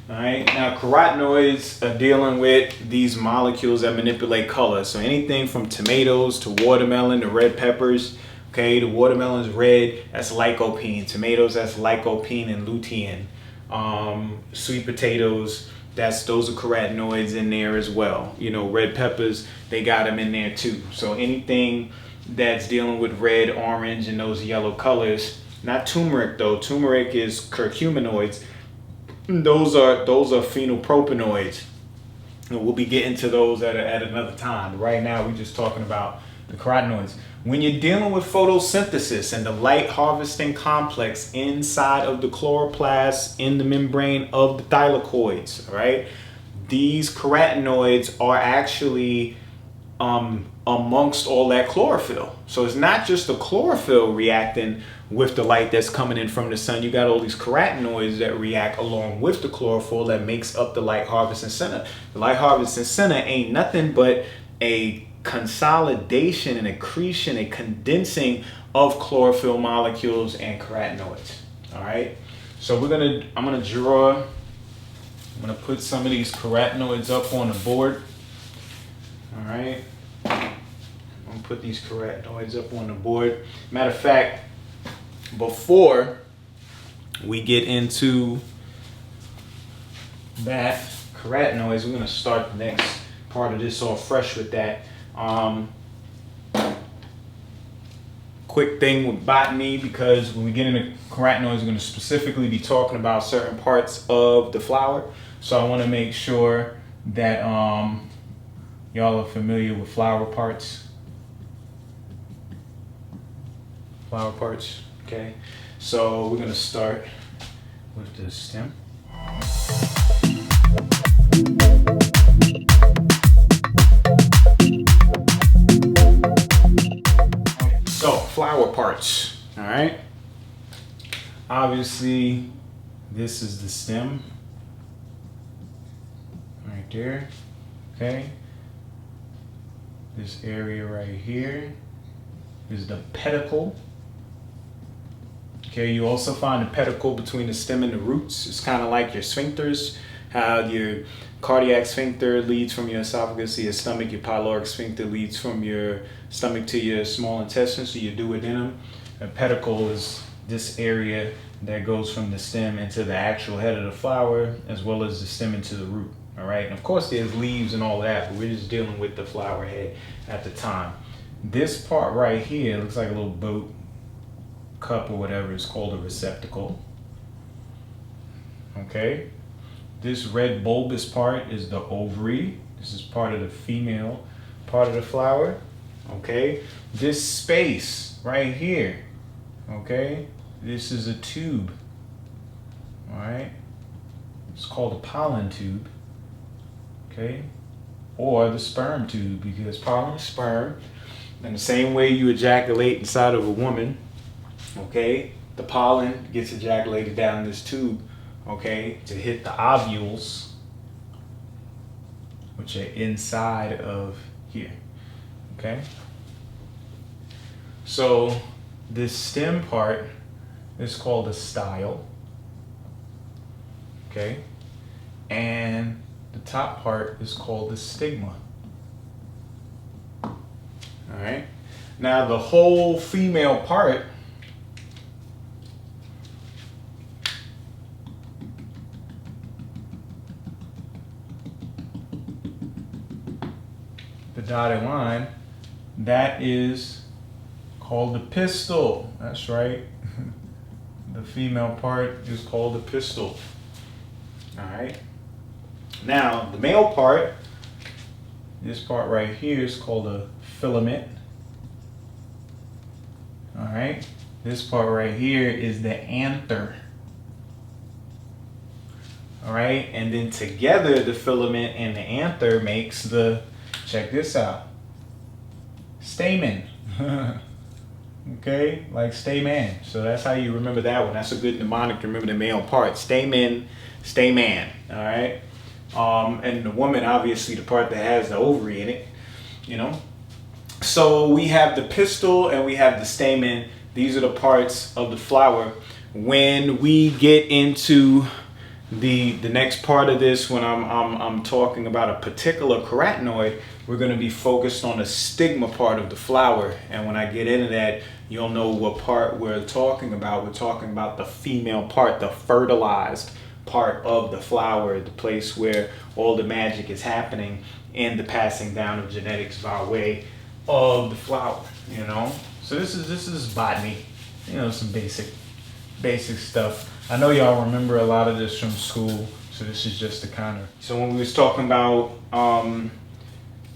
All right, now carotenoids are dealing with these molecules that manipulate color. So anything from tomatoes to watermelon to red peppers. Okay, the watermelon's red, that's lycopene. Tomatoes, that's lycopene and lutein. Sweet potatoes, those are carotenoids in there as well. You know, red peppers, they got them in there too. So anything that's dealing with red, orange, and those yellow colors. Not turmeric though. Turmeric is curcuminoids. Those are phenylpropanoids. And we'll be getting to those at another time. Right now, we're just talking about the carotenoids. When you're dealing with photosynthesis and the light harvesting complex inside of the chloroplast in the membrane of the thylakoids, right? These carotenoids are actually amongst all that chlorophyll. So it's not just the chlorophyll reacting with the light that's coming in from the sun. You got all these carotenoids that react along with the chlorophyll that makes up the light harvesting center. The light harvesting center ain't nothing but a consolidation and accretion, a condensing of chlorophyll molecules and carotenoids. All right. So I'm gonna put some of these carotenoids up on the board. All right. I'm gonna put these carotenoids up on the board. Matter of fact, before we get into that carotenoids, we're gonna start the next part of this all fresh with that. Quick thing with botany, because when we get into carotenoids, we're gonna specifically be talking about certain parts of the flower. So I wanna make sure that y'all are familiar with flower parts. Flower parts, okay? So we're gonna start with the stem. parts. All right. Obviously, this is the stem right there. Okay. This area right here is the pedicle. Okay, you also find the pedicle between the stem and the roots. It's kind of like your sphincters, how your cardiac sphincter leads from your esophagus to your stomach, your pyloric sphincter leads from your stomach to your small intestine, so your duodenum. A pedicle is this area that goes from the stem into the actual head of the flower, as well as the stem into the root. All right, and of course there's leaves and all that, but we're just dealing with the flower head at the time. This part right here looks like a little boat, cup or whatever, is called a receptacle. Okay, this red bulbous part is the ovary. This is part of the female part of the flower. Okay, this space right here, okay, this is a tube. All right, it's called a pollen tube. Okay, or the sperm tube, because pollen is sperm. And the same way you ejaculate inside of a woman, okay, the pollen gets ejaculated down this tube, okay, to hit the ovules, which are inside of here. Okay, so this stem part is called a style. Okay, and the top part is called the stigma. All right, now the whole female part the dotted line, that is called the pistil. That's right. The female part is called the pistil. All right. Now the male part, this part right here, is called a filament. All right. This part right here is the anther. All right. And then together, the filament and the anther makes the, check this out, stamen. Okay, like stamen. So that's how you remember that one. That's a good mnemonic to remember the male part. Stamen, stamen. All right. And the woman, obviously, the part that has the ovary in it, you know. So we have the pistil and we have the stamen. These are the parts of the flower. When we get into the next part of this, when I'm talking about a particular carotenoid, we're going to be focused on the stigma part of the flower. And when I get into that, you'll know what part we're talking about. We're talking about the female part, the fertilized part of the flower, the place where all the magic is happening in the passing down of genetics by way of the flower, you know. So this is botany, you know, some basic stuff. I know y'all remember a lot of this from school, so this is just the kind of. So when we was talking about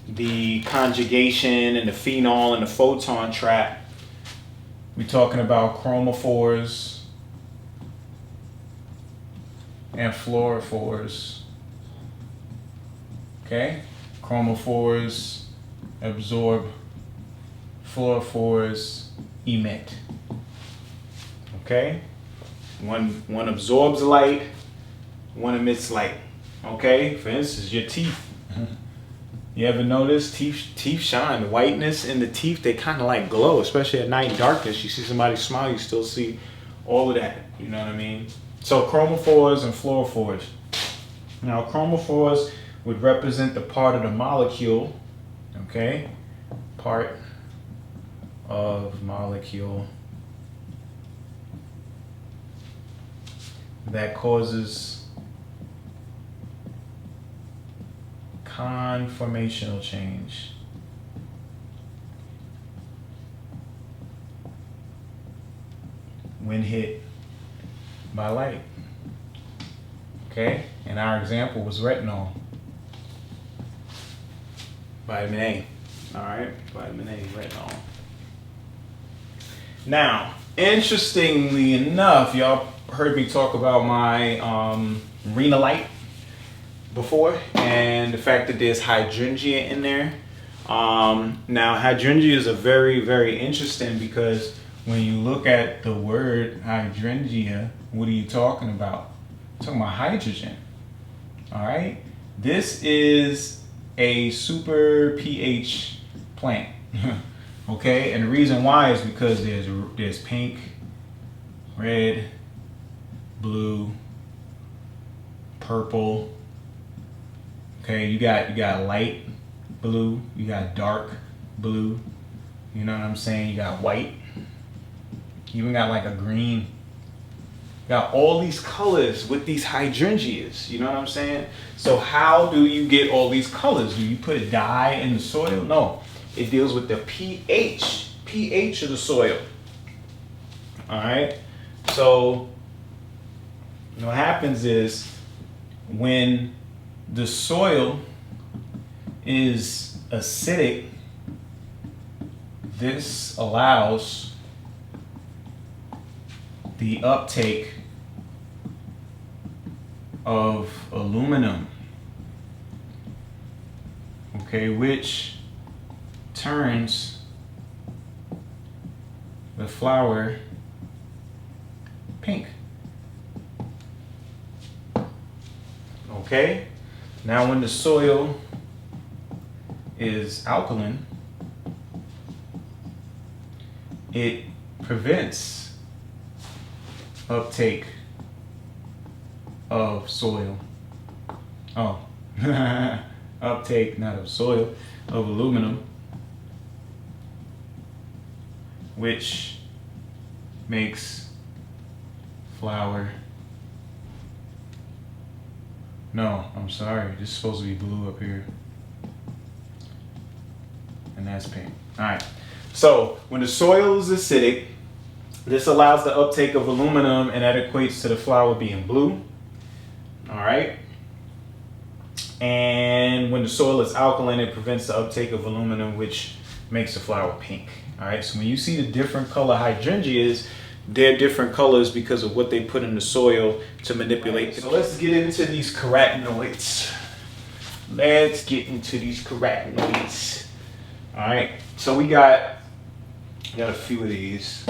the conjugation and the phenol and the photon trap, we're talking about chromophores and fluorophores. Okay, chromophores absorb, fluorophores emit. Okay, one absorbs light, one emits light. Okay, for instance, your teeth. You ever notice teeth shine? The whiteness in the teeth, they kind of like glow, especially at night darkness. You see somebody smile, you still see all of that. You know what I mean? So chromophores and fluorophores. Now chromophores would represent the part of the molecule, okay? Part of molecule that causes conformational change. When hit by light. Okay, and our example was retinol. Vitamin A. All right, vitamin A, retinol. Now, interestingly enough, y'all heard me talk about my Renalite before, and the fact that there's hydrangea in there. Now, hydrangea is a very, very interesting, because when you look at the word hydrangea, what are you talking about? You're talking about hydrogen. All right. This is a super pH plant. Okay, and the reason why is because there's pink, red, blue, purple. Okay, you got light blue, you got dark blue. You know what I'm saying? You got white. You even got like a green. Got all these colors with these hydrangeas, you know what I'm saying? So how do you get all these colors? Do you put a dye in the soil? No, it deals with the pH of the soil. All right, so what happens is when the soil is acidic, this allows the uptake of aluminum, okay, which turns the flower pink. Okay, now when the soil is alkaline, it prevents uptake of soil. Oh, uptake not of soil, of aluminum, which makes flower. No, I'm sorry. This is supposed to be blue up here. And that's pink. All right. So when the soil is acidic, this allows the uptake of aluminum, and that equates to the flower being blue. All right. And when the soil is alkaline, it prevents the uptake of aluminum, which makes the flower pink. All right. So when you see the different color hydrangeas, they're different colors because of what they put in the soil to manipulate. So let's get into these carotenoids. Let's get into these carotenoids. All right. So we got a few of these.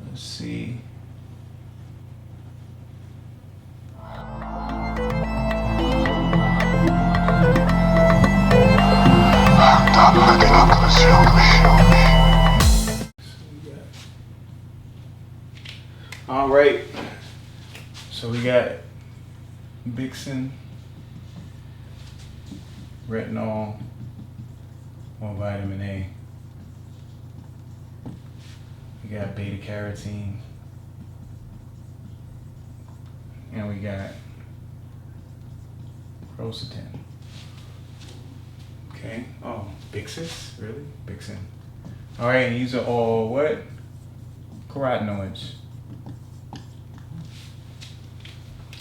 Let's see. All right. So we got Bixin, retinol, or vitamin A. We got beta carotene, and we got quercetin. Okay. Oh, Bixis? Really? Bixin. All right. These are all what? Carotenoids.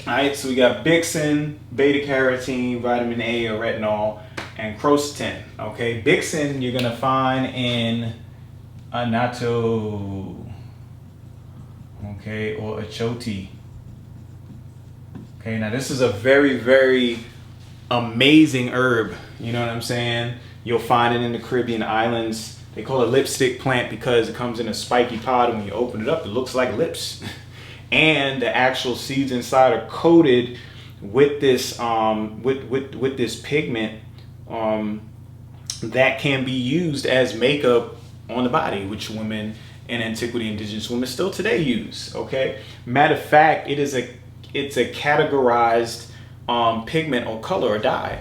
All right. So we got Bixin, beta carotene, vitamin A or retinol, and quercetin. Okay. Bixin you're gonna find in annatto. Okay, or achoti. Okay. Now this is a very, very amazing herb. You know what I'm saying? You'll find it in the Caribbean islands. They call it lipstick plant because it comes in a spiky pod, and when you open it up, it looks like lips. And the actual seeds inside are coated with this with this pigment that can be used as makeup on the body, which women in antiquity, indigenous women still today use. Okay, matter of fact, it's a categorized pigment or color or dye.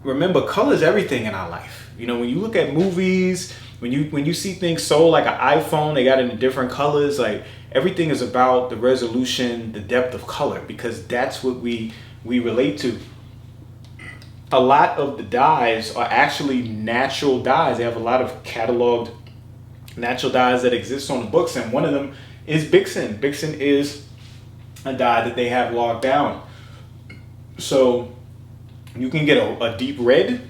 Remember, color is everything in our life. You know, when you look at movies, when you see things sold like an iPhone, they got it in different colors. Like everything is about the resolution, the depth of color, because that's what we relate to. A lot of the dyes are actually natural dyes. They have a lot of cataloged natural dyes that exist on the books, and one of them is Bixin. Bixin is a dye that they have logged down. So you can get a deep red,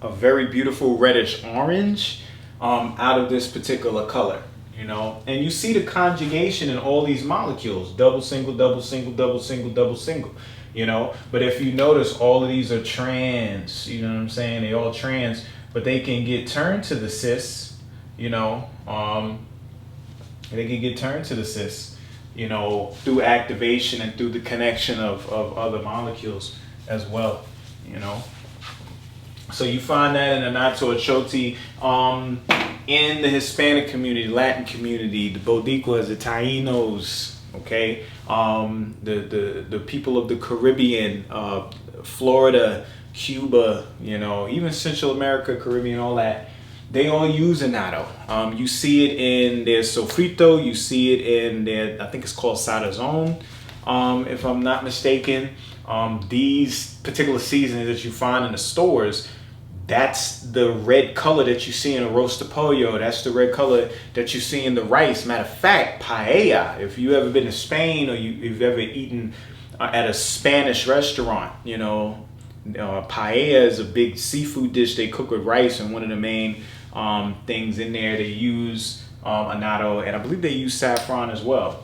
a very beautiful reddish orange out of this particular color, you know. And you see the conjugation in all these molecules, double, single, double, single, double, single, double, single, you know. But if you notice, all of these are trans, you know what I'm saying? They all trans, but they can get turned to the cis, you know, they can get turned to the cis, you know, through activation and through the connection of other molecules as well, you know. So you find that in the Nato Achoti, in the Hispanic community, Latin community, the Bodicuas, the Tainos, okay, the people of the Caribbean, Florida, Cuba, you know, even Central America, Caribbean, all that, they all use annatto. You see it in their sofrito, you see it in their, I think it's called salazón, if I'm not mistaken. These particular seasonings that you find in the stores, that's the red color that you see in a roast of pollo. That's the red color that you see in the rice. Matter of fact, paella, if you ever been to Spain or you've ever eaten at a Spanish restaurant, you know, paella is a big seafood dish they cook with rice, and one of the main things in there, they use annatto, and I believe they use saffron as well.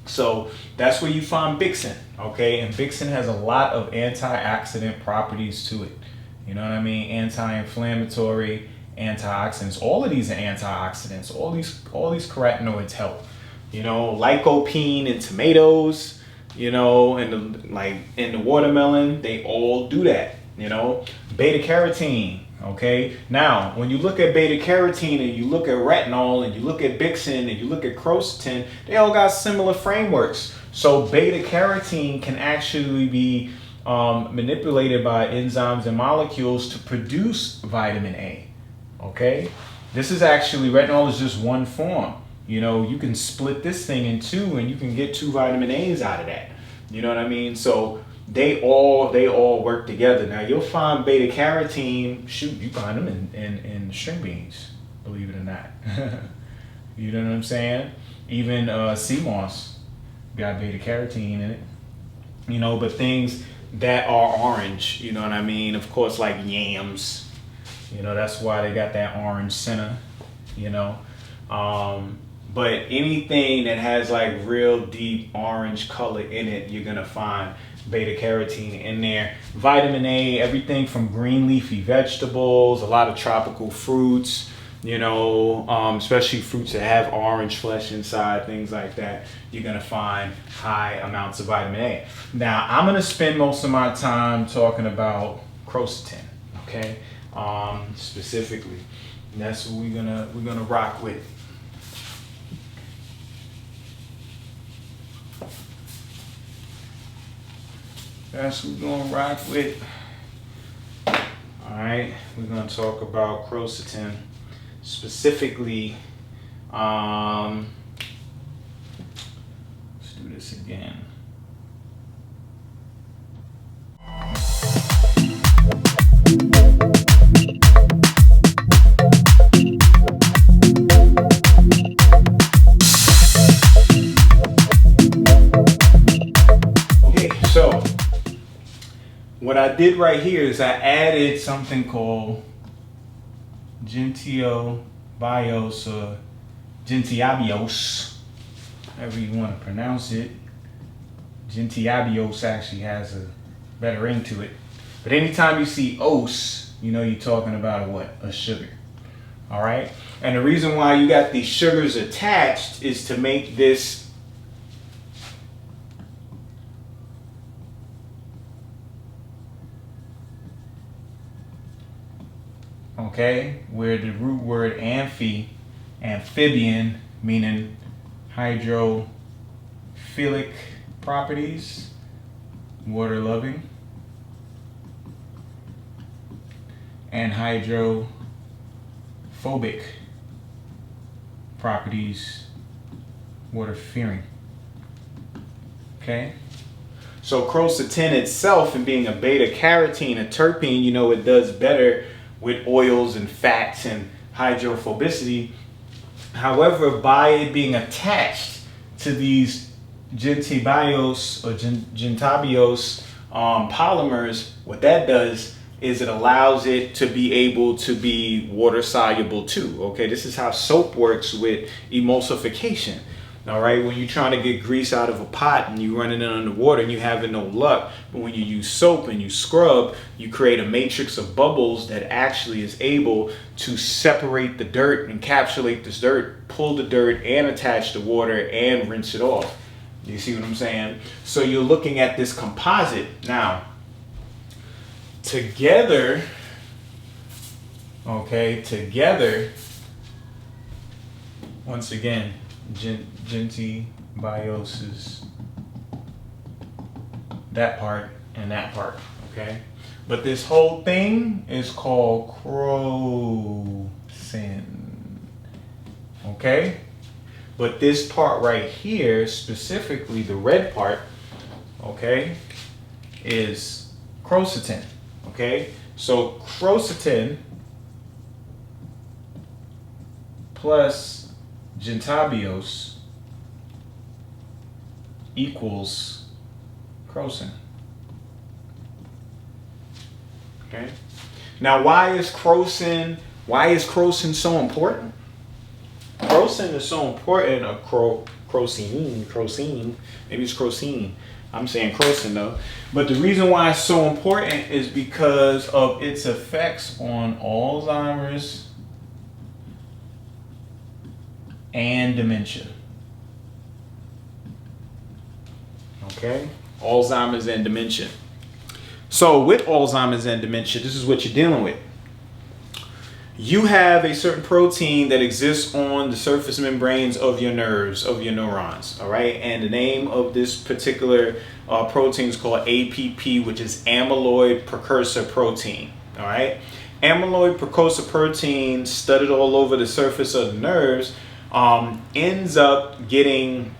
So that's where you find Bixen, okay? And Bixen has a lot of antioxidant properties to it. You know what I mean? Anti-inflammatory, antioxidants. All of these are antioxidants. All these carotenoids help. You know, lycopene in tomatoes, you know, and in the watermelon, they all do that. You know, beta carotene. Okay. Now, when you look at beta carotene and you look at retinol and you look at Bixen and you look at quercetin, they all got similar frameworks. So beta carotene can actually be manipulated by enzymes and molecules to produce vitamin A. Okay, this is actually, retinol is just one form. You know, you can split this thing in two and you can get 2 vitamin A's out of that. You know what I mean? So they all work together. Now you'll find beta carotene, shoot, you find them in string beans, believe it or not. You know what I'm saying? Even sea moss got beta carotene in it. You know, but things that are orange, you know what I mean? Of course, like yams, you know, that's why they got that orange center, you know. But anything that has like real deep orange color in it, you're gonna find beta carotene in there. Vitamin A, everything from green leafy vegetables, a lot of tropical fruits, you know, especially fruits that have orange flesh inside, things like that, you're gonna find high amounts of vitamin A. Now, I'm gonna spend most of my time talking about quercetin, okay, specifically. And that's what we're gonna rock with. That's what we're gonna rock with. All right, we're gonna talk about quercetin. Specifically, let's do this again. Okay, so what I did right here is I added something called Gentiabios or Gentiabios, however you want to pronounce it. Gentiabios actually has a better ring to it. But anytime you see os, you know you're talking about a sugar. All right? And the reason why you got these sugars attached is to make this okay, where the root word amphibian, meaning hydrophilic properties, water loving, and hydrophobic properties, water fearing. Okay? So quercetin itself, and being a beta carotene, a terpene, you know, it does better with oils and fats and hydrophobicity. However, by it being attached to these gentabios or gentabios polymers, what that does is it allows it to be able to be water soluble too. Okay, this is how soap works with emulsification. All right, when you're trying to get grease out of a pot and you running it underwater and you having no luck, but when you use soap and you scrub, you create a matrix of bubbles that actually is able to separate the dirt, encapsulate this dirt, pull the dirt and attach the water and rinse it off. You see what I'm saying? So you're looking at this composite. Now, together, once again, gentibiosis, that part and that part, okay? But this whole thing is called crocin, okay? But this part right here, specifically the red part, okay, is quercetin, okay? So quercetin plus gentabios equals crocin. Okay. Now, why is crocin so important? Crocin is so important, crocin, maybe it's crocin. I'm saying crocin though. But the reason why it's so important is because of its effects on Alzheimer's and dementia. Okay? Alzheimer's and dementia. So with Alzheimer's and dementia, this is what you're dealing with. You have a certain protein that exists on the surface membranes of your nerves, of your neurons, all right? And the name of this particular protein is called APP, which is amyloid precursor protein, all right? Amyloid precursor protein studied all over the surface of the nerves ends up getting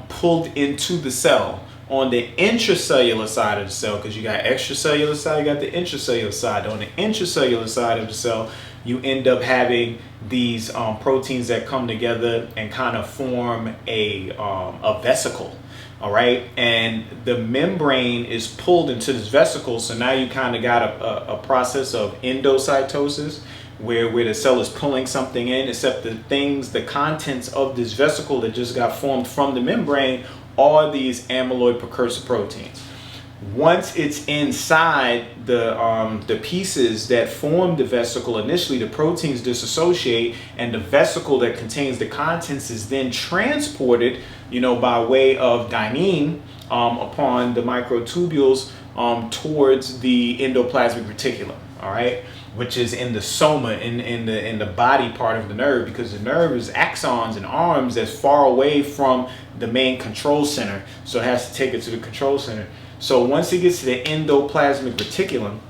pulled into the cell on the intracellular side of the cell, because you got extracellular side, you got the intracellular side. On the intracellular side of the cell, you end up having these proteins that come together and kind of form a vesicle, all right? And the membrane is pulled into this vesicle, so now you kind of got a process of endocytosis, where the cell is pulling something in, except the contents of this vesicle that just got formed from the membrane are these amyloid precursor proteins. Once it's inside the pieces that form the vesicle, initially the proteins dissociate, and the vesicle that contains the contents is then transported, by way of dynein upon the microtubules towards the endoplasmic reticulum, all right? Which is in the soma, in the body part of the nerve, because the nerve is axons and arms that's far away from the main control center, so it has to take it to the control center. So once it gets to the endoplasmic reticulum,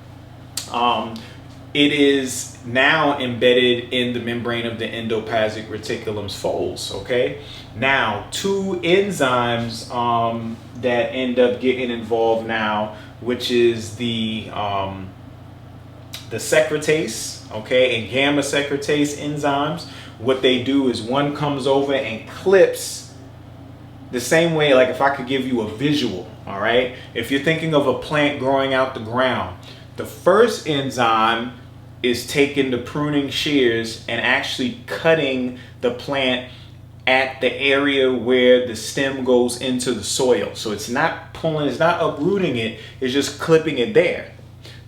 it is now embedded in the membrane of the endoplasmic reticulum's folds, okay? Now, two enzymes that end up getting involved now, which is the secretase, okay, and gamma secretase enzymes. What they do is one comes over and clips the same way, like if I could give you a visual, all right? If you're thinking of a plant growing out the ground, the first enzyme is taking the pruning shears and actually cutting the plant at the area where the stem goes into the soil. So it's not pulling, it's not uprooting it, it's just clipping it there.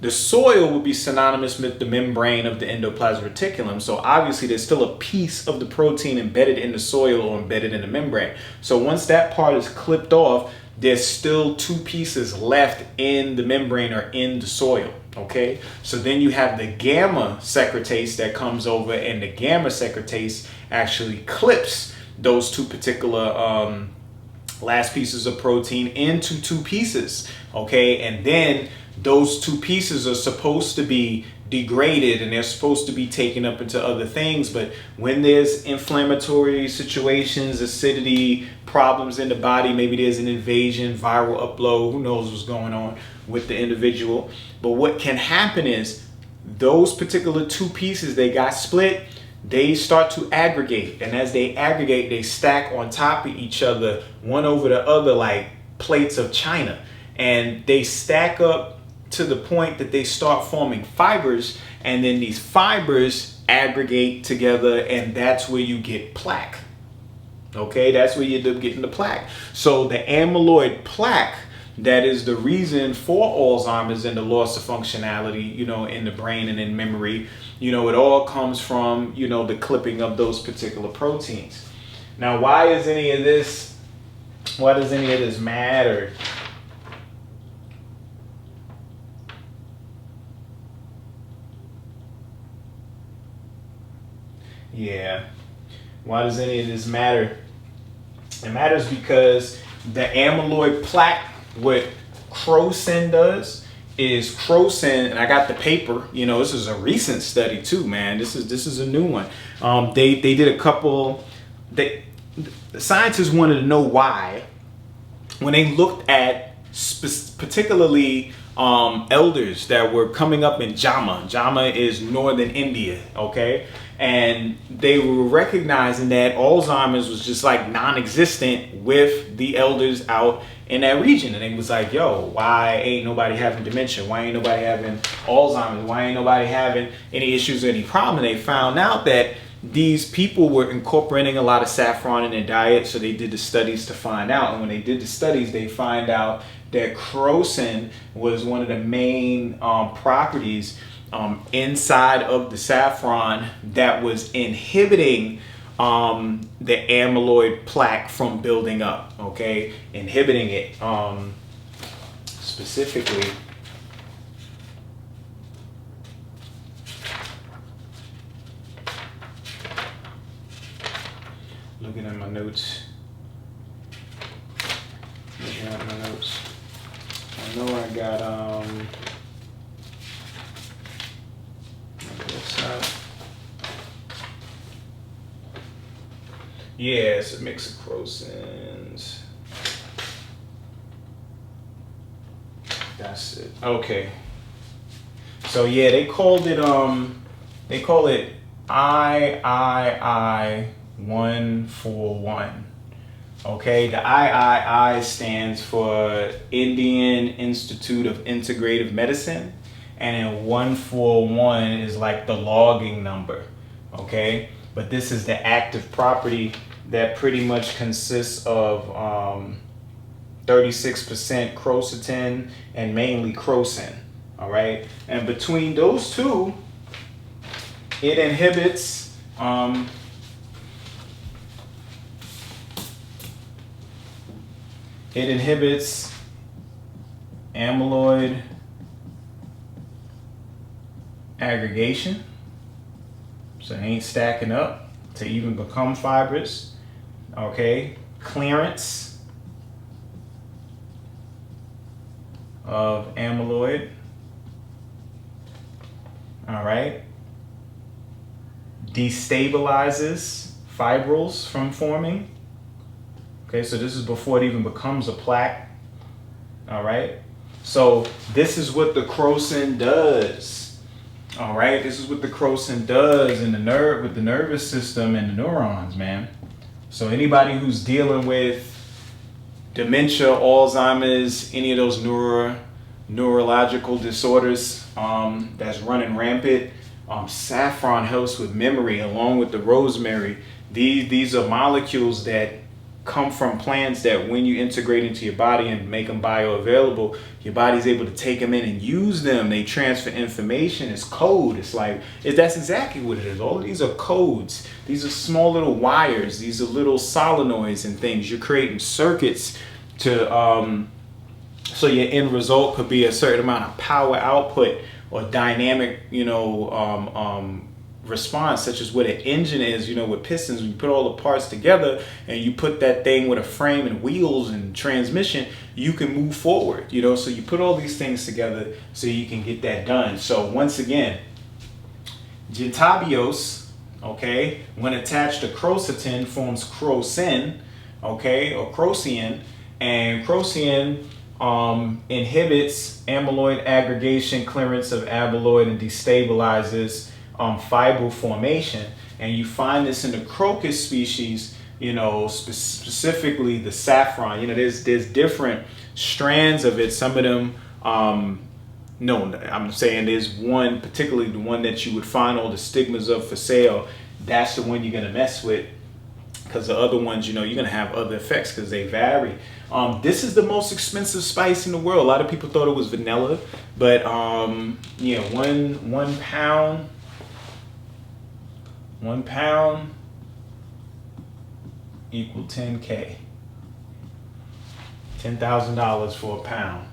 The soil would be synonymous with the membrane of the endoplasmic reticulum. So obviously there's still a piece of the protein embedded in the soil or embedded in the membrane. So once that part is clipped off, there's still two pieces left in the membrane or in the soil, okay? So then you have the gamma secretase that comes over, and the gamma secretase actually clips those two particular last pieces of protein into two pieces, okay? And then those two pieces are supposed to be degraded and they're supposed to be taken up into other things. But when there's inflammatory situations, acidity, problems in the body, maybe there's an invasion, viral upload, who knows what's going on with the individual. But what can happen is those particular two pieces, they got split, they start to aggregate. And as they aggregate, they stack on top of each other, one over the other, like plates of china. And they stack up to the point that they start forming fibers, and then these fibers aggregate together, and that's where you get plaque. Okay, that's where you end up getting the plaque. So the amyloid plaque, that is the reason for Alzheimer's and the loss of functionality, in the brain and in memory. It all comes from, the clipping of those particular proteins. Now, why does any of this matter? Yeah. Why does any of this matter? It matters because the amyloid plaque, what crocin does is crocin, and I got the paper, this is a recent study too, man. This is a new one. They did a couple, the scientists wanted to know why, when they looked at particularly elders that were coming up in Jama. Jama is northern India, okay? And they were recognizing that Alzheimer's was just like non-existent with the elders out in that region. And they was like, yo, why ain't nobody having dementia? Why ain't nobody having Alzheimer's? Why ain't nobody having any issues or any problem? And they found out that these people were incorporating a lot of saffron in their diet. So they did the studies to find out. And when they did the studies, they find out that crocin was one of the main properties inside of the saffron that was inhibiting the amyloid plaque from building up, okay? Inhibiting it specifically. Looking at my notes. Looking at my notes. I know I got yeah, it's a mix of crocins. That's it. Okay. So yeah, they call it III-141. Okay, the III stands for Indian Institute of Integrative Medicine, and then 141 is like the logging number, okay? But this is the active property that pretty much consists of 36% quercetin and mainly crocin, all right? And between those two, it inhibits amyloid aggregation, so it ain't stacking up to even become fibrous, okay? Clearance of amyloid, all right? Destabilizes fibrils from forming. Okay, so this is before it even becomes a plaque. All right, so this is what the crocin does. All right, this is what the crocin does in the nerve, with the nervous system and the neurons, man. So anybody who's dealing with dementia, Alzheimer's, any of those neurological disorders that's running rampant, saffron helps with memory along with the rosemary. These are molecules that come from plants that when you integrate into your body and make them bioavailable, your body's able to take them in and use them. They transfer information. It's code. It's like, that's exactly what it is. All of these are codes. These are small little wires. These are little solenoids and things. You're creating circuits to, so your end result could be a certain amount of power output or dynamic, response, such as what an engine is, with pistons. When you put all the parts together and you put that thing with a frame and wheels and transmission, you can move forward, so you put all these things together so you can get that done. So once again, gentabiose, okay, when attached to quercetin forms crocin, okay, or crocin, and crocin inhibits amyloid aggregation, clearance of amyloid, and destabilizes fibril formation. And you find this in the crocus species, specifically the saffron. There's different strands of it. Some of them, no, I'm saying there's one, particularly the one that you would find all the stigmas of for sale. That's the one you're gonna mess with, because the other ones, you know, you're gonna have other effects because they vary. This is the most expensive spice in the world. A lot of people thought it was vanilla, but yeah, one pound equal 10K. $10,000 for a pound.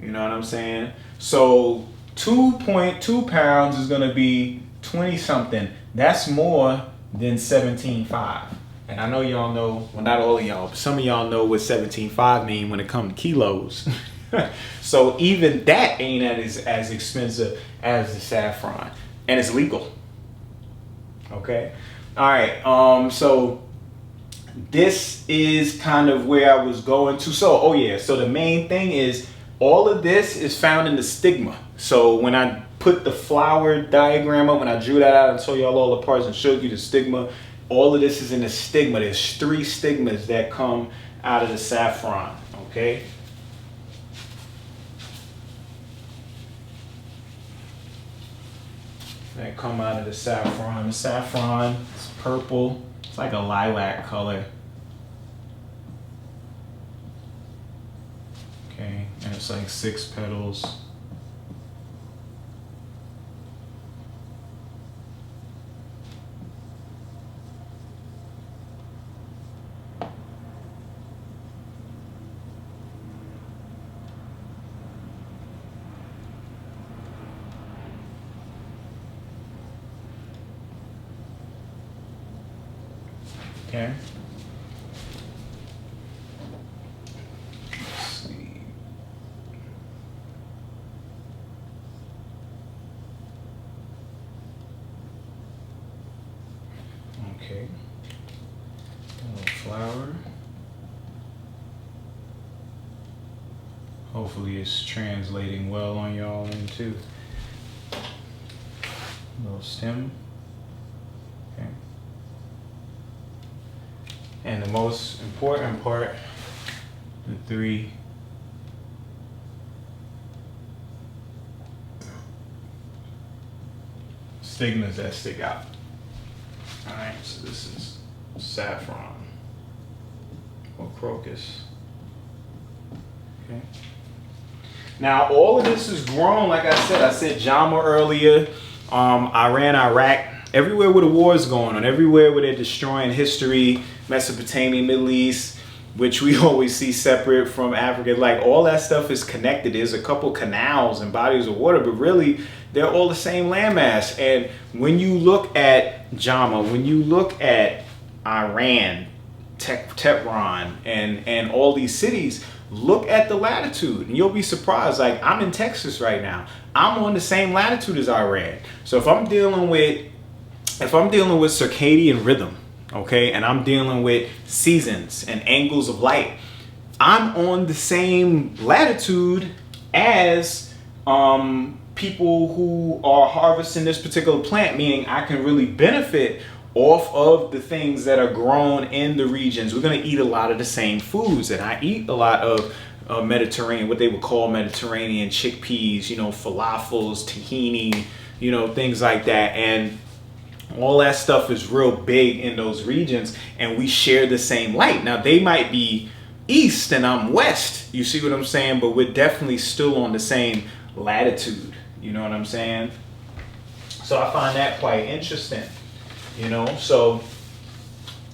You know what I'm saying? So 2.2 pounds is gonna be 20 something. That's more than 17.5. And I know y'all know, well, not all of y'all, but some of y'all know what 17.5 mean when it comes to kilos. So even that ain't as expensive as the saffron, and it's legal. Okay. All right. So this is kind of where I was going to. So, oh yeah. So the main thing is all of this is found in the stigma. So when I put the flower diagram up, when I drew that out and told y'all all the parts and showed you the stigma, all of this is in the stigma. There's 3 stigmas that come out of the saffron. Okay. That come out of the saffron. The saffron is purple. It's like a lilac color. Okay, and it's like 6 petals. Okay. Let's see. Okay. A little flower. Hopefully it's translating well on y'all end too. A little stem. Okay. And the most important part, the 3 stigmas that stick out. All right, so this is saffron or crocus. Okay. Now all of this is grown, like I said Jama earlier, Iran, Iraq, everywhere where the war is going on, everywhere where they're destroying history, Mesopotamia, Middle East, which we always see separate from Africa. Like all that stuff is connected. There's a couple canals and bodies of water, but really they're all the same landmass. And when you look at Jama, when you look at Iran, Tehran, and all these cities, look at the latitude and you'll be surprised. Like I'm in Texas right now. I'm on the same latitude as Iran. So if I'm dealing with circadian rhythm, okay, and I'm dealing with seasons and angles of light, I'm on the same latitude as people who are harvesting this particular plant, meaning I can really benefit off of the things that are grown in the regions. We're going to eat a lot of the same foods, and I eat a lot of Mediterranean, what they would call Mediterranean chickpeas, you know, falafels, tahini, you know, things like that. And all that stuff is real big in those regions, and we share the same light. Now they might be east and I'm west, you see what I'm saying, but we're definitely still on the same latitude, you know what I'm saying? So I find that quite interesting, you know. So,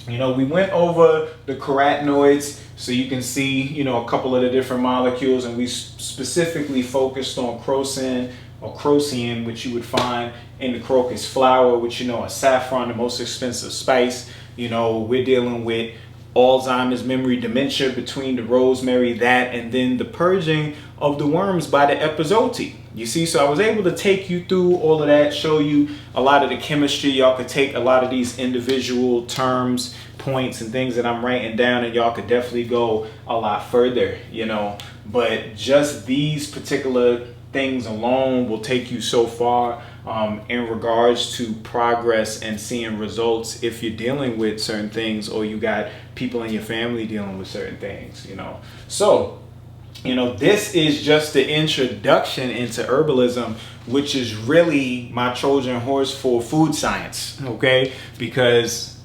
you know, we went over the carotenoids so you can see, you know, a couple of the different molecules, and we specifically focused on crocin or crocin, which you would find in the crocus flower, which, you know, a saffron, the most expensive spice. You know, we're dealing with Alzheimer's, memory, dementia between the rosemary, that, and then the purging of the worms by the epizote. You see, so I was able to take you through all of that, show you a lot of the chemistry. Y'all could take a lot of these individual terms, points, and things that I'm writing down, and y'all could definitely go a lot further, you know. But just these particular things alone will take you so far in regards to progress and seeing results if you're dealing with certain things, or you got people in your family dealing with certain things, you know. So, you know, this is just the introduction into herbalism, which is really my Trojan horse for food science, okay? Because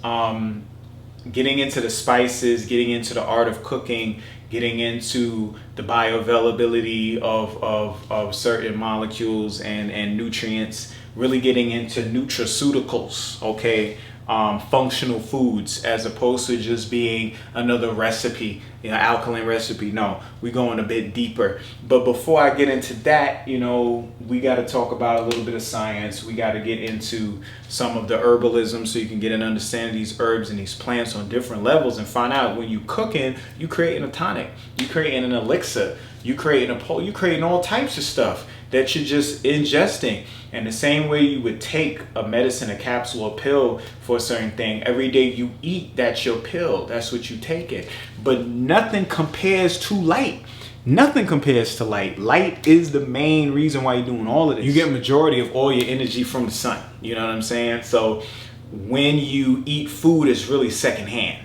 getting into the spices, getting into the art of cooking, getting into the bioavailability of certain molecules and nutrients, really getting into nutraceuticals, okay? Functional foods, as opposed to just being another recipe, alkaline recipe. No, we're going a bit deeper. But before I get into that, we got to talk about a little bit of science. We got to get into some of the herbalism so you can get an understanding of these herbs and these plants on different levels, and find out when you cooking, you creating a tonic, you creating an elixir, you creating all types of stuff that you're just ingesting. And the same way you would take a medicine, a capsule, a pill for a certain thing, every day you eat, that's your pill. That's what you take it. But nothing compares to light. Nothing compares to light. Light is the main reason why you're doing all of this. You get majority of all your energy from the sun. You know what I'm saying? So when you eat food, it's really secondhand.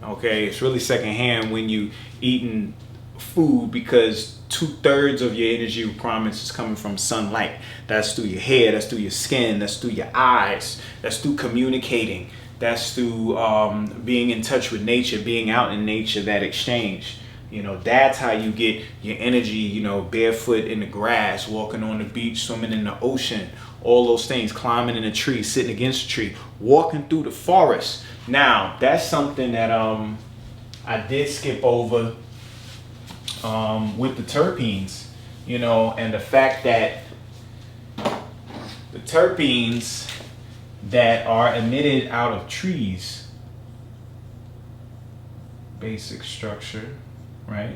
Okay, it's really secondhand when you eating food, because 2/3 of your energy requirements is coming from sunlight. That's through your hair, that's through your skin, that's through your eyes, that's through communicating, that's through being in touch with nature, being out in nature, that exchange. That's how you get your energy, barefoot in the grass, walking on the beach, swimming in the ocean, all those things, climbing in a tree, sitting against a tree, walking through the forest. Now, that's something that I did skip over with the terpenes, and the fact that the terpenes that are emitted out of trees, basic structure, right?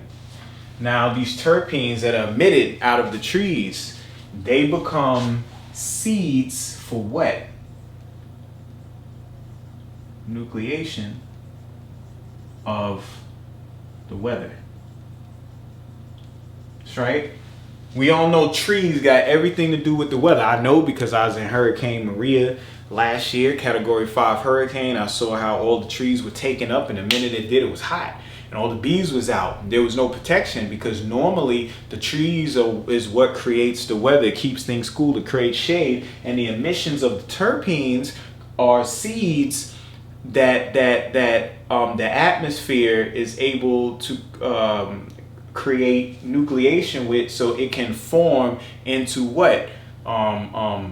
Now, these terpenes that are emitted out of the trees, they become seeds for what? Nucleation of the weather. Right? We all know trees got everything to do with the weather. I know because I was in Hurricane Maria last year, Category 5 hurricane. I saw how all the trees were taken up, and the minute it did, it was hot. And all the bees was out. There was no protection, because normally the trees is what creates the weather. It keeps things cool, to create shade. And the emissions of the terpenes are seeds that the atmosphere is able to create nucleation with, so it can form into what?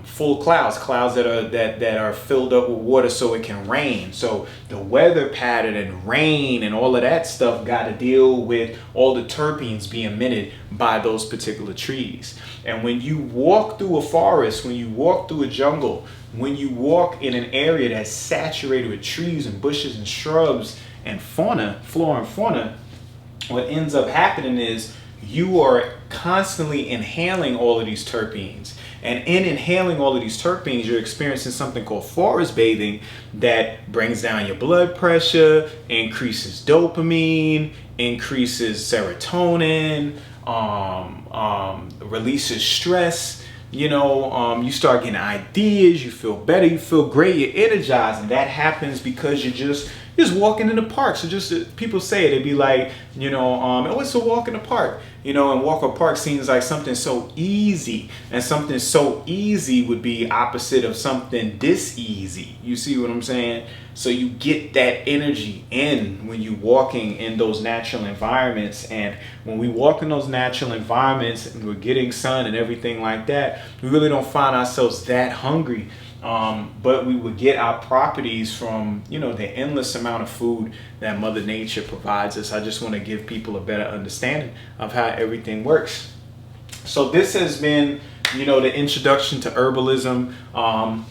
Full clouds that are filled up with water, so it can rain. So the weather pattern and rain and all of that stuff got to deal with all the terpenes being emitted by those particular trees. And when you walk through a forest, when you walk through a jungle, when you walk in an area that's saturated with trees and bushes and shrubs and flora and fauna, what ends up happening is you are constantly inhaling all of these terpenes. And in inhaling all of these terpenes, you're experiencing something called forest bathing that brings down your blood pressure, increases dopamine, increases serotonin, releases stress. You start getting ideas, you feel better, you feel great, you're energized. And that happens because you're just walking in the park. So just people say it, they'd be like, oh, it's a walk in the park, and walk in the park seems like something so easy, and something so easy would be opposite of something this easy. You see what I'm saying? So you get that energy in when you're walking in those natural environments. And when we walk in those natural environments and we're getting sun and everything like that, we really don't find ourselves that hungry. But we would get our properties from, the endless amount of food that Mother Nature provides us. I just want to give people a better understanding of how everything works. So this has been, the introduction to herbalism.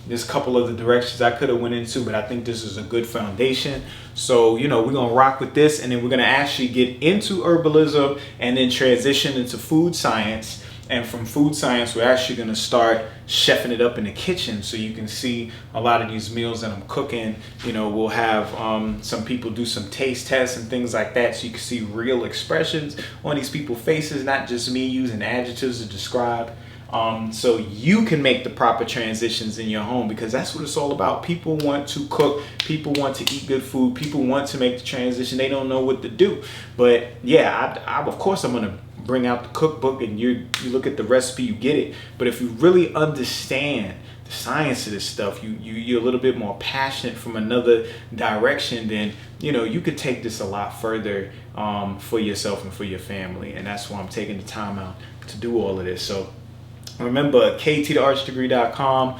There's a couple of the directions I could have went into, but I think this is a good foundation. So, we're going to rock with this, and then we're going to actually get into herbalism and then transition into food science. And from food science, we're actually going to start chefing it up in the kitchen, so you can see a lot of these meals that I'm cooking. We'll have some people do some taste tests and things like that, so you can see real expressions on these people's faces, not just me using adjectives to describe. So you can make the proper transitions in your home, because that's what it's all about. People want to cook, people want to eat good food, people want to make the transition. They don't know what to do. But yeah, of course I'm going to bring out the cookbook, and you look at the recipe, you get it. But if you really understand the science of this stuff, you're a little bit more passionate from another direction, then you could take this a lot further for yourself and for your family. And that's why I'm taking the time out to do all of this. So remember, kttheartsdegree.com,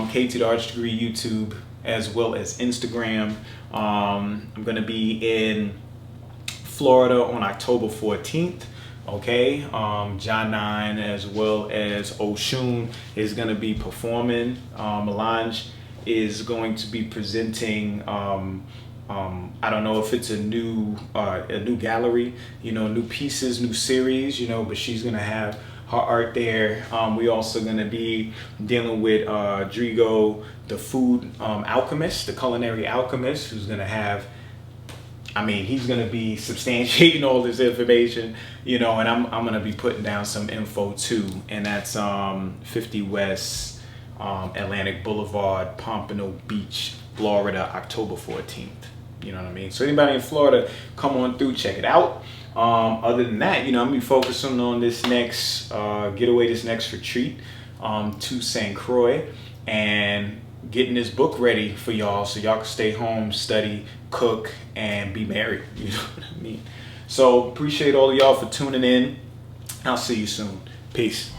KT the Arts Degree YouTube, as well as Instagram. I'm going to be in Florida on October 14th. Okay, John 9 as well as Oshun is going to be performing. Melange is going to be presenting. I don't know if it's a new gallery, new pieces, new series, but she's going to have her art there. We also going to be dealing with Drigo, the food alchemist, the culinary alchemist, who's going to have, he's going to be substantiating all this information, and I'm going to be putting down some info too. And that's 50 West Atlantic Boulevard, Pompano Beach, Florida, October 14th. You know what I mean? So anybody in Florida, come on through, check it out. Other than that, I'm going to be focusing on this next getaway, this next retreat to St. Croix, and getting this book ready for y'all so y'all can stay home, study, cook, and be married. You know what I mean? So appreciate all of y'all for tuning in. I'll see you soon. Peace.